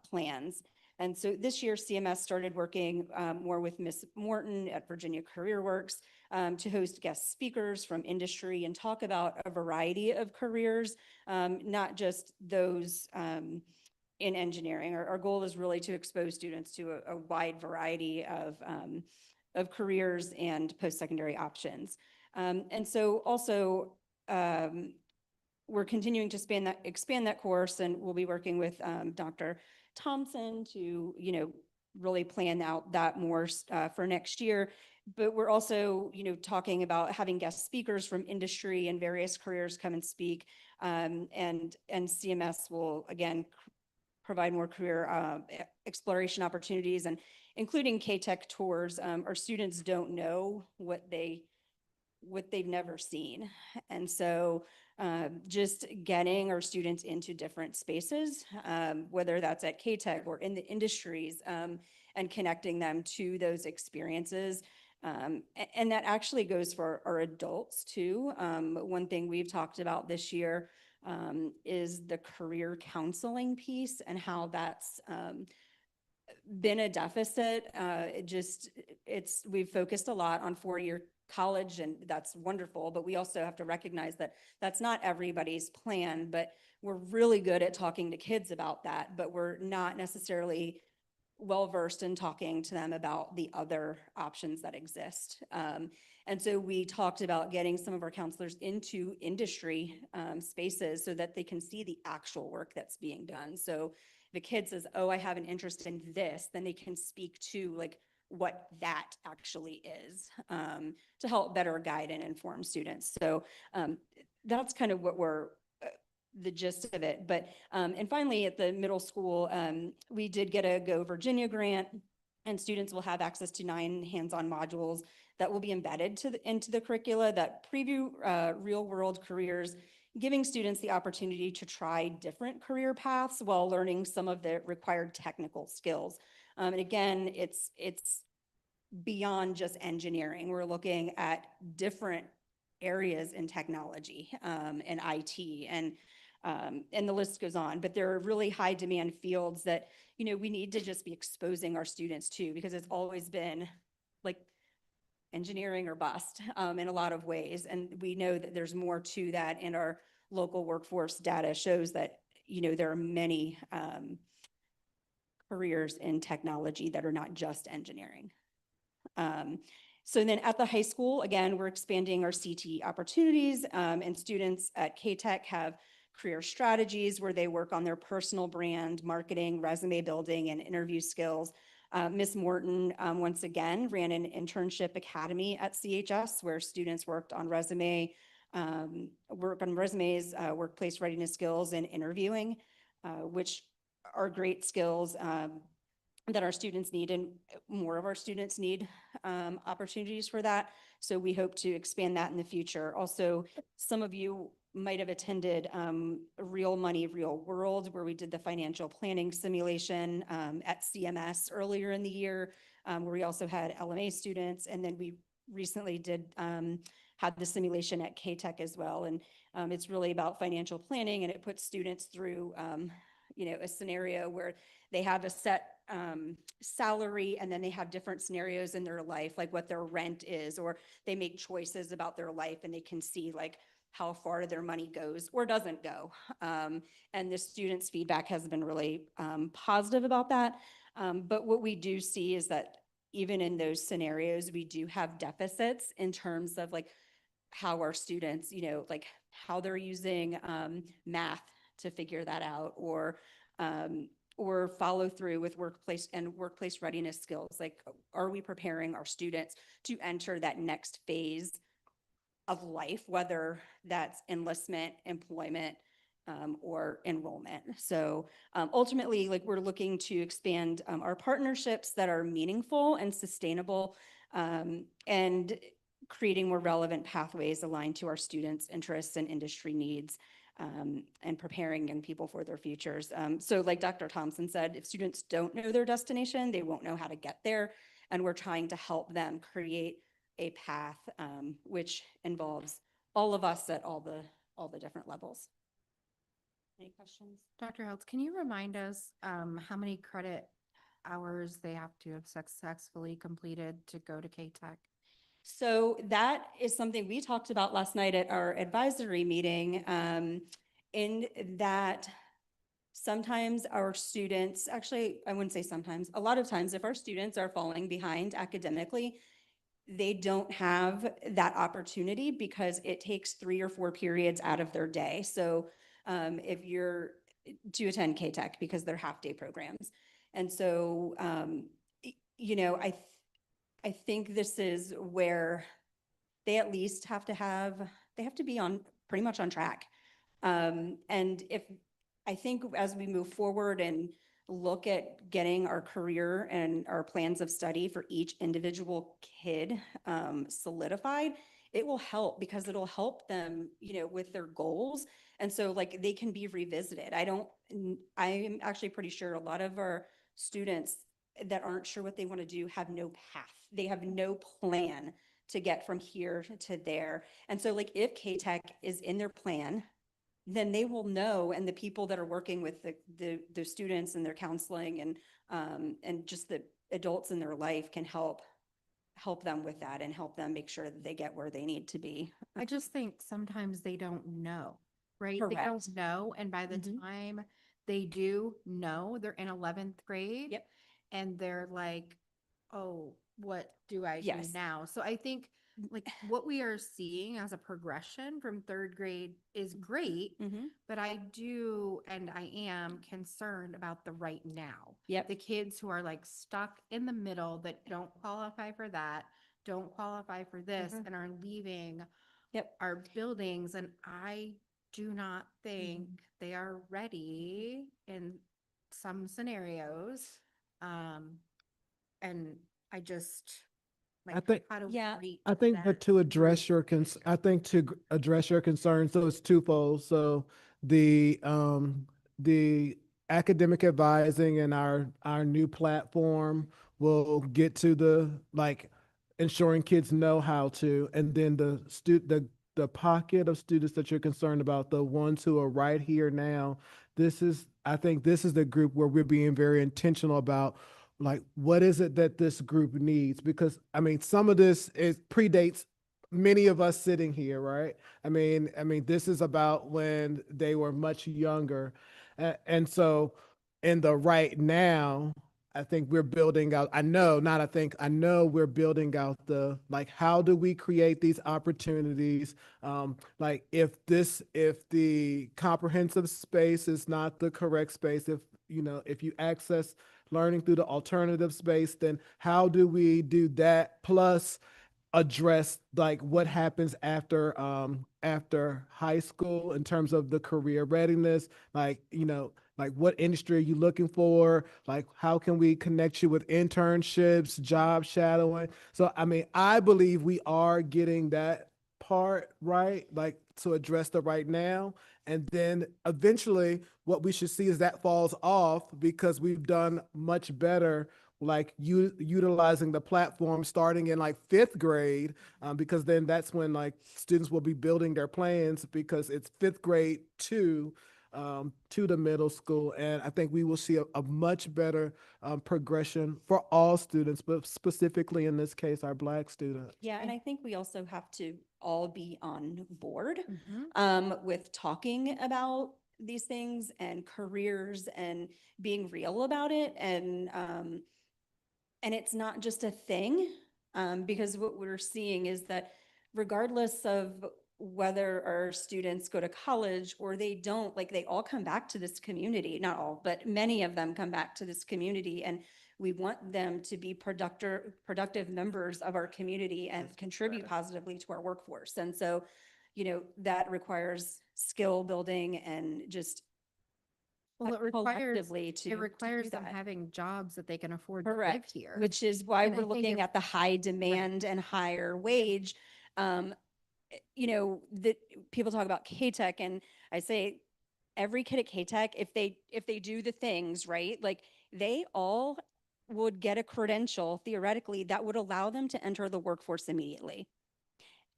plans. And so this year, CMS started working more with Ms. Morton at Virginia CareerWorks to host guest speakers from industry and talk about a variety of careers, not just those in engineering. Our goal is really to expose students to a wide variety of careers and post-secondary options. And so also, we're continuing to expand that course, and we'll be working with Dr. Thompson to, really plan out that more for next year. But we're also, talking about having guest speakers from industry and various careers come and speak. And CMS will, again, provide more career exploration opportunities, and including K-Tech tours. Our students don't know what they've never seen. And so just getting our students into different spaces, whether that's at K-Tech or in the industries, and connecting them to those experiences. And that actually goes for our adults too. One thing we've talked about this year is the career counseling piece and how that's been a deficit. We've focused a lot on four-year college, and that's wonderful, but we also have to recognize that that's not everybody's plan. But we're really good at talking to kids about that, but we're not necessarily well-versed in talking to them about the other options that exist. And so we talked about getting some of our counselors into industry spaces so that they can see the actual work that's being done. So if a kid says, oh, I have an interest in this, then they can speak to like what that actually is, to help better guide and inform students. So that's kind of what we're the gist of it. But and finally, at the middle school, we did get a Go Virginia grant, and students will have access to 9 hands-on modules that will be embedded into the curricula that preview real-world careers, giving students the opportunity to try different career paths while learning some of the required technical skills. And again, it's beyond just engineering. We're looking at different areas in technology and IT, and the list goes on. But there are really high demand fields that, we need to just be exposing our students to, because it's always been like engineering or bust in a lot of ways. And we know that there's more to that, and our local workforce data shows that, there are many careers in technology that are not just engineering. So then at the high school, again, we're expanding our CTE opportunities, and students at K-Tech have career strategies where they work on their personal brand, marketing, resume building, and interview skills. Ms. Morton, once again, ran an internship academy at CHS where students worked on resumes, workplace readiness skills, and interviewing, which are great skills that our students need, and more of our students need opportunities for that. So we hope to expand that in the future. Also, some of you might have attended Real Money, Real World, where we did the financial planning simulation at CMS earlier in the year, where we also had LMA students. And then we recently had the simulation at K-Tech as well. And it's really about financial planning, and it puts students through a scenario where they have a set salary, and then they have different scenarios in their life, like what their rent is, or they make choices about their life, and they can see like how far their money goes or doesn't go. And the students' feedback has been really positive about that. But what we do see is that even in those scenarios, we do have deficits in terms of like how our students, like how they're using math to figure that out, or follow through with workplace readiness skills. Like, are we preparing our students to enter that next phase of life, whether that's enlistment, employment, or enrollment? So ultimately, like, we're looking to expand our partnerships that are meaningful and sustainable, and creating more relevant pathways aligned to our students' interests and industry needs, and preparing young people for their futures. So like Dr. Thompson said, if students don't know their destination, they won't know how to get there. And we're trying to help them create a path, which involves all of us at all the different levels. Any questions? Dr. Heltz, can you remind us how many credit hours they have to have successfully completed to go to K-Tech? So that is something we talked about last night at our advisory meeting, in that sometimes our students, actually, I wouldn't say sometimes, a lot of times, if our students are falling behind academically, they don't have that opportunity because it takes 3 or 4 periods out of their day. So if you're to attend K-Tech, because they're half-day programs. And so, I think this is where they at least have to be on pretty much on track. And I think as we move forward and look at getting our career and our plans of study for each individual kid solidified, it will help, because it'll help them, with their goals. And so like they can be revisited. I'm actually pretty sure a lot of our students that aren't sure what they want to do have no path. They have no plan to get from here to there. And so like if K-Tech is in their plan, then they will know, and the people that are working with the students and their counseling and just the adults in their life can help them with that and help them make sure that they get where they need to be. I just think sometimes they don't know, right? They Correct. don't know. And by the time they do know, they're in 11th grade. Yep. And they're like, oh, what do I do Yes. now? So I think like what we are seeing as a progression from 3rd grade is great, but I am concerned about the right now. Yep. The kids who are like stuck in the middle that don't qualify for that, don't qualify for this, and are leaving our buildings. And I do not think they are ready in some scenarios. And I just like, I think- how to Yeah. reach I think that to address your address your concerns, so it's twofold. So the academic advising and our new platform will get to the like ensuring kids know how to, and then the pocket of students that you're concerned about, the ones who are right here now, I think this is the group where we're being very intentional about like what is it that this group needs, because I mean some of this predates many of us sitting here, right? I mean this is about when they were much younger, and so in the right now, I think we're building out, I know, not I think, I know we're building out the, like, how do we create these opportunities? Like if the comprehensive space is not the correct space, if, if you access learning through the alternative space, then how do we do that? Plus address like what happens after high school in terms of the career readiness, like like what industry are you looking for, like how can we connect you with internships, job shadowing. So I mean, I believe we are getting that part right, like to address the right now, and then eventually what we should see is that falls off because we've done much better like utilizing the platform starting in like fifth grade, because then that's when like students will be building their plans because it's fifth grade to the middle school. And I think we will see a much better progression for all students, but specifically in this case, our Black students. Yeah, and I think we also have to all be on board with talking about these things and careers and being real about it. And it's not just a thing, because what we're seeing is that regardless of whether our students go to college or they don't, like they all come back to this community, not all, but many of them come back to this community, and we want them to be productive members of our community and contribute positively to our workforce. And so, that requires skill building and just Well, it collectively requires do them that. having jobs that they can afford to live Correct, here. which is why And I we're think looking at the high demand and higher wage. That people talk about K-Tech, and I say every kid at K-Tech, if they do the things right, like they all would get a credential theoretically that would allow them to enter the workforce immediately.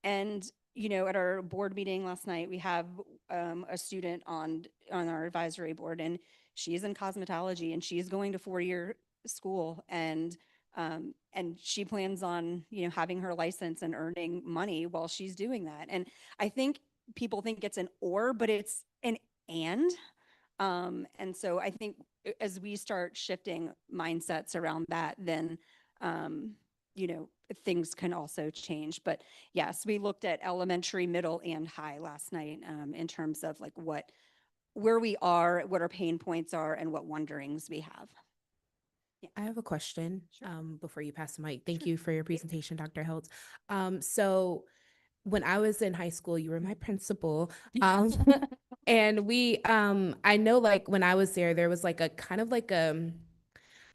And at our board meeting last night, we have a student on our advisory board, and she's in cosmetology, and she's going to 4-year school, and she plans on having her license and earning money while she's doing that. And I think people think it's an or, but it's an and. And so I think as we start shifting mindsets around that, then things can also change. But yes, we looked at elementary, middle, and high last night in terms of like where we are, what our pain points are, and what wonderings we have. I have a question before you pass the mic. Thank you for your presentation, Dr. Heltz. So when I was in high school, you were my principal. And I know like when I was there was like a kind of like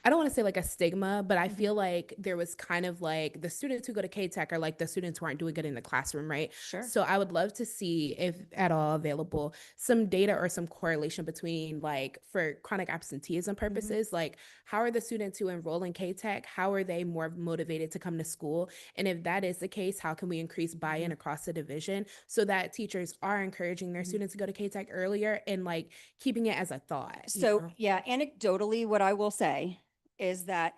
I don't want to say like a stigma, but I feel like there was kind of like the students who go to K-Tech are like the students who aren't doing good in the classroom, right? Sure. So I would love to see, if at all available, some data or some correlation between like for chronic absenteeism purposes, like how are the students who enroll in K-Tech, how are they more motivated to come to school? And if that is the case, how can we increase buy-in across the division so that teachers are encouraging their students to go to K-Tech earlier and like keeping it as a thought? So yeah, anecdotally, what I will say is that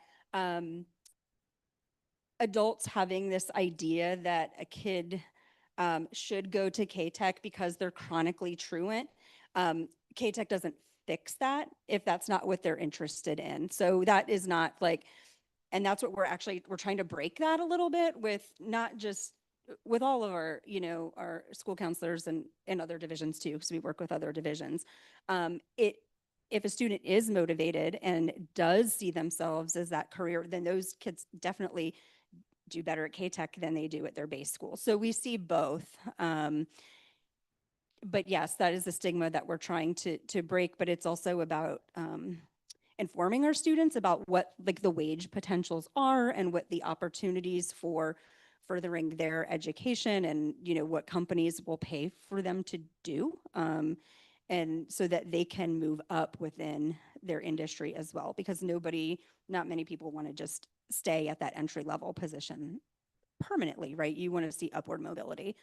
adults having this idea that a kid should go to K-Tech because they're chronically truant, K-Tech doesn't fix that if that's not what they're interested in. So that is not like, and that's what we're trying to break that a little bit with, not just with all of our, our school counselors and other divisions too, because we work with other divisions. If a student is motivated and does see themselves as that career, then those kids definitely do better at K-Tech than they do at their base school. So we see both. But yes, that is the stigma that we're trying to break, but it's also about informing our students about what like the wage potentials are and what the opportunities for furthering their education and what companies will pay for them to do. And so that they can move up within their industry as well, because not many people want to just stay at that entry level position permanently, right? You want to see upward mobility.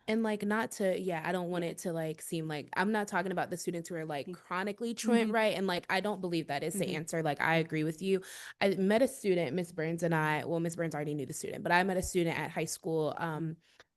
And like not to, I don't want it to like seem like I'm not talking about the students who are like chronically truant, right? And like I don't believe that is the answer. Like I agree with you. I met a student, Miss Burns and Miss Burns already knew the student, but I met a student at high school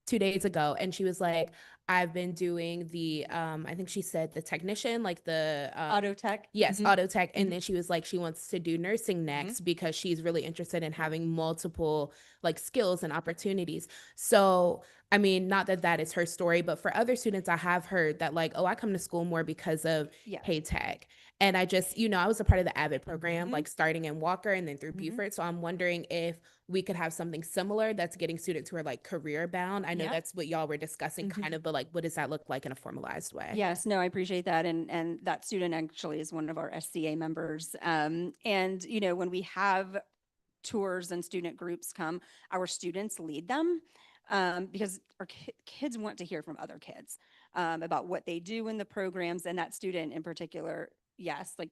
2 days ago, and she was like, I've been doing the, I think she said the technician, like the Auto tech. yes, auto tech. And Mhm. then she was like, she wants to do nursing next because she's really interested in having multiple like skills and opportunities. So, I mean, not that that is her story, but for other students, I have heard that like, oh, I come to school more because of Yeah. K-Tech. And I just, I was a part of the AVID program, like starting in Walker and then through Buford. So I'm wondering if we could have something similar that's getting students who are like career bound. I know Yeah. that's what y'all were discussing kind of, but like, what does that look like in a formalized way? Yes, no, I appreciate that. And that student actually is one of our SCA members. And, when we have tours and student groups come, our students lead them because our kids want to hear from other kids about what they do in the programs. And that student in particular, yes, like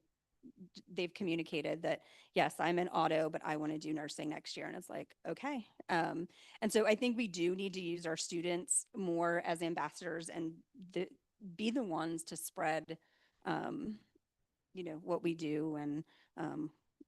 they've communicated that, yes, I'm in auto, but I want to do nursing next year. And it's like, okay. And so I think we do need to use our students more as ambassadors and be the ones to spread, what we do and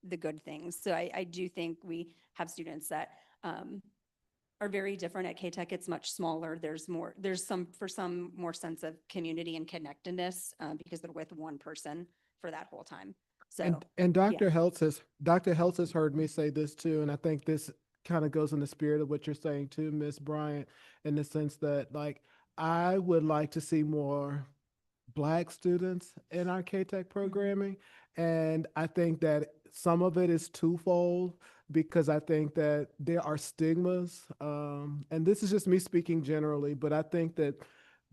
the good things. So I do think we have students that are very different at K-Tech. It's much smaller. There's some more sense of community and connectedness because they're with one person for that whole time. So, and Dr. Heltz has heard me say this too, and I think this kind of goes in the spirit of what you're saying too, Miss Bryant, in the sense that like I would like to see more Black students in our K-Tech programming. And I think that some of it is twofold because I think that there are stigmas. And this is just me speaking generally, but I think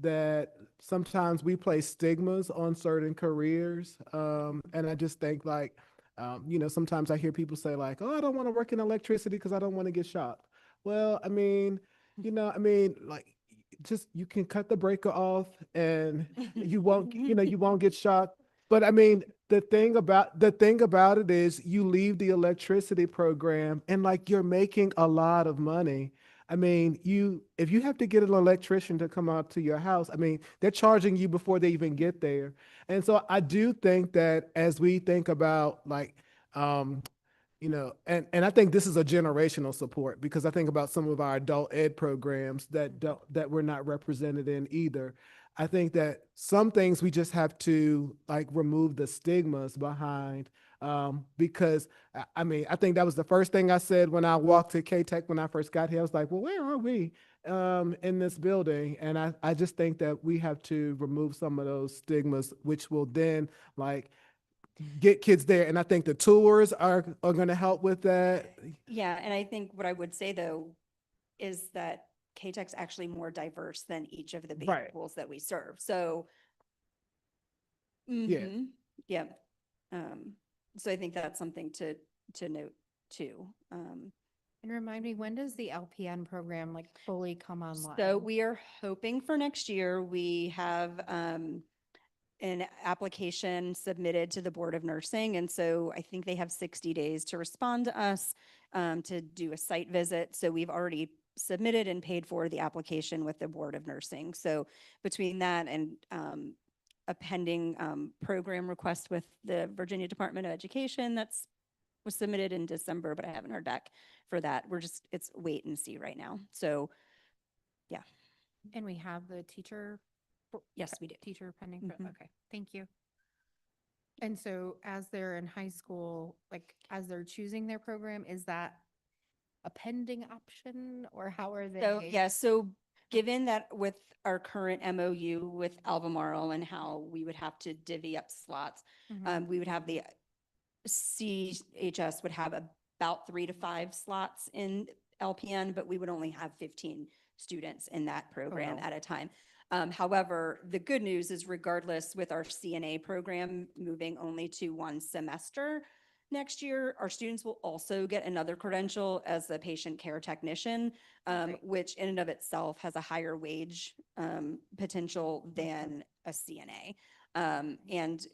that sometimes we place stigmas on certain careers. And I just think like, sometimes I hear people say like, oh, I don't want to work in electricity because I don't want to get shocked. Well, like just you can cut the breaker off and you won't get shocked. But I mean, the thing about it is you leave the electricity program and like you're making a lot of money. I mean, if you have to get an electrician to come out to your house, I mean, they're charging you before they even get there. And so I do think that as we think about like and I think this is a generational support because I think about some of our adult ed programs that we're not represented in either. I think that some things we just have to like remove the stigmas behind because I mean, I think that was the first thing I said when I walked to K-Tech when I first got here. I was like, well, where are we in this building? And I just think that we have to remove some of those stigmas, which will then like get kids there. And I think the tours are going to help with that. yeah. And I think what I would say though, is that K-Tech's actually more diverse than each of the big pools that we serve. So, yeah. So I think that's something to note too. And remind me, when does the LPN program like fully come online? So we are hoping for next year. We have an application submitted to the Board of Nursing. And so I think they have 60 days to respond to us to do a site visit. So we've already submitted and paid for the application with the Board of Nursing. So between that and a pending program request with the Virginia Department of Education was submitted in December, but I haven't heard back for that. It's wait and see right now. So yeah. And we have the teacher. Yes, we do. Teacher pending. Okay, thank you. And so as they're in high school, like as they're choosing their program, is that a pending option or how are they? So, yeah, so given that with our current MOU with Albemarle and how we would have to divvy up slots, we would have the CHS would have about 3 to 5 slots in LPN, but we would only have 15 students in that program at a time. However, the good news is regardless with our CNA program moving only to 1 semester next year, our students will also get another credential as a patient care technician, which in and of itself has a higher wage potential than a CNA. And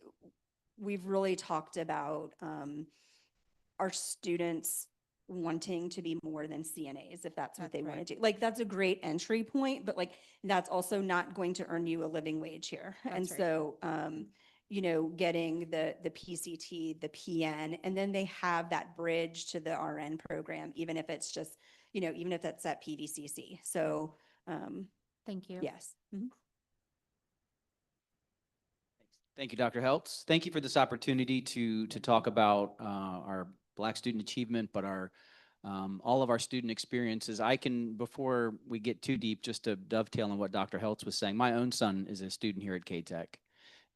we've really talked about our students wanting to be more than CNAs, if that's what they want to do. Like, that's a great entry point, but like, that's also not going to earn you a living wage here. And so, getting the PCT, the PN, and then they have that bridge to the RN program, even if it's just, even if that's at PVCC. So, thank you. Yes. Thank you, Dr. Heltz. Thank you for this opportunity to talk about our Black student achievement, but our all of our student experiences. I can, before we get too deep, just to dovetail on what Dr. Heltz was saying, my own son is a student here at K-Tech.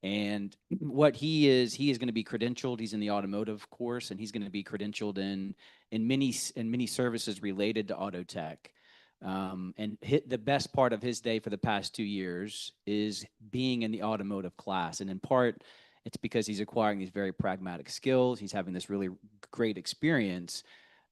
And what he is going to be credentialed. He's in the automotive course, and he's going to be credentialed in many services related to auto tech. And the best part of his day for the past 2 years is being in the automotive class. And in part, it's because he's acquiring these very pragmatic skills. He's having this really great experience.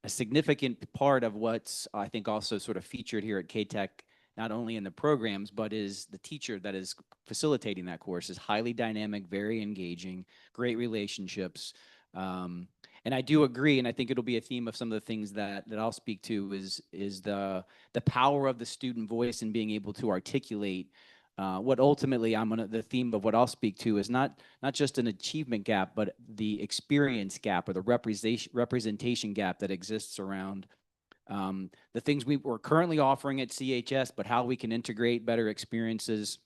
A significant part of what's, I think, also sort of featured here at K-Tech, not only in the programs, but is the teacher that is facilitating that course is highly dynamic, very engaging, great relationships. And I do agree, and I think it'll be a theme of some of the things that I'll speak to is the power of the student voice and being able to articulate what ultimately the theme of what I'll speak to is not just an achievement gap, but the experience gap or the representation gap that exists around the things we're currently offering at CHS, but how we can integrate better experiences,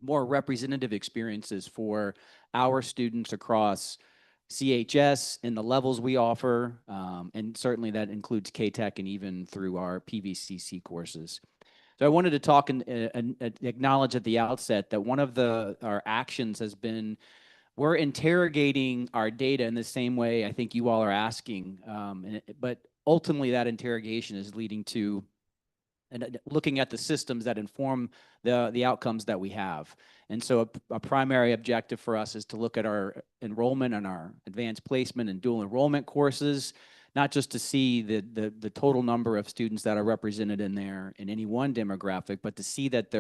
more representative experiences for our students across CHS and the levels we offer, and certainly that includes K-Tech and even through our PVCC courses. So I wanted to talk and acknowledge at the outset that one of our actions has been we're interrogating our data in the same way I think you all are asking, but ultimately that interrogation is leading to and looking at the systems that inform the outcomes that we have. And so a primary objective for us is to look at our enrollment and our advanced placement and dual enrollment courses, not just to see the total number of students that are represented in there in any one demographic, but to see that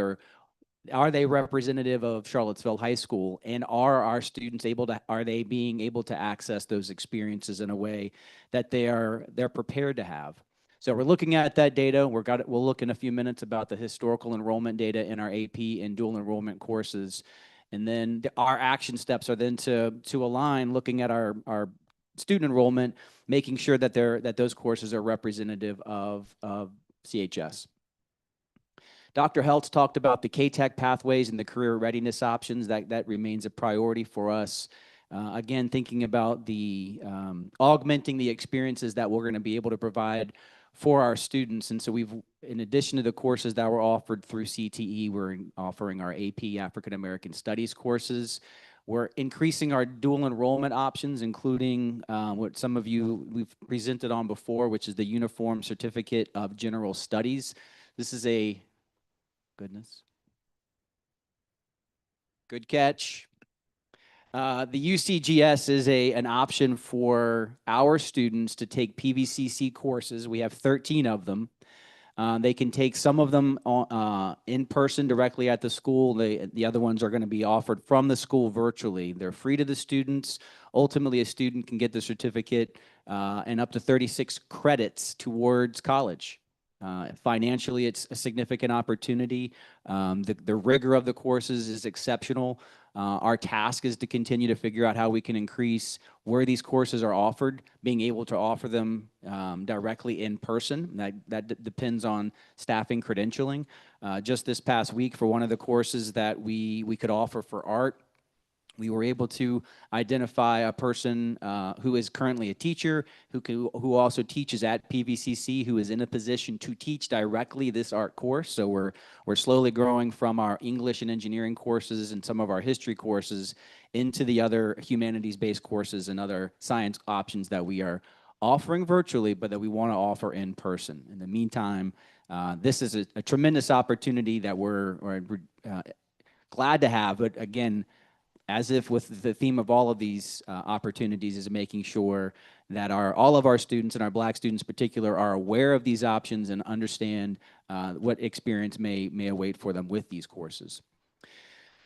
are they representative of Charlottesville High School, and are our students are they being able to access those experiences in a way that they're prepared to have? So we're looking at that data. We'll look in a few minutes about the historical enrollment data in our AP and dual enrollment courses. And then our action steps are then to align, looking at our student enrollment, making sure that those courses are representative of CHS. Dr. Heltz talked about the K-Tech pathways and the career readiness options. That remains a priority for us. Again, thinking about the augmenting the experiences that we're going to be able to provide for our students. And so in addition to the courses that were offered through CTE, we're offering our AP African American Studies courses. We're increasing our dual enrollment options, including what some of you we've presented on before, which is the Uniform Certificate of General Studies. This is good catch. The UCGS is an option for our students to take PVCC courses. We have 13 of them. They can take some of them in person directly at the school. The other ones are going to be offered from the school virtually. They're free to the students. Ultimately, a student can get the certificate and up to 36 credits towards college. Financially, it's a significant opportunity. The rigor of the courses is exceptional. Our task is to continue to figure out how we can increase where these courses are offered, being able to offer them directly in person. That depends on staffing credentialing. Just this past week, for one of the courses that we could offer for art, we were able to identify a person who is currently a teacher, who also teaches at PVCC, who is in a position to teach directly this art course. So we're slowly growing from our English and engineering courses and some of our history courses into the other humanities-based courses and other science options that we are offering virtually, but that we want to offer in person. In the meantime, this is a tremendous opportunity that we're glad to have, but again, as if with the theme of all of these opportunities is making sure that all of our students, and our Black students in particular, are aware of these options and understand what experience may await for them with these courses.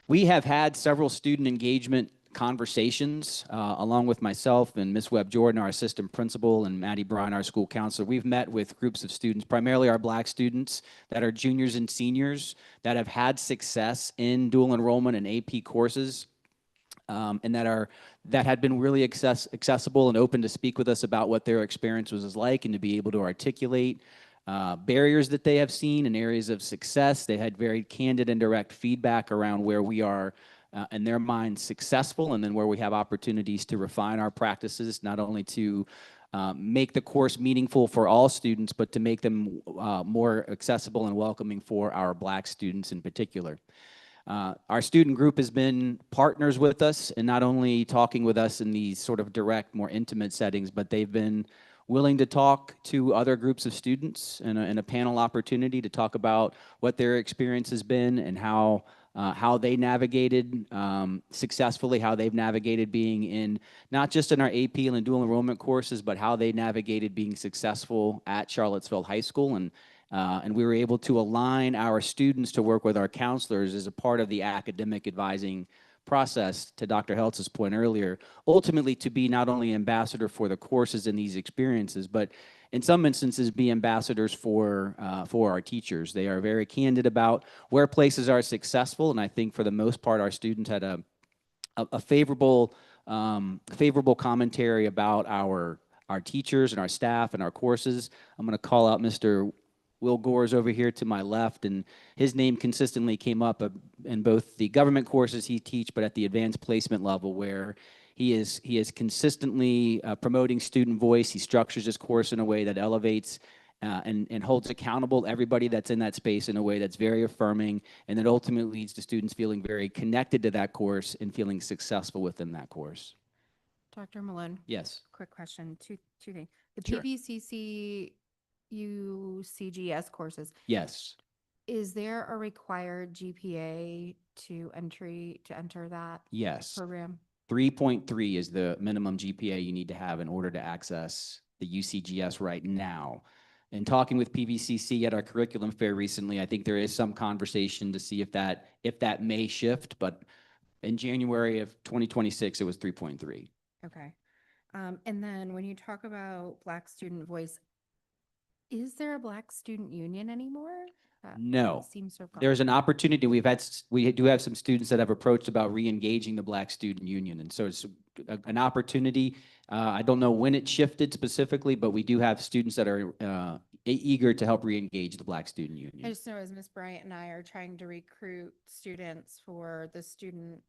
We have had several student engagement conversations along with myself and Ms. Webb Jordan, our assistant principal, and Maddie Bryan, our school counselor. We've met with groups of students, primarily our Black students that are juniors and seniors that have had success in dual enrollment and AP courses. And that had been really accessible and open to speak with us about what their experience was like and to be able to articulate barriers that they have seen and areas of success. They had very candid and direct feedback around where we are in their minds successful, and then where we have opportunities to refine our practices, not only to make the course meaningful for all students, but to make them more accessible and welcoming for our Black students in particular. Our student group has been partners with us, and not only talking with us in these sort of direct, more intimate settings, but they've been willing to talk to other groups of students in a panel opportunity to talk about what their experience has been and how they navigated successfully, how they've navigated being in, not just in our AP and dual enrollment courses, but how they navigated being successful at Charlottesville High School. And we were able to align our students to work with our counselors as a part of the academic advising process, to Dr. Heltz's point earlier, ultimately to be not only ambassador for the courses and these experiences, but in some instances be ambassadors for our teachers. They are very candid about where places are successful, and I think for the most part our students had a favorable commentary about our teachers and our staff and our courses. I'm going to call out Mr. Will Gore's over here to my left, and his name consistently came up in both the government courses he teach, but at the advanced placement level, where he is consistently promoting student voice. He structures his course in a way that elevates and holds accountable everybody that's in that space in a way that's very affirming, and that ultimately leads to students feeling very connected to that course and feeling successful within that course. Dr. Malone? Yes. Quick question, two things. The Sure. PVCC UCGS courses. Yes. Is there a required GPA to enter that Yes. program? 3.3 is the minimum GPA you need to have in order to access the UCGS right now. In talking with PVCC at our curriculum fair recently, I think there is some conversation to see if that may shift, but in January of 2026, it was 3.3. Okay. And then when you talk about Black student voice, is there a Black student union anymore? No. Seems so far. There's an opportunity. We do have some students that have approached about re-engaging the Black Student Union. And so it's an opportunity. I don't know when it shifted specifically, but we do have students that are eager to help re-engage the Black Student Union. I just know as Ms. Bryant and I are trying to recruit students for the student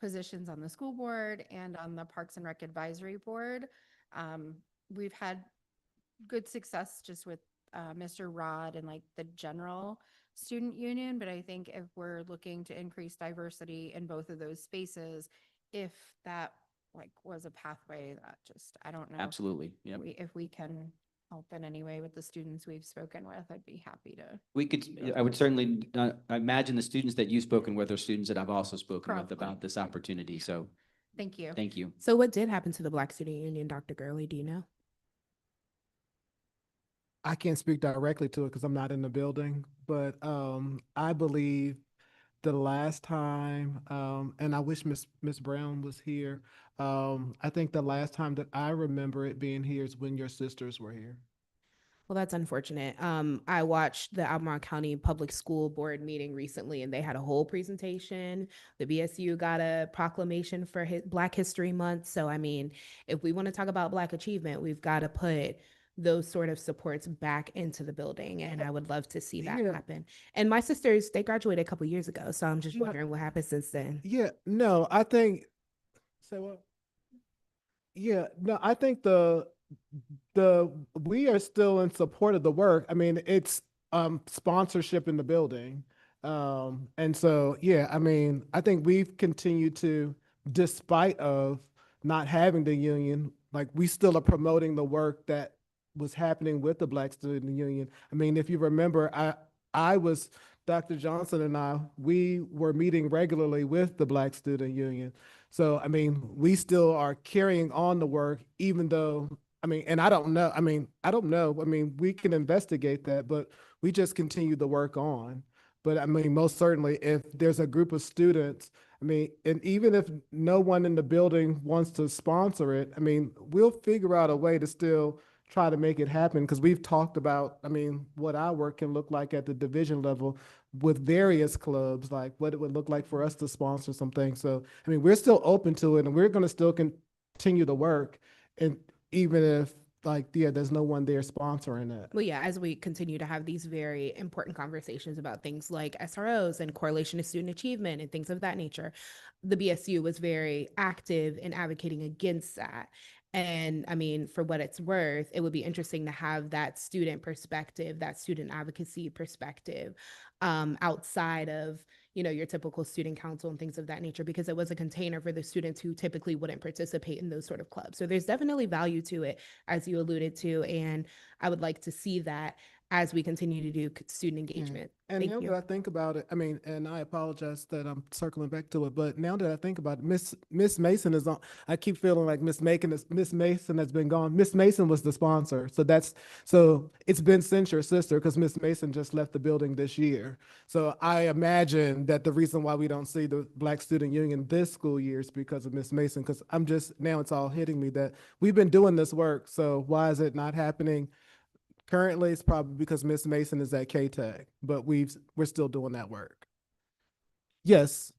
positions on the school board and on the Parks and Rec Advisory Board, we've had good success just with Mr. Rod and like the general student union. But I think if we're looking to increase diversity in both of those spaces, if that like was a pathway, that just, I don't know. Absolutely. Yeah. If we can help in any way with the students we've spoken with, I'd be happy to. We could, I would certainly imagine the students that you've spoken with are students that I've also spoken with Probably. about this opportunity. So Thank you. thank you. So what did happen to the Black Student Union, Dr. Gurley? Do you know? I can't speak directly to it because I'm not in the building, but I believe the last time, and I wish Miss Brown was here. I think the last time that I remember it being here is when your sisters were here. Well, that's unfortunate. I watched the Albemarle County Public School Board meeting recently, and they had a whole presentation. The BSU got a proclamation for Black History Month. So, I mean, if we want to talk about Black achievement, we've got to put those sort of supports back into the building. And I would love to see that happen. And my sisters, they graduated a couple years ago. So I'm just wondering what happened since then. Yeah, no, I think, say what? Yeah, no, I think we are still in support of the work. I mean, it's sponsorship in the building. And so, yeah, I mean, I think we've continued to, despite of not having the union, like we still are promoting the work that was happening with the Black Student Union. I mean, if you remember, I was, Dr. Johnson and I, we were meeting regularly with the Black Student Union. So, I mean, we still are carrying on the work, even though, I mean, and I don't know. I mean, we can investigate that, but we just continue the work on. But I mean, most certainly, if there's a group of students, I mean, and even if no one in the building wants to sponsor it, I mean, we'll figure out a way to still try to make it happen, because we've talked about, I mean, what our work can look like at the division level with various clubs, like what it would look like for us to sponsor some things. So, I mean, we're still open to it, and we're going to still continue the work. And even if like, yeah, there's no one there sponsoring that. Well, yeah, as we continue to have these very important conversations about things like SROs and correlation to student achievement and things of that nature, the BSU was very active in advocating against that. And I mean, for what it's worth, it would be interesting to have that student perspective, that student advocacy perspective, outside of, you know, your typical student council and things of that nature, because it was a container for the students who typically wouldn't participate in those sort of clubs. So there's definitely value to it, as you alluded to. And I would like to see that as we continue to do student engagement. And Thank now you. that I think about it, I mean, and I apologize that I'm circling back to it, but now that I think about it, Miss Mason is on. I keep feeling like Miss Mason has been gone. Miss Mason was the sponsor, so it's been since your sister, because Miss Mason just left the building this year. So I imagine that the reason why we don't see the Black Student Union this school year is because of Miss Mason. Because I'm just now it's all hitting me that we've been doing this work. So why is it not happening? Currently, it's probably because Miss Mason is at K-Tech, but we're still doing that work. Yes.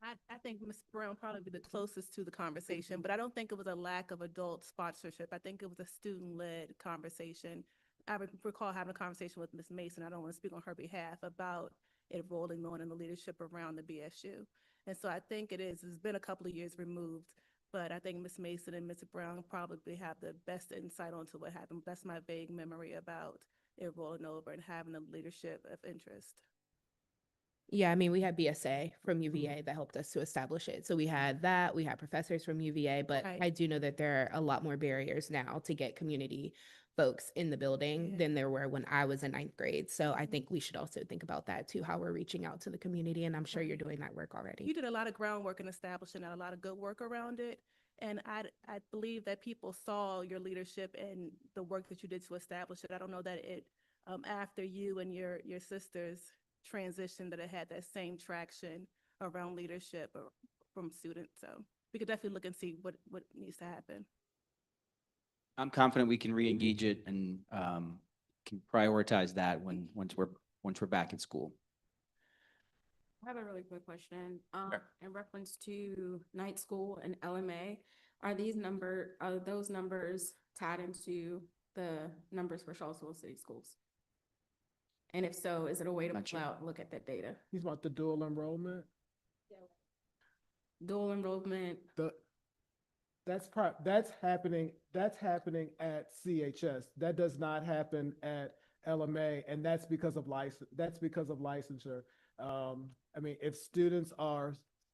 I think Ms. Brown probably be the closest to the conversation, but I don't think it was a lack of adult sponsorship. I think it was a student-led conversation. I recall having a conversation with Ms. Mason. I don't want to speak on her behalf about it rolling on in the leadership around the BSU. And so I think it's been a couple of years removed, but I think Ms. Mason and Ms. Brown probably have the best insight onto what happened. That's my vague memory about it rolling over and having a leadership of interest. Yeah, I mean, we had BSA from UVA that helped us to establish it. So we had that, we had professors from UVA, but Right. I do know that there are a lot more barriers now to get community folks in the building than there were when I was in 9th grade. So I think we should also think about that too, how we're reaching out to the community. And I'm sure you're doing that work already. You did a lot of groundwork in establishing a lot of good work around it. And I believe that people saw your leadership and the work that you did to establish it. I don't know that it, after you and your sisters transition, that it had that same traction around leadership from students. So we could definitely look and see what needs to happen. I'm confident we can re-engage it and can prioritize that once we're back in school. I have a really quick question. In reference to night school and LMA, are those numbers tied into the numbers for Charlottesville City Schools? And if so, is it a way to pull out and look at that data? He's about the dual enrollment. Dual enrollment. That's happening at CHS. That does not happen at LMA, and that's because of licensure. I mean, if students are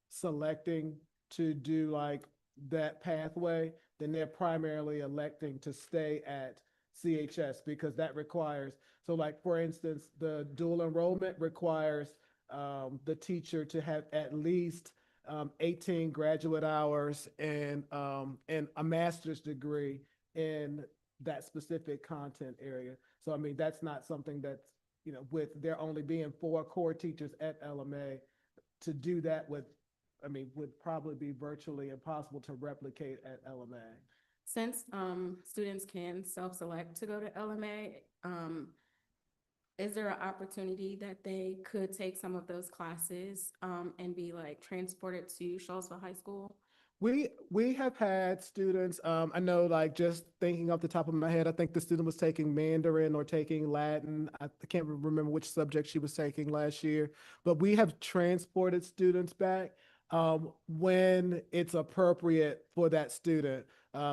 selecting to do like that pathway, then they're primarily electing to stay at CHS because that requires, so like, for instance, the dual enrollment requires the teacher to have at least 18 graduate hours and a master's degree in that specific content area. So, I mean, that's not something that's, you know, with there only being 4 core teachers at LMA, to do that would probably be virtually impossible to replicate at LMA. Since students can self-select to go to LMA, is there an opportunity that they could take some of those classes and be like transported to Charlottesville High School? We have had students, I know, like, just thinking off the top of my head, I think the student was taking Mandarin or taking Latin. I can't remember which subject she was taking last year, but we have transported students back when it's appropriate for that student.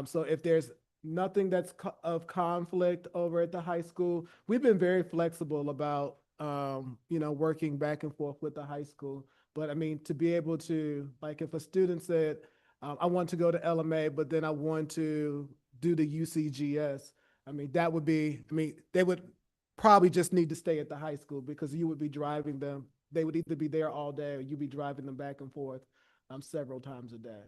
So if there's nothing that's of conflict over at the high school, we've been very flexible about, you know, working back and forth with the high school. But I mean, to be able to, like, if a student said, I want to go to LMA, but then I want to do the UCGS, I mean, that would be, I mean, they would probably just need to stay at the high school because you would be driving them. They would either be there all day or you'd be driving them back and forth several times a day.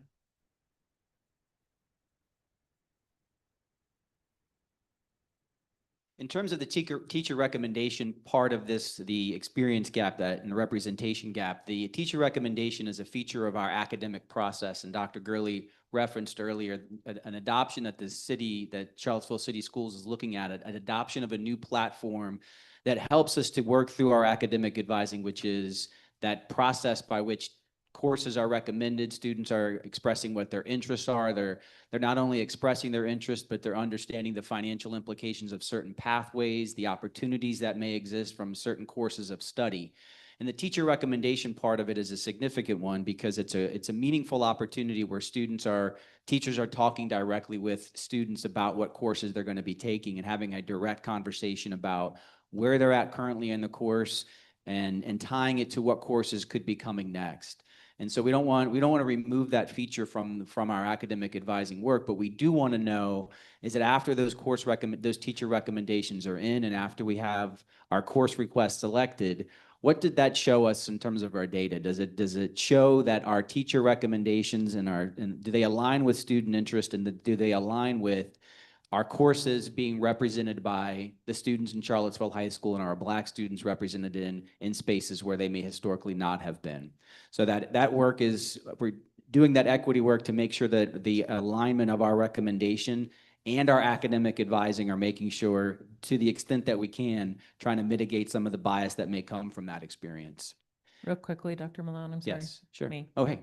In terms of the teacher recommendation part of this, the experience gap and the representation gap, the teacher recommendation is a feature of our academic process. And Dr. Gurley referenced earlier an adoption that Charlottesville City Schools is looking at, an adoption of a new platform that helps us to work through our academic advising, which is that process by which courses are recommended, students are expressing what their interests are. They're not only expressing their interest, but they're understanding the financial implications of certain pathways, the opportunities that may exist from certain courses of study. And the teacher recommendation part of it is a significant one because it's a meaningful opportunity where teachers are talking directly with students about what courses they're going to be taking and having a direct conversation about where they're at currently in the course and tying it to what courses could be coming next. And so we don't want to remove that feature from our academic advising work, but we do want to know is that after those teacher recommendations are in and after we have our course requests selected, what did that show us in terms of our data? Does it show that our teacher recommendations and do they align with student interest and do they align with our courses being represented by the students in Charlottesville High School and our Black students represented in spaces where they may historically not have been? So that work we're doing that equity work to make sure that the alignment of our recommendation and our academic advising are making sure, to the extent that we can, trying to mitigate some of the bias that may come from that experience. Real quickly, Dr. Malone, I'm sorry. Yes, sure. Me. Oh, hey.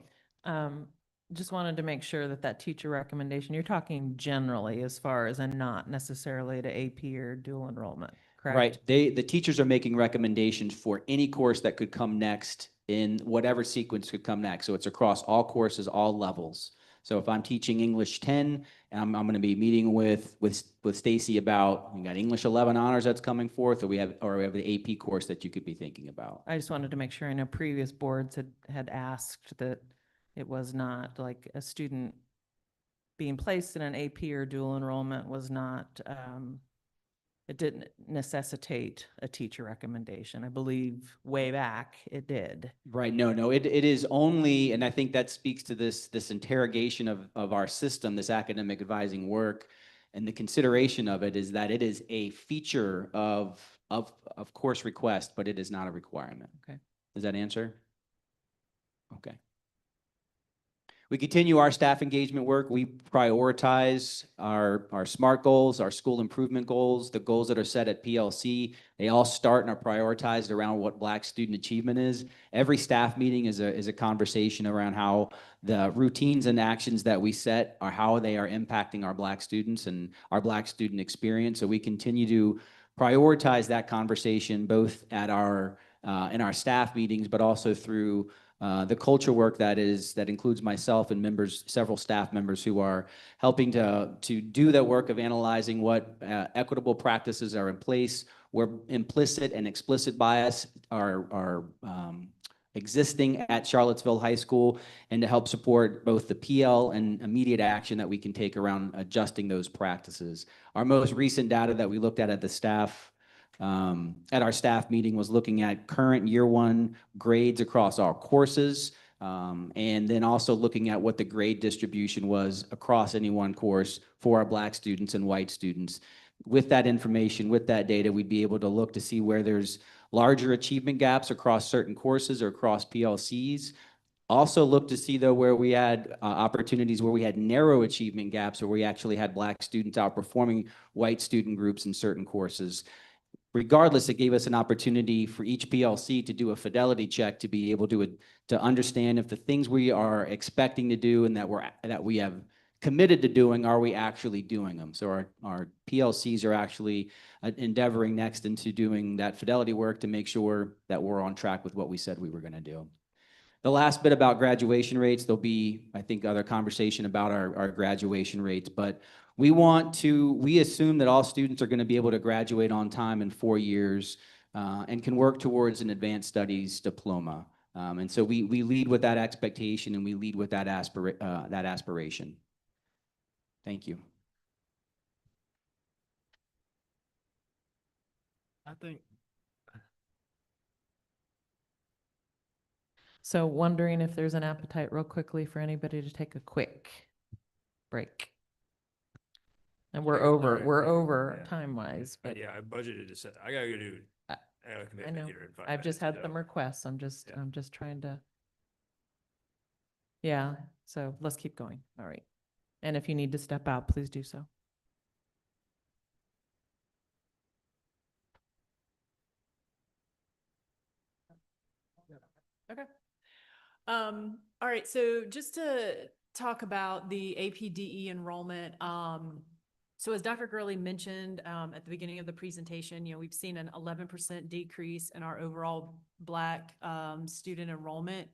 Just wanted to make sure that teacher recommendation, you're talking generally as far as and not necessarily to AP or dual enrollment, correct? Right. The teachers are making recommendations for any course that could come next in whatever sequence could come next. So it's across all courses, all levels. So if I'm teaching English 10, and I'm going to be meeting with Stacy about, we got English 11 honors that's coming forth, or we have the AP course that you could be thinking about. I just wanted to make sure. I know previous boards had asked that it was not like a student being placed in an AP or dual enrollment was not, it didn't necessitate a teacher recommendation. I believe way back it did. Right. No, it is only, and I think that speaks to this interrogation of our system, this academic advising work, and the consideration of it is that it is a feature of course request, but it is not a requirement. Okay. Does that answer? Okay. We continue our staff engagement work. We prioritize our SMART goals, our school improvement goals, the goals that are set at PLC. They all start and are prioritized around what Black student achievement is. Every staff meeting is a conversation around how the routines and actions that we set are how they are impacting our Black students and our Black student experience. So we continue to prioritize that conversation both at in our staff meetings, but also through the culture work that includes myself and several staff members who are helping to do that work of analyzing what equitable practices are in place, where implicit and explicit bias are existing at Charlottesville High School, and to help support both the PL and immediate action that we can take around adjusting those practices. Our most recent data that we looked at our staff meeting was looking at current year one grades across all courses, and then also looking at what the grade distribution was across any one course for our Black students and white students. With that information, with that data, we'd be able to look to see where there's larger achievement gaps across certain courses or across PLCs. Also look to see, though, where we had opportunities where we had narrow achievement gaps, where we actually had Black students outperforming white student groups in certain courses. Regardless, it gave us an opportunity for each PLC to do a fidelity check to be able to understand if the things we are expecting to do and that we have committed to doing, are we actually doing them? So our PLCs are actually endeavoring next into doing that fidelity work to make sure that we're on track with what we said we were going to do. The last bit about graduation rates, there'll be, I think, other conversation about our graduation rates, but we assume that all students are going to be able to graduate on time in 4 years and can work towards an advanced studies diploma. And so we lead with that expectation and we lead with that aspiration. Thank you. I think. So wondering if there's an appetite real quickly for anybody to take a quick break. And we're over time-wise, but Yeah, I budgeted to set, I gotta go do. I got a I commitment know. here in 5 I've just minutes, had so. some requests. I'm just trying to. Yeah, so let's keep going. All right. And if you need to step out, please do so. Okay. All right, so just to talk about the APDE enrollment, so as Dr. Gurley mentioned at the beginning of the presentation, we've seen an 11% decrease in our overall Black student enrollment.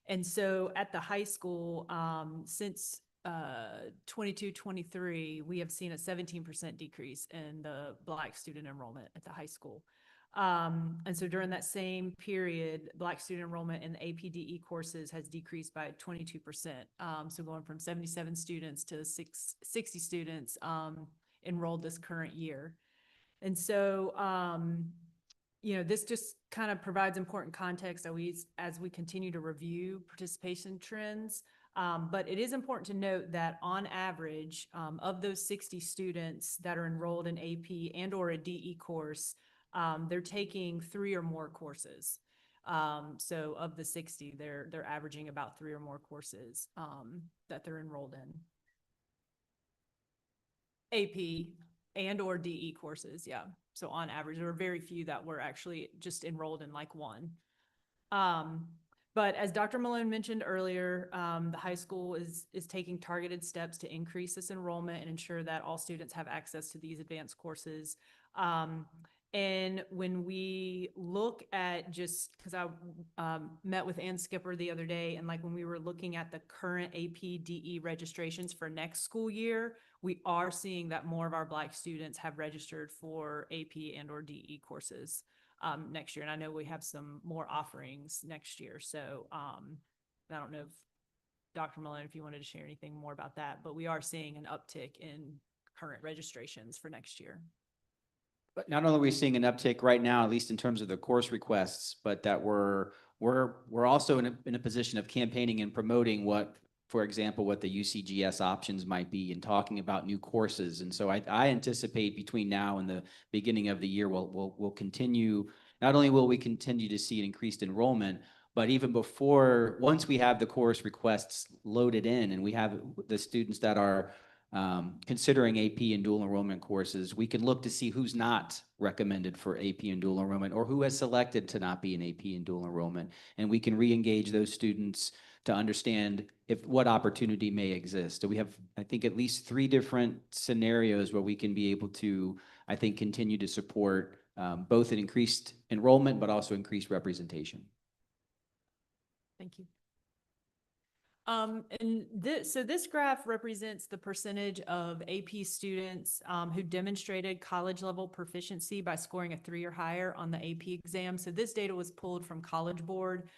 And so at the high school, since 22-23, we have seen a 17% decrease in the Black student enrollment at the high school. And so during that same period, Black student enrollment in the APDE courses has decreased by 22%. So going from 77 students to 60 students enrolled this current year. And so, this just kind of provides important context as we continue to review participation trends. But it is important to note that on average, of those 60 students that are enrolled in AP and or a DE course, they're taking 3 or more courses. So of the 60, they're averaging about 3 or more courses that they're enrolled in. AP and or DE courses, yeah. So on average, there were very few that were actually just enrolled in like one. But as Dr. Malone mentioned earlier, the high school is taking targeted steps to increase this enrollment and ensure that all students have access to these advanced courses. And when we look at because I met with Ann Skipper the other day, and like when we were looking at the current APDE registrations for next school year, we are seeing that more of our Black students have registered for AP and or DE courses next year. And I know we have some more offerings next year. So I don't know if Dr. Malone, if you wanted to share anything more about that, but we are seeing an uptick in current registrations for next year. But not only are we seeing an uptick right now, at least in terms of the course requests, but that we're also in a position of campaigning and promoting for example, what the UCGS options might be and talking about new courses. And so I anticipate between now and the beginning of the year, we'll continue, not only will we continue to see an increased enrollment, but even once we have the course requests loaded in and we have the students that are considering AP and dual enrollment courses, we can look to see who's not recommended for AP and dual enrollment or who has selected to not be an AP and dual enrollment. And we can re-engage those students to understand what opportunity may exist. So we have, I think, at least 3 different scenarios where we can be able to, I think, continue to support both an increased enrollment, but also increased representation. Thank you. So this graph represents the percentage of AP students who demonstrated college level proficiency by scoring a 3 or higher on the AP exam. So this data was pulled from College Board,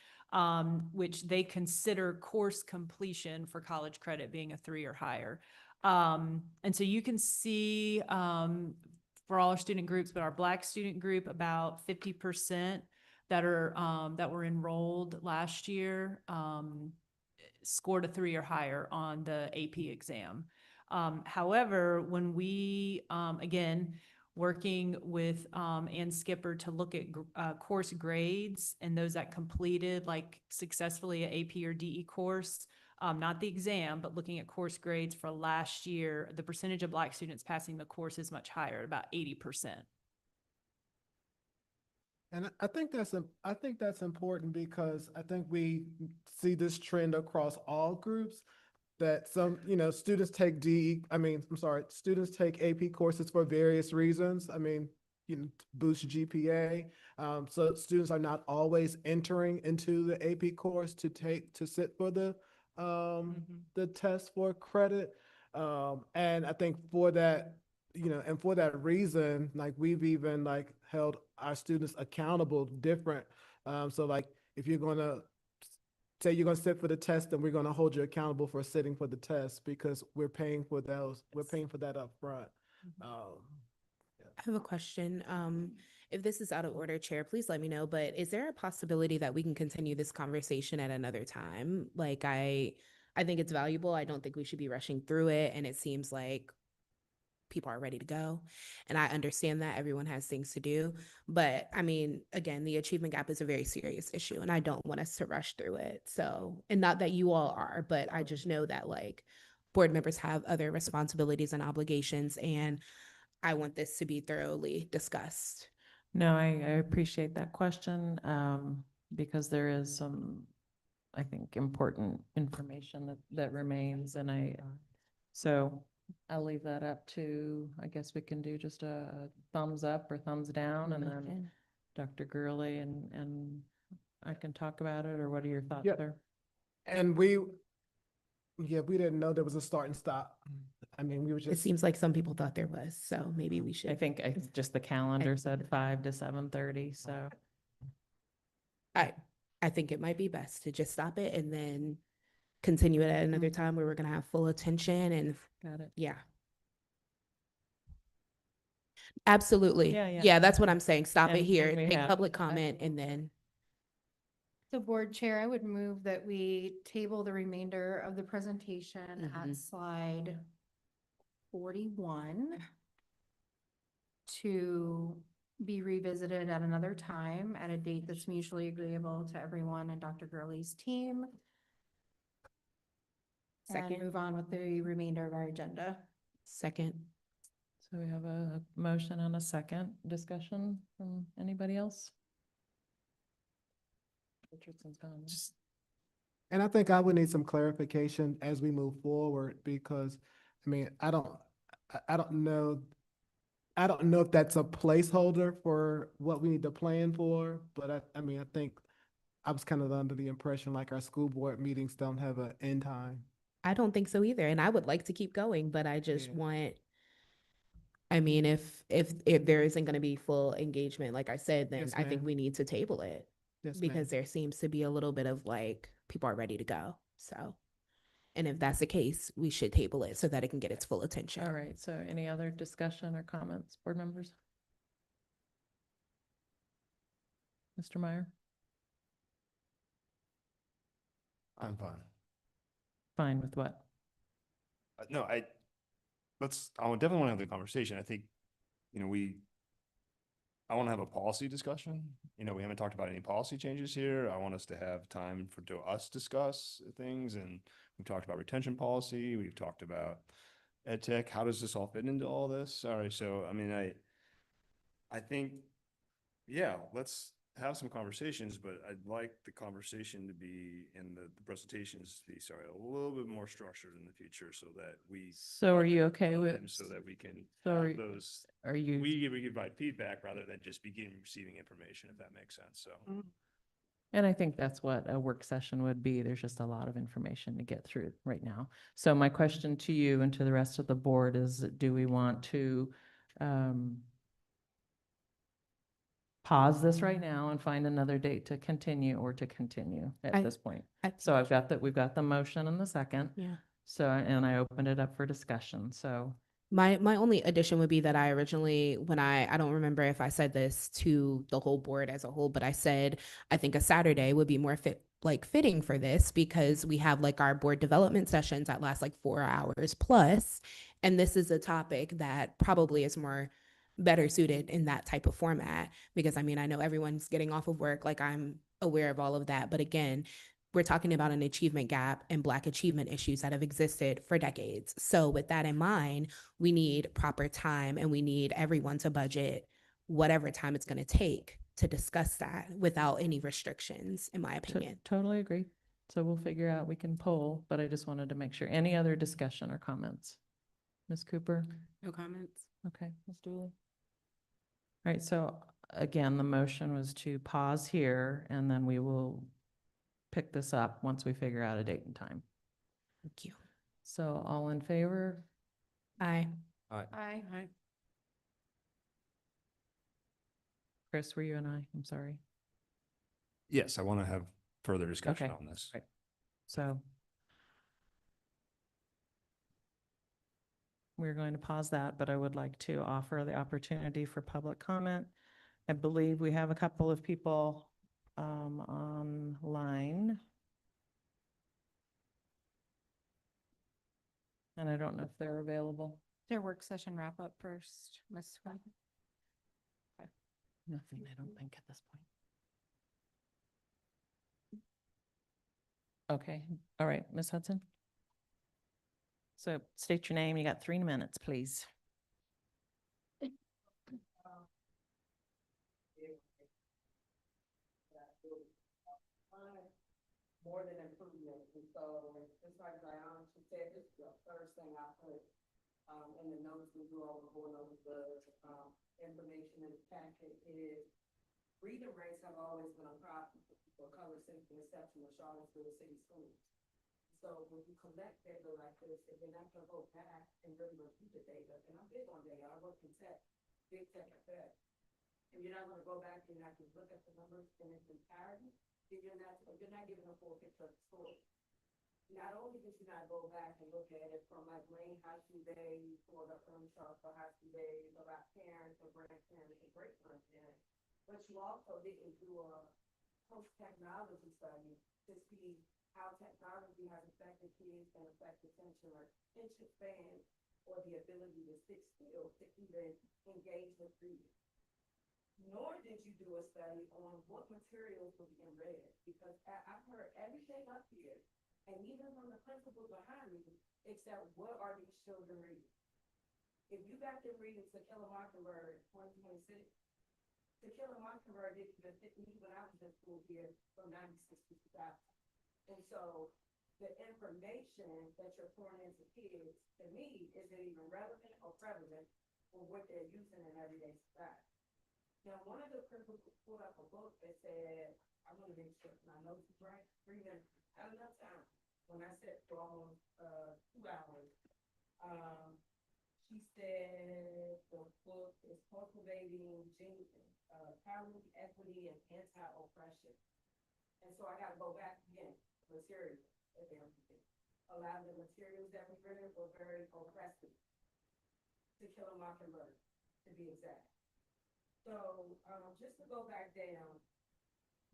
which they consider course completion for college credit being a 3 or higher. And so you can see for all our student groups, but our Black student group, about 50% that were enrolled last year scored a 3 or higher on the AP exam. However, when we, again, working with Ann Skipper to look at course grades and those that completed like successfully an AP or DE course, not the exam, but looking at course grades for last year, the percentage of Black students passing the course is much higher, about 80%. And I think that's important because I think we see this trend across all groups that some, students take students take AP courses for various reasons. Boost GPA. So students are not always entering into the AP course to sit for the test for credit. And I think for that, and for that reason, like we've even like held our students accountable different. So like if you're going to say you're going to sit for the test, then we're going to hold you accountable for sitting for the test because we're paying for that up front. I have a question. If this is out of order, Chair, please let me know, but is there a possibility that we can continue this conversation at another time? Like I think it's valuable. I don't think we should be rushing through it. And it seems like people are ready to go. And I understand that everyone has things to do. But again, the achievement gap is a very serious issue and I don't want us to rush through it. So, and not that you all are, but I just know that like board members have other responsibilities and obligations and I want this to be thoroughly discussed. No, I appreciate that question because there is I think, important information that remains, and so I'll leave that up to, I guess we can do just a thumbs up or thumbs down, and then Dr. Gurley and I can talk about it, or what are your thoughts Yeah. there? And we didn't know there was a start and stop. I mean, we were It just, seems like some people thought there was, so maybe we should. I think just the calendar said 5 to 7:30, so. I think it might be best to just stop it and then continue it at another time where we're gonna have full attention and Got it. yeah. Absolutely. Yeah. Yeah, that's what I'm saying. Stop it And here, we take have- public comment and then. So Board Chair, I would move that we table the remainder of the presentation at slide 41 to be revisited at another time at a date that's mutually agreeable to everyone and Dr. Gurley's team. And Second. move on with the remainder of our agenda. Second. So we have a motion and a second. Discussion from anybody else? Richardson's gone. and I think I would need some clarification as we move forward, because, I mean, I don't know. I don't know if that's a placeholder for what we need to plan for, but I mean, I think I was kind of under the impression like our school board meetings don't have an end time. I don't think so either. And I would like to keep going, but I just want, I mean, if there isn't going to be full engagement, like I said, then Yes, I think ma'am. we need to table it Yes, because ma'am. there seems to be a little bit of like, people are ready to go. So, and if that's the case, we should table it so that it can get its full attention. All right, so any other discussion or comments, board members? Mr. Meyer? I'm fine. Fine with what? No, I definitely want to have the conversation. I think, I want to have a policy discussion. We haven't talked about any policy changes here. I want us to have time to us discuss things, and we've talked about retention policy. We've talked about ed tech. How does this all fit into all this? All right. So, I mean, I think, yeah, let's have some conversations, but I'd like the conversation to be in the presentations to be, a little bit more structured in the future so that we. So are you okay with? So that we can So have those, are you? we provide feedback rather than just receiving information, if that makes sense, so. And I think that's what a work session would be. There's just a lot of information to get through right now. So my question to you and to the rest of the board is, do we want to pause this right now and find another date to continue, or to continue at this point? So we've got the motion and the second. Yeah. So, and I opened it up for discussion, so. My only addition would be that I originally, when I don't remember if I said this to the whole board as a whole, but I said, I think a Saturday would be more fitting for this because we have like our board development sessions that last like 4 hours plus. And this is a topic that probably is better suited in that type of format, because I mean, I know everyone's getting off of work, like I'm aware of all of that. But again, we're talking about an achievement gap and Black achievement issues that have existed for decades. So with that in mind, we need proper time and we need everyone to budget whatever time it's going to take to discuss that without any restrictions, in my opinion. Totally agree. So we'll figure out, we can poll, but I just wanted to make sure. Any other discussion or comments? Ms. Cooper? No comments. Okay, Ms. Dooley? All right, so again, the motion was to pause here and then we will pick this up once we figure out a date and time. Thank you. So all in favor? Aye. Aye. Aye. Chris, were you and I? I'm sorry. Yes, I want to have further discussion Okay. on this. Right. So we're going to pause that, but I would like to offer the opportunity for public comment. I believe we have a couple of people online. And I don't know if they're available. Their work session wrap up first, Ms. Swin. Nothing, I don't think, at this point. Okay, all right, Ms. Hudson. So state your name. You got 3 minutes, please. more than improvement. And so, just like Diana said, this is the first thing I put in the notes we do all going over the information in the packet is reading rates have always been a problem for color since the inception of Charlottesville City Schools. So when you collect data like this, if you're not gonna go back and really review the data, and I'm big on data, I work in tech, big tech at that. If you're not gonna go back and have to look at the numbers in its entirety, then you're not giving a full picture of the story. Not only did you not go back and look at it from like Lane High School days or the chart for high school days about parents or grandparents or great grandparents, but you also didn't do a post-technology study to see how technology has affected kids and affected attention or attention span or the ability to sit still to even engage with reading. Nor did you do a study on what materials were being read, because I've heard everything up here, and even from the principal behind me, except what are these children reading? If you got them reading To Kill a Mockingbird 2026, To Kill a Mockingbird didn't even fit me when I was in school here from 96 to 2000. And so the information that you're pouring into kids, to me, is it even relevant or prevalent for what they're using in everyday society? Now, one of the principals pulled up a book that said, I want to make sure my notes is right, 3 minutes, not enough time. When I said for almost 2 hours, she said the book is Cultivating Genius, Power, Equity, and Anti-Oppression. And so I got to go back again, materials, if everything. A lot of the materials that we read were very oppressive. To Kill a Mockingbird, to be exact. So just to go back down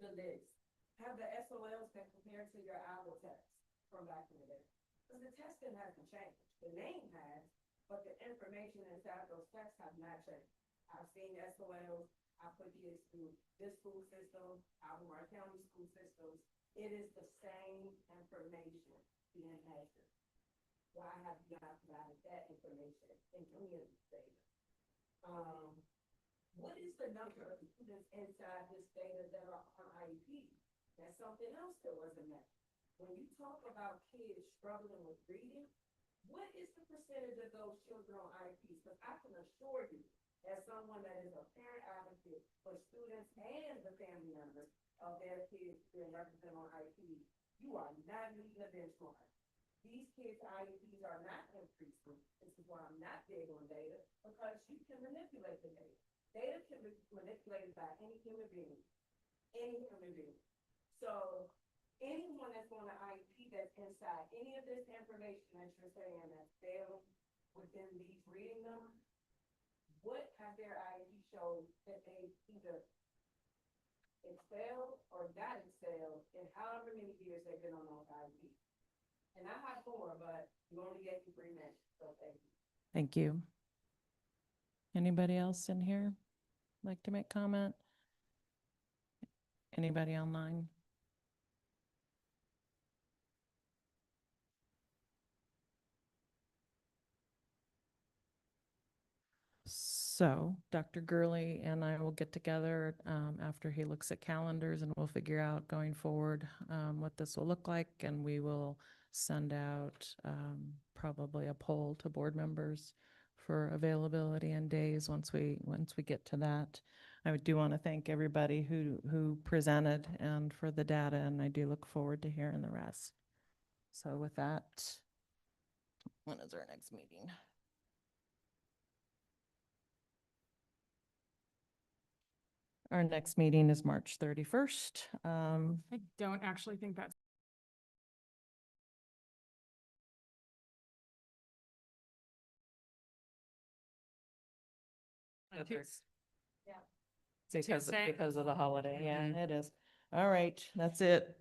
the list, have the SOLs been compared to your OWL tests from back in the day? Because the testing hasn't changed. The name has, but the information inside those tests have not changed. I've seen SOLs. I put kids through this school system, Albemarle County school systems. It is the same information being measured. Why have you not provided that information in any of this data? What is the number of students inside this data that are on IEP? That's something else that wasn't met. When you talk about kids struggling with reading, what is the percentage of those children on IEPs? Because I can assure you, as someone that is a parent advocate for students and the family members of their kids being represented on IEP, you are not meeting the benchmark. These kids' IEPs are not increasing. This is why I'm not big on data, because you can manipulate the data. Data can be manipulated by any human being, So anyone that's on an IEP that's inside any of this information that you're saying that's failed within these reading numbers, what have their IEP shown that they either excelled or not excelled in however many years they've been on those IEPs? And I have 4, but you only get 3 minutes, so thank you. Thank you. Anybody else in here like to make comment? Anybody online? So Dr. Gurley and I will get together after he looks at calendars, and we'll figure out going forward what this will look like, and we will send out probably a poll to board members for availability and days once we get to that. I do want to thank everybody who presented and for the data, and I do look forward to hearing the rest. So with that, when is our next meeting? Our next meeting is March 31st. I don't actually think that's Because of the holiday. Yeah, it is. All right, that's it.